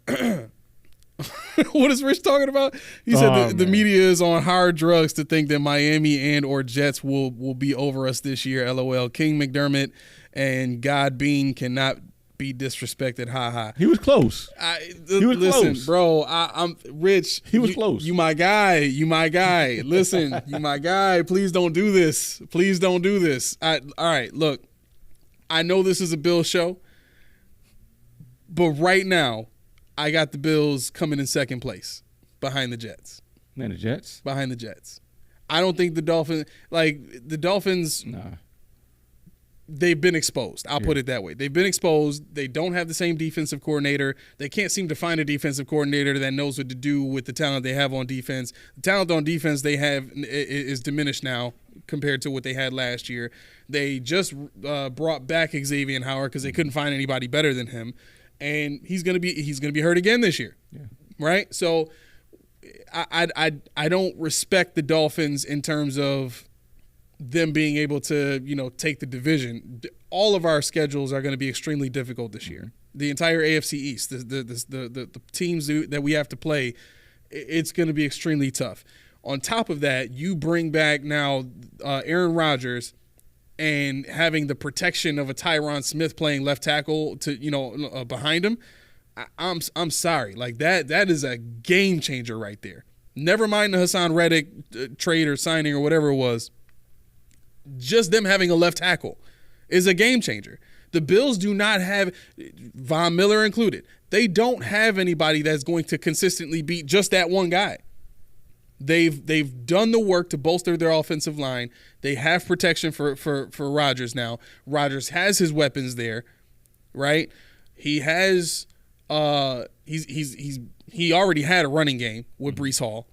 what is Rich talking about? He said the media is on hard drugs to think that Miami and or Jets will be over us this year. LOL. King McDermott and God Bean cannot be disrespected. Ha ha. He was close. He was listen, close. bro. I'm Rich. He was close. You my guy. You my guy. Listen, you my guy. Please don't do this. Please don't do this. All right. Look, I know this is a Bills show, but right now, I got the Bills coming in second place behind the Jets. Man, the Jets? Behind the Jets. I don't think the Dolphins, Nah. they've been exposed. I'll put it that way. They've been exposed. They don't have the same defensive coordinator. They can't seem to find a defensive coordinator that knows what to do with the talent they have on defense. The talent on defense they have is diminished now compared to what they had last year. They just brought back Xavier Howard because they couldn't find anybody better than him. And he's gonna be hurt again this year, right? So I don't respect the Dolphins in terms of them being able to take the division. All of our schedules are going to be extremely difficult this year. The entire AFC East, the teams that we have to play, it's going to be extremely tough. On top of that, you bring back now Aaron Rodgers. And having the protection of a Tyron Smith playing left tackle to behind him, I'm sorry, like that is a game changer right there. Never mind the Hassan Reddick trade or signing or whatever it was. Just them having a left tackle is a game changer. The Bills do not have, Von Miller included, they don't have anybody that's going to consistently beat just that one guy. They've done the work to bolster their offensive line. They have protection for Rodgers now. Rodgers has his weapons there, right? He has he already had a running game with Breece Hall.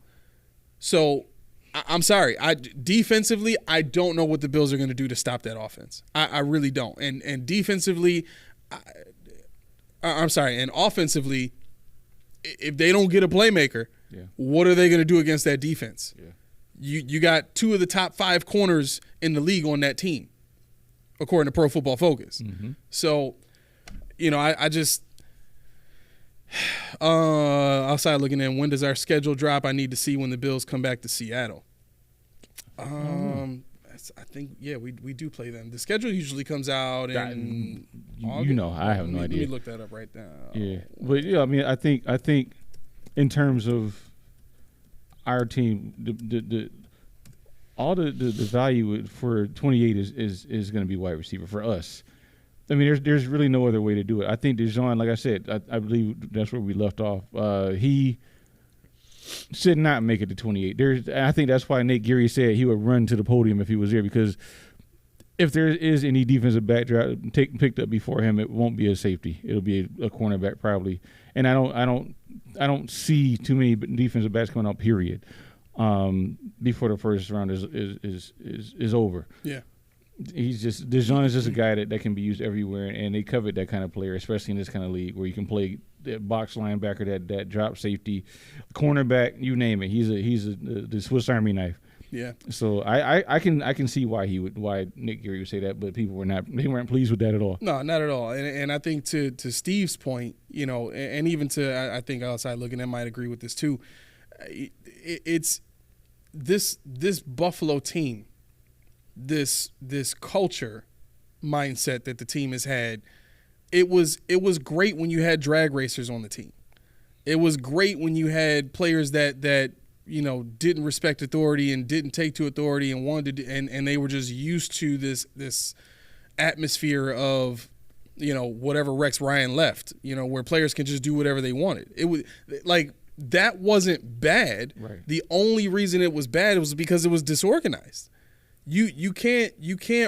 So I'm sorry. Defensively, I don't know what the Bills are going to do to stop that offense. I really don't. And defensively, I'm sorry. And offensively, if they don't get a playmaker, what are they going to do against that defense? You got two of the top 5 corners in the league on that team, according to Pro Football Focus. So, I just outside looking in, when does our schedule drop? I need to see when the Bills come back to Seattle. I think we do play them. The schedule usually comes out in August. I have no idea. Let me look that up right now. Yeah, but I mean, I think in terms of our team, the value for 28 is going to be wide receiver for us. I mean, there's really no other way to do it. I think DeJean, like I said, I believe that's where we left off. He should not make it to 28. I think that's why Nate Geary said he would run to the podium if he was there, because if there is any defensive back picked up before him, it won't be a safety. It'll be a cornerback probably. And I don't see too many defensive backs coming out, period, before the first round is over. Yeah. DeJean is just a guy that can be used everywhere, and they covet that kind of player, especially in this kind of league where you can play that box linebacker, that drop safety, cornerback, you name it. He's the Swiss Army knife. Yeah. So I can see why Nick Geary would say that, but people weren't pleased with that at all. No, not at all. And I think to Steve's point, and even to I think outside looking in might agree with this too. It's this Buffalo team, this culture mindset that the team has had. It was great when you had drag racers on the team. It was great when you had players that didn't respect authority and didn't take to authority and wanted to, and they were just used to this atmosphere of whatever Rex Ryan left, where players can just do whatever they wanted. It was like that wasn't bad. Right. The only reason it was bad was because it was disorganized. You can't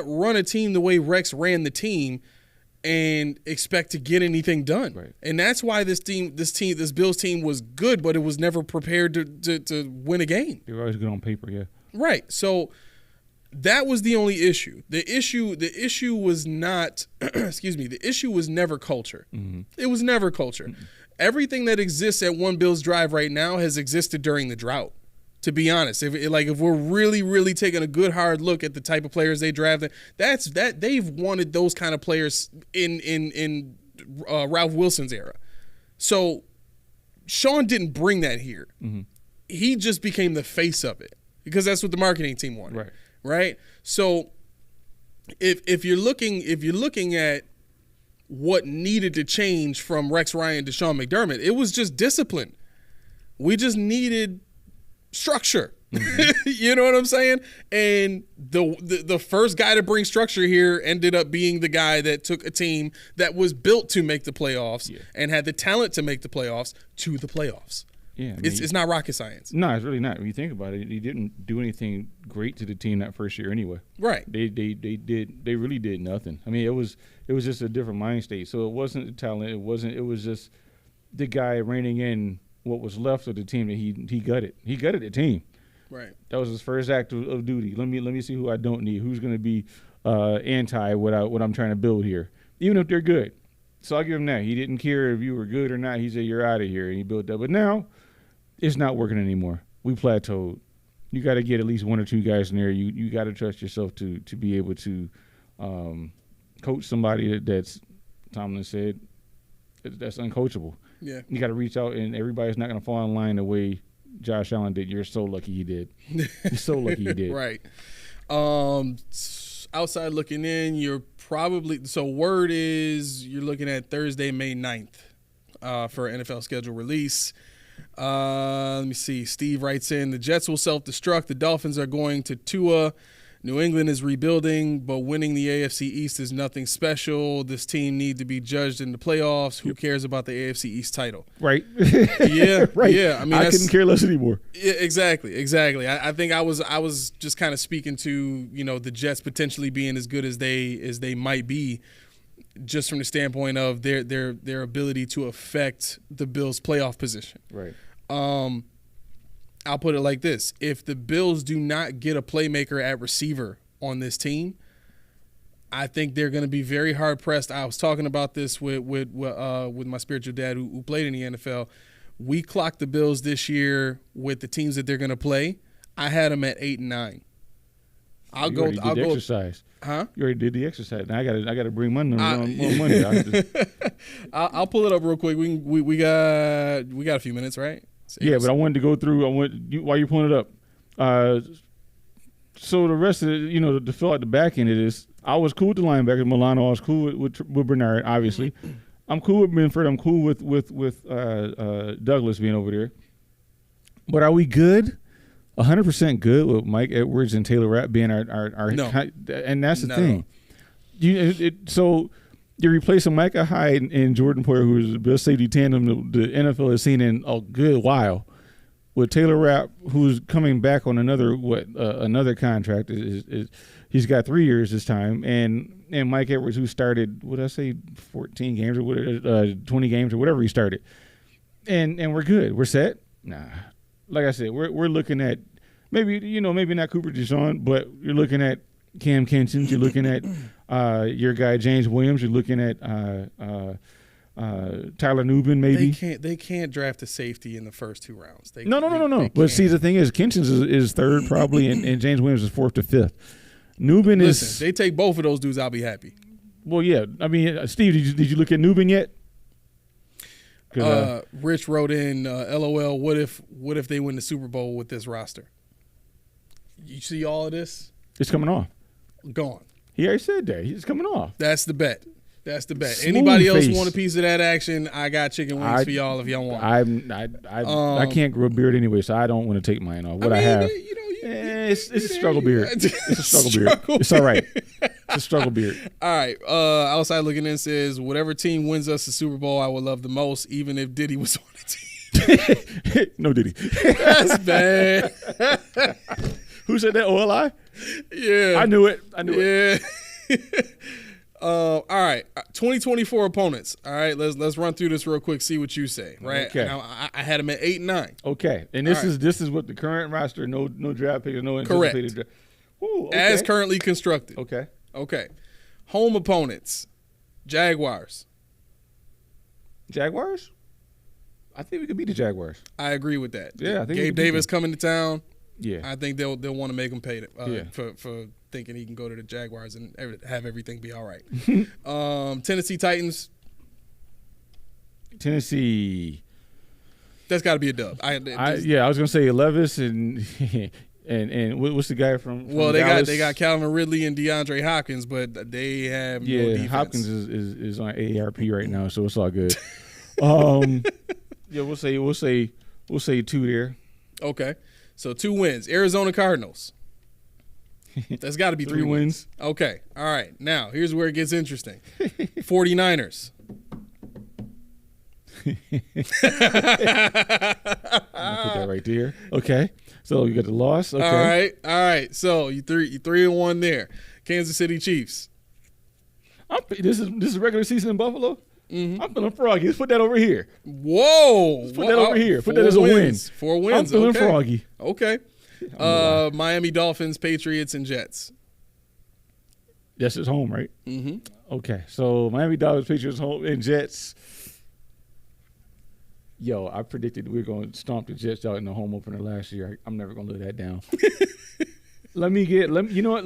run a team the way Rex ran the team and expect to get anything done. Right. And that's why this Bills team was good, but it was never prepared to win a game. They were always good on paper, yeah. Right. So that was the only issue. The issue was not excuse me, the issue was never culture. Mm-hmm. It was never culture. Mm-hmm. Everything that exists at One Bills Drive right now has existed during the drought. To be honest, if we're really, really taking a good hard look at the type of players they drafted, they've wanted those kind of players in Ralph Wilson's era. So Sean didn't bring that here. Mm-hmm. He just became the face of it because that's what the marketing team wanted. Right? So if you're looking at what needed to change from Rex Ryan to Sean McDermott, it was just discipline. We just needed structure. Mm-hmm. You know what I'm saying? And the first guy to bring structure here ended up being the guy that took a team that was built to make the playoffs and had the talent to make the playoffs to the playoffs. Yeah, I mean, it's not rocket science. No, it's really not. When you think about it, he didn't do anything great to the team that first year anyway. Right. They really did nothing. I mean, it was just a different mind state. So it wasn't the talent. It was just the guy reining in what was left of the team that he gutted. He gutted the team. Right. That was his first act of duty. Let me see who I don't need. Who's going to be anti what I'm trying to build here, even if they're good. So I'll give him that. He didn't care if you were good or not. He said you're out of here, and he built that. But now it's not working anymore. We plateaued. You got to get at least one or two guys in there. You got to trust yourself to be able to coach somebody that's Tomlin said that's uncoachable. Yeah. You got to reach out, and everybody's not going to fall in line the way Josh Allen did. You're so lucky he did. You're so lucky he did. Right. Outside looking in, you're probably – so word is you're looking at Thursday, May 9th for NFL schedule release. Let me see. Steve writes in, the Jets will self-destruct. The Dolphins are going to Tua. New England is rebuilding, but winning the AFC East is nothing special. This team need to be judged in the playoffs. Who cares about the AFC East title? Right. Yeah. Right. Yeah. I mean, I couldn't care less anymore. Yeah, exactly. I think I was just kind of speaking to, the Jets potentially being as good as they might be, just from the standpoint of their ability to affect the Bills' playoff position. Right. I'll put it like this. If the Bills do not get a playmaker at receiver on this team, I think they're going to be very hard-pressed. I was talking about this with my spiritual dad who played in the NFL. We clocked the Bills this year with the teams that they're going to play. I had them at 8 and 9. I'll go exercise. Huh? You already did the exercise. Now I got to bring money on money. I'll pull it up real quick. We got a few minutes, right? Yeah, but I wanted to go through. While you're pulling it up. So the rest of it, to fill out the back end of this, I was cool with the linebacker Milano. I was cool with Bernard. Obviously, I'm cool with Benford. I'm cool with Douglas being over there. But are we good? 100% good with Mike Edwards and Taylor Rapp being our no. And that's the thing. So you're replacing Micah Hyde and Jordan Poyer, who is the best safety tandem the NFL has seen in a good while, with Taylor Rapp, who's coming back on another contract. He's got 3 years this time, and Mike Edwards, who started 14 games or 20 games or whatever he started, and we're good. We're set. Nah, like I said, we're looking at maybe not Cooper DeShawn, but you're looking at Cam Kinchins. You're looking at your guy James Williams. You're looking at Tyler Nubin. Maybe they can't draft a safety in the first 2 rounds. No. But see, the thing is, Kinchins is third probably, and James Williams is fourth to fifth. Nubin is. They take both of those dudes, I'll be happy. Well, yeah. I mean, Steve, did you look at Nubin yet? Rich wrote in, LOL. What if they win the Super Bowl with this roster? You see all of this? It's coming off. Gone. He already said that. He's coming off. That's the bet. Smooth Anybody else want a piece of that action? I got chicken wings for y'all if y'all want. I can't grow a beard anyway, so I don't want to take mine off. I have. It's a struggle beard. It's a struggle beard. It's all right. It's a struggle beard. All right. Outside looking in says, whatever team wins us the Super Bowl, I would love the most, even if Diddy was on the team. No Diddy. That's bad. Who said that? OLI? Yeah. I knew it. All right, 2024 opponents. All right, let's run through this real quick. See what you say. Right. Okay. Now, I had them at 8 and 9. Okay, and this is what the current roster. No draft picks. No Correct. anticipated draft. Ooh, okay. As currently constructed. Okay. Okay. Home opponents. Jaguars. Jaguars. I think we could beat the Jaguars. I agree with that. Yeah, I think Gabe Davis coming to town. Yeah. I think they'll want to make him pay for thinking he can go to the Jaguars and have everything be all right. Tennessee Titans. Tennessee. That's got to be a dub. I was gonna say Levis and and what's the guy from well, Dallas? they got Calvin Ridley and DeAndre Hopkins, but they have no defense. Hopkins is on AARP right now, so it's all good. Yeah, we'll say 2 there. Okay, so 2 wins. Arizona Cardinals. That's got to be 3 wins. Okay, all right. Now here's where it gets interesting. 49ers. I'll put that right there. Okay, so you got the loss. Okay. All right. So you 3 and 1 there. Kansas City Chiefs. This is regular season in Buffalo. Mm-hmm. I'm feeling froggy. Let's put that over here. Whoa! Let's put that over here. Put that as a win. 4 wins. I'm feeling froggy. Okay. Miami Dolphins, Patriots, and Jets. That's his home, right? Mm-hmm. Okay, so Miami Dolphins, Patriots, home, and Jets. Yo, I predicted we were going to stomp the Jets out in the home opener last year. I'm never going to let that down. You know what?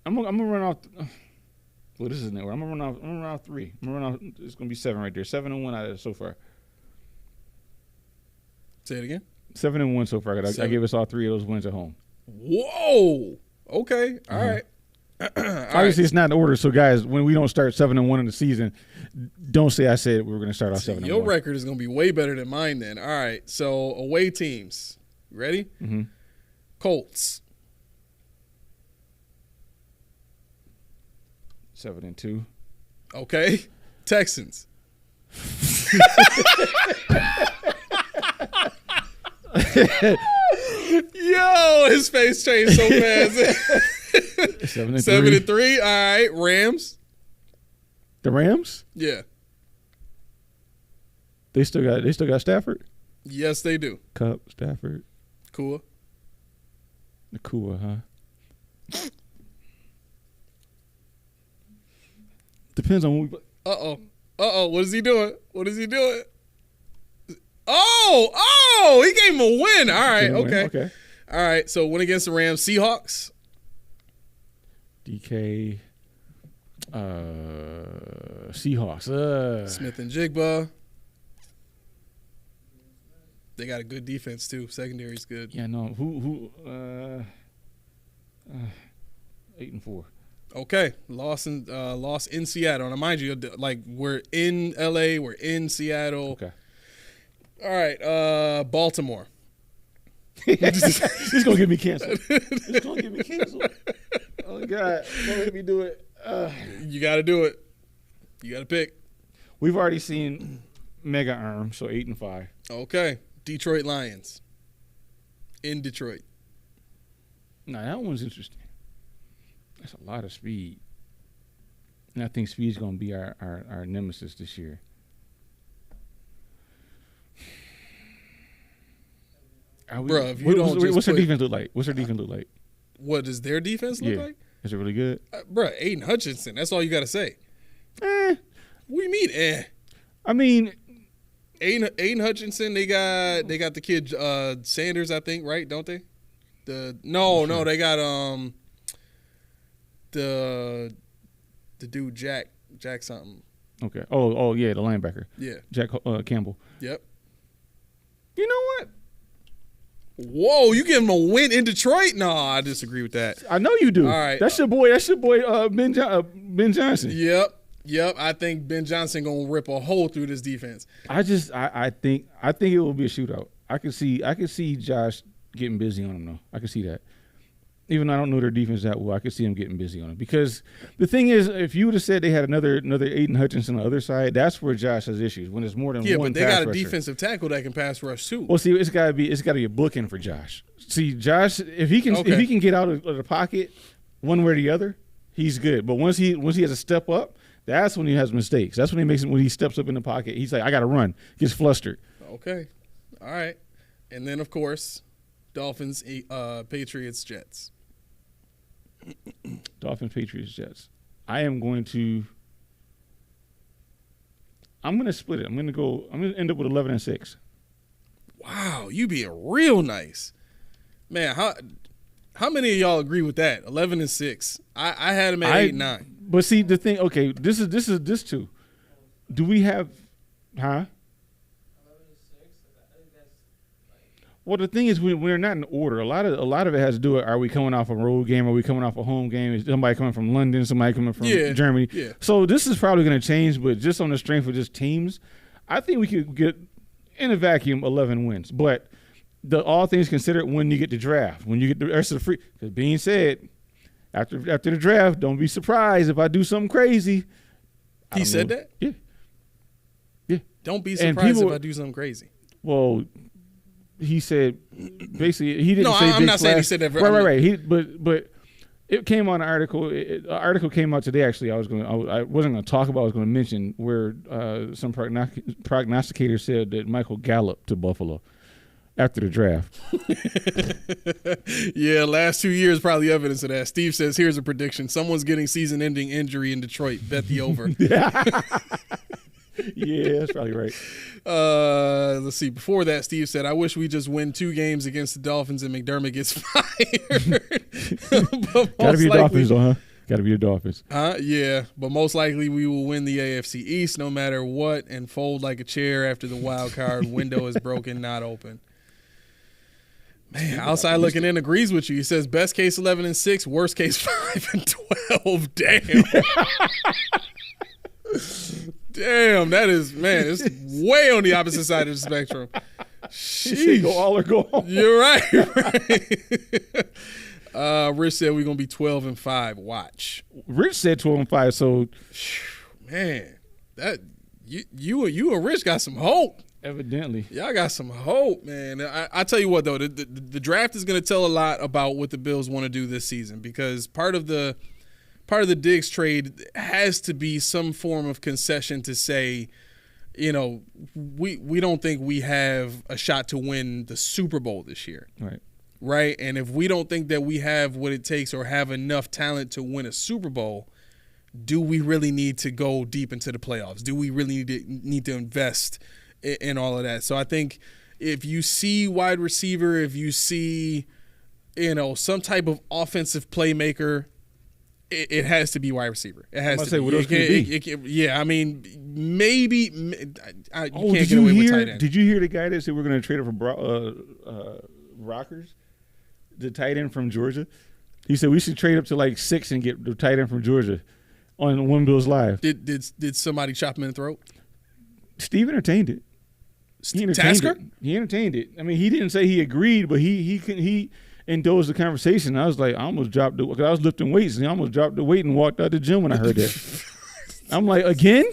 I'm gonna run off. Well, this is nowhere. I'm gonna run off 3. I'm gonna run off. It's gonna be 7 right there. 7 and 1 out of it so far. Say it again. 7 and 1 so far. I gave us all 3 of those wins at home. Whoa. Okay. All right. Obviously, it's not in order. So, guys, when we don't start 7 and 1 in the season, don't say I said we were going to start off 7 and 1. Your record is going to be way better than mine then. All right. So, away teams. Ready? Mm-hmm. Colts. 7 and 2. Okay. Texans. Yo, his face changed so fast. 7 and 3. All right. Rams. The Rams? Yeah. They still got Stafford? Yes, they do. Cup, Stafford. Cool. Nakua, huh? Depends on when we. What is he doing? Oh! He gave him a win. All right. Okay. All right. So win against the Rams. Seahawks. DK. Seahawks. Smith and Jigba. They got a good defense too. Secondary's good. Yeah. No. Who? 8 and 4. Okay, lost in Seattle. Now, mind you, like we're in LA, we're in Seattle. Okay. All right, Baltimore. It's gonna get me canceled. Oh God, don't let me do it. You got to do it. You got to pick. We've already seen Mega Arm, so 8 and 5. Okay, Detroit Lions. In Detroit. Now that one's interesting. That's a lot of speed. And I think speed's going to be our nemesis this year. Bro, if you don't what's their defense look like? What does their defense look like? Is it really good? Bro, Aiden Hutchinson. That's all you got to say. What do you mean, I mean, Aiden Hutchinson. They got the kid Sanders, I think, right? Don't they? No, they got the dude Jack something. Okay. Oh yeah, the linebacker. Yeah. Jack Campbell. Yep. You know what? Whoa, you give him a win in Detroit? No, I disagree with that. I know you do. All right. That's your boy. Ben Johnson. Yep. I think Ben Johnson gonna rip a hole through this defense. I think it will be a shootout. I could see Josh getting busy on him though. I can see that. Even though I don't know their defense that well, I could see them getting busy on it. Because the thing is, if you would have said they had another Aiden Hutchinson on the other side, that's where Josh has issues. When there's more than one but they got a rusher. defensive tackle that can pass rush too. Well, see, it's got to be a bookend for Josh. See, Josh, if he can get out of the pocket one way or the other, he's good. But once he has to step up, that's when he has mistakes. That's when when he steps up in the pocket. He's like, I got to run. Gets flustered. Okay. All right. And then, of course, Dolphins, Patriots, Jets. Dolphins, Patriots, Jets. I'm going to split it. I'm going to end up with 11-6. Wow, you being real nice. Man, how many of y'all agree with that? 11-6. I had him at 8-9. But see the thing, okay, this is too. Do we have 11-6. I think that's like. Well, the thing is, we're not in order. A lot of it has to do with, are we coming off a road game? Are we coming off a home game? Is somebody coming from London? Somebody coming from Germany? Yeah. So this is probably going to change, but just on the strength of just teams, I think we could get, in a vacuum, 11 wins. But all things considered, when you get the draft, when you get the rest of the free, because being said, after the draft, don't be surprised if I do something crazy. He said that? Yeah. Yeah. Don't be surprised if I do something crazy. Well, he said basically he didn't say. No, I'm not saying he said that. Right. But it came on an article. An article came out today. Actually, I wasn't going to talk about. I was going to mention where some prognosticators said that Michael Gallup to Buffalo after the draft. Yeah, last 2 years probably evidence of that. Steve says, "Here's a prediction: someone's getting season-ending injury in Detroit. Bet the over." Yeah, that's probably right. Let's see. Before that, Steve said, "I wish we just win 2 games against the Dolphins and McDermott gets fired." Got to be the Dolphins, though, huh? Got to be the Dolphins. Yeah, but most likely we will win the AFC East no matter what and fold like a chair after the wild card window is broken, not open. Man, outside looking in agrees with you. He says best case 11-6, worst case 5-12. Damn. Damn, that is, man, it's way on the opposite side of the spectrum. Sheesh. Go all or go home. You're right. Rich said we're gonna be 12-5. Watch. Rich said 12-5. So, man, that you and Rich got some hope. Evidently, y'all got some hope, man. I tell you what, though, the draft is gonna tell a lot about what the Bills want to do this season, because part of the Diggs trade has to be some form of concession to say, you know, we don't think we have a shot to win the Super Bowl this year. Right? And if we don't think that we have what it takes or have enough talent to win a Super Bowl, do we really need to go deep into the playoffs? Do we really need to invest in all of that? So I think if you see wide receiver, if you see, you know, some type of offensive playmaker, it has to be wide receiver. It has to say, what else could it be? Yeah, I mean, maybe you can't get away with tight end. Did you hear the guy that said we're going to trade him for Rockers, the tight end from Georgia? He said we should trade up to like 6 and get the tight end from Georgia on One Bills Live. Did somebody chop him in the throat? Steve entertained it. He entertained it. I mean, he didn't say he agreed, but he indulged the conversation. I was like, I almost dropped it because I was lifting weights, and I almost dropped the weight and walked out the gym when I heard that. I'm like, again?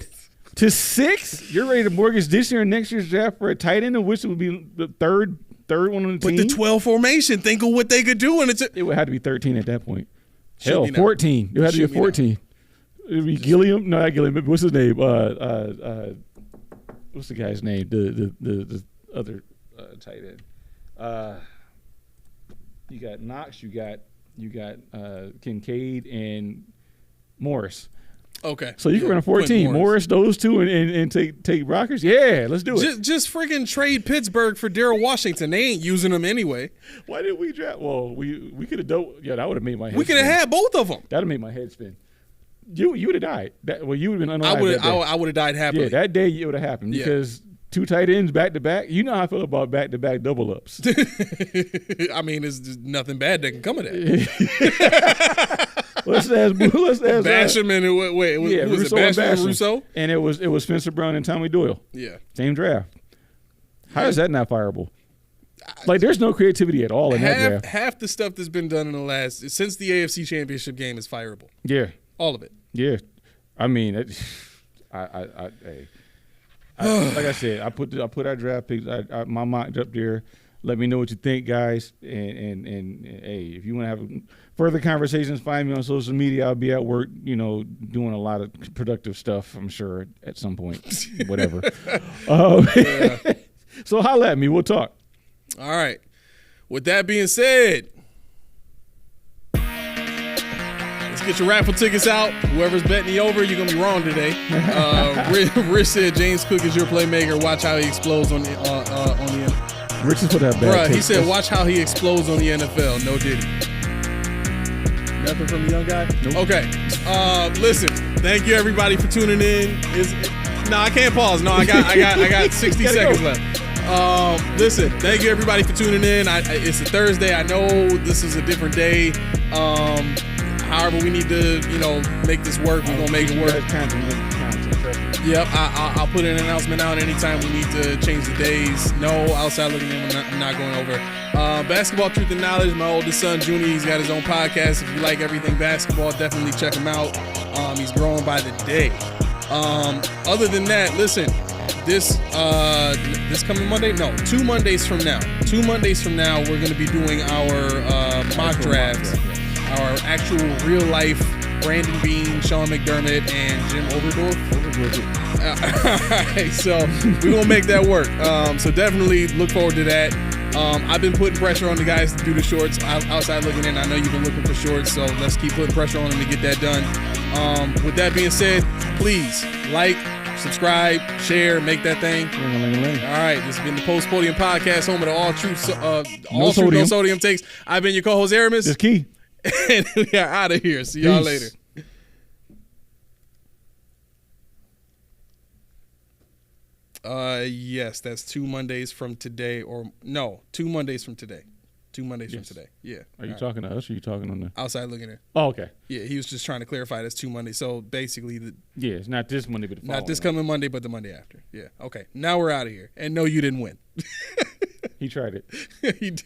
To 6? You're ready to mortgage this year and next year's draft for a tight end, of which it would be the third one on the team? But the 12 formation, think of what they could do. And it would have to be 13 at that point. Hell, 14. It would have to be 14. It would be Gilliam. No, not Gilliam. What's his name? What's the guy's name? The other tight end. You got Knox. You got Kincaid and Morris. Okay. So you can run a 14. Morris, those two, and take Rockers. Yeah, let's do it. Just freaking trade Pittsburgh for Darryl Washington. They ain't using them anyway. Why did we draft? Well, we could have done. Yeah, that would have made my head. We could have had both of them. That would have made my head spin. You would have died. You would have been unalive. I would have died happily. Yeah, that day it would have happened because 2 tight ends back to back. You know how I feel about back to back double ups. I mean, there's nothing bad that can come of that. Let's ask Basham and wait, was it Basham and Rousseau? And it was Spencer Brown and Tommy Doyle. Yeah, same draft. How is that not fireable? Like, there's no creativity at all in that draft. Half the stuff that's been done in the last since the AFC Championship game is fireable. Yeah, all of it. Yeah, I mean, like I said, I put our draft picks. My mock up there. Let me know what you think, guys. And hey, if you want to have further conversations, find me on social media. I'll be at work, doing a lot of productive stuff, I'm sure, at some point. Whatever. So holla at me. We'll talk. All right. With that being said, let's get your raffle tickets out. Whoever's betting the over, you're going to be wrong today. Rich said James Cook is your playmaker. Watch how he explodes on the Rich is for that bad. Bruh, he said, watch how he explodes on the NFL. No diddy. Nothing from the young guy? Nope. Okay. Listen, thank you everybody for tuning in. No, I can't pause. No, I got 60 seconds left. Listen, thank you everybody for tuning in. It's a Thursday. I know this is a different day. However, we need to, make this work. We're gonna make it work. Yep, I'll put an announcement out anytime we need to change the days. No, outside looking in, I'm not going over. Basketball Truth and Knowledge, my oldest son, Junior, he's got his own podcast. If you like everything basketball, definitely check him out. He's growing by the day. Other than that, listen, this coming Monday? No, 2 Mondays from now. 2 Mondays from now, we're going to be doing our mock drafts, our actual real life Brandon Bean, Sean McDermott, and Jim Overdorf. All right, so we're going to make that work. So definitely look forward to that. I've been putting pressure on the guys to do the shorts. Outside looking in, I know you've been looking for shorts, so let's keep putting pressure on them to get that done. With that being said, please like, subscribe, share, make that thing. All right, this has been the Post Podium Podcast, home of the all truth, no sodium takes. I've been your co-host Aramis. It's Key. And we are out of here. See y'all later. Yes, that's 2 Mondays from today, or no, 2 Mondays from today. 2 Mondays from today. Yeah. Are you talking to us or are you talking on the outside looking in? Oh, okay. Yeah, he was just trying to clarify that's 2 Mondays. So basically, it's not this Monday, but the not this coming Monday, but the Monday after. Yeah. Okay. Now we're out of here. And no, you didn't win. He tried it. He did.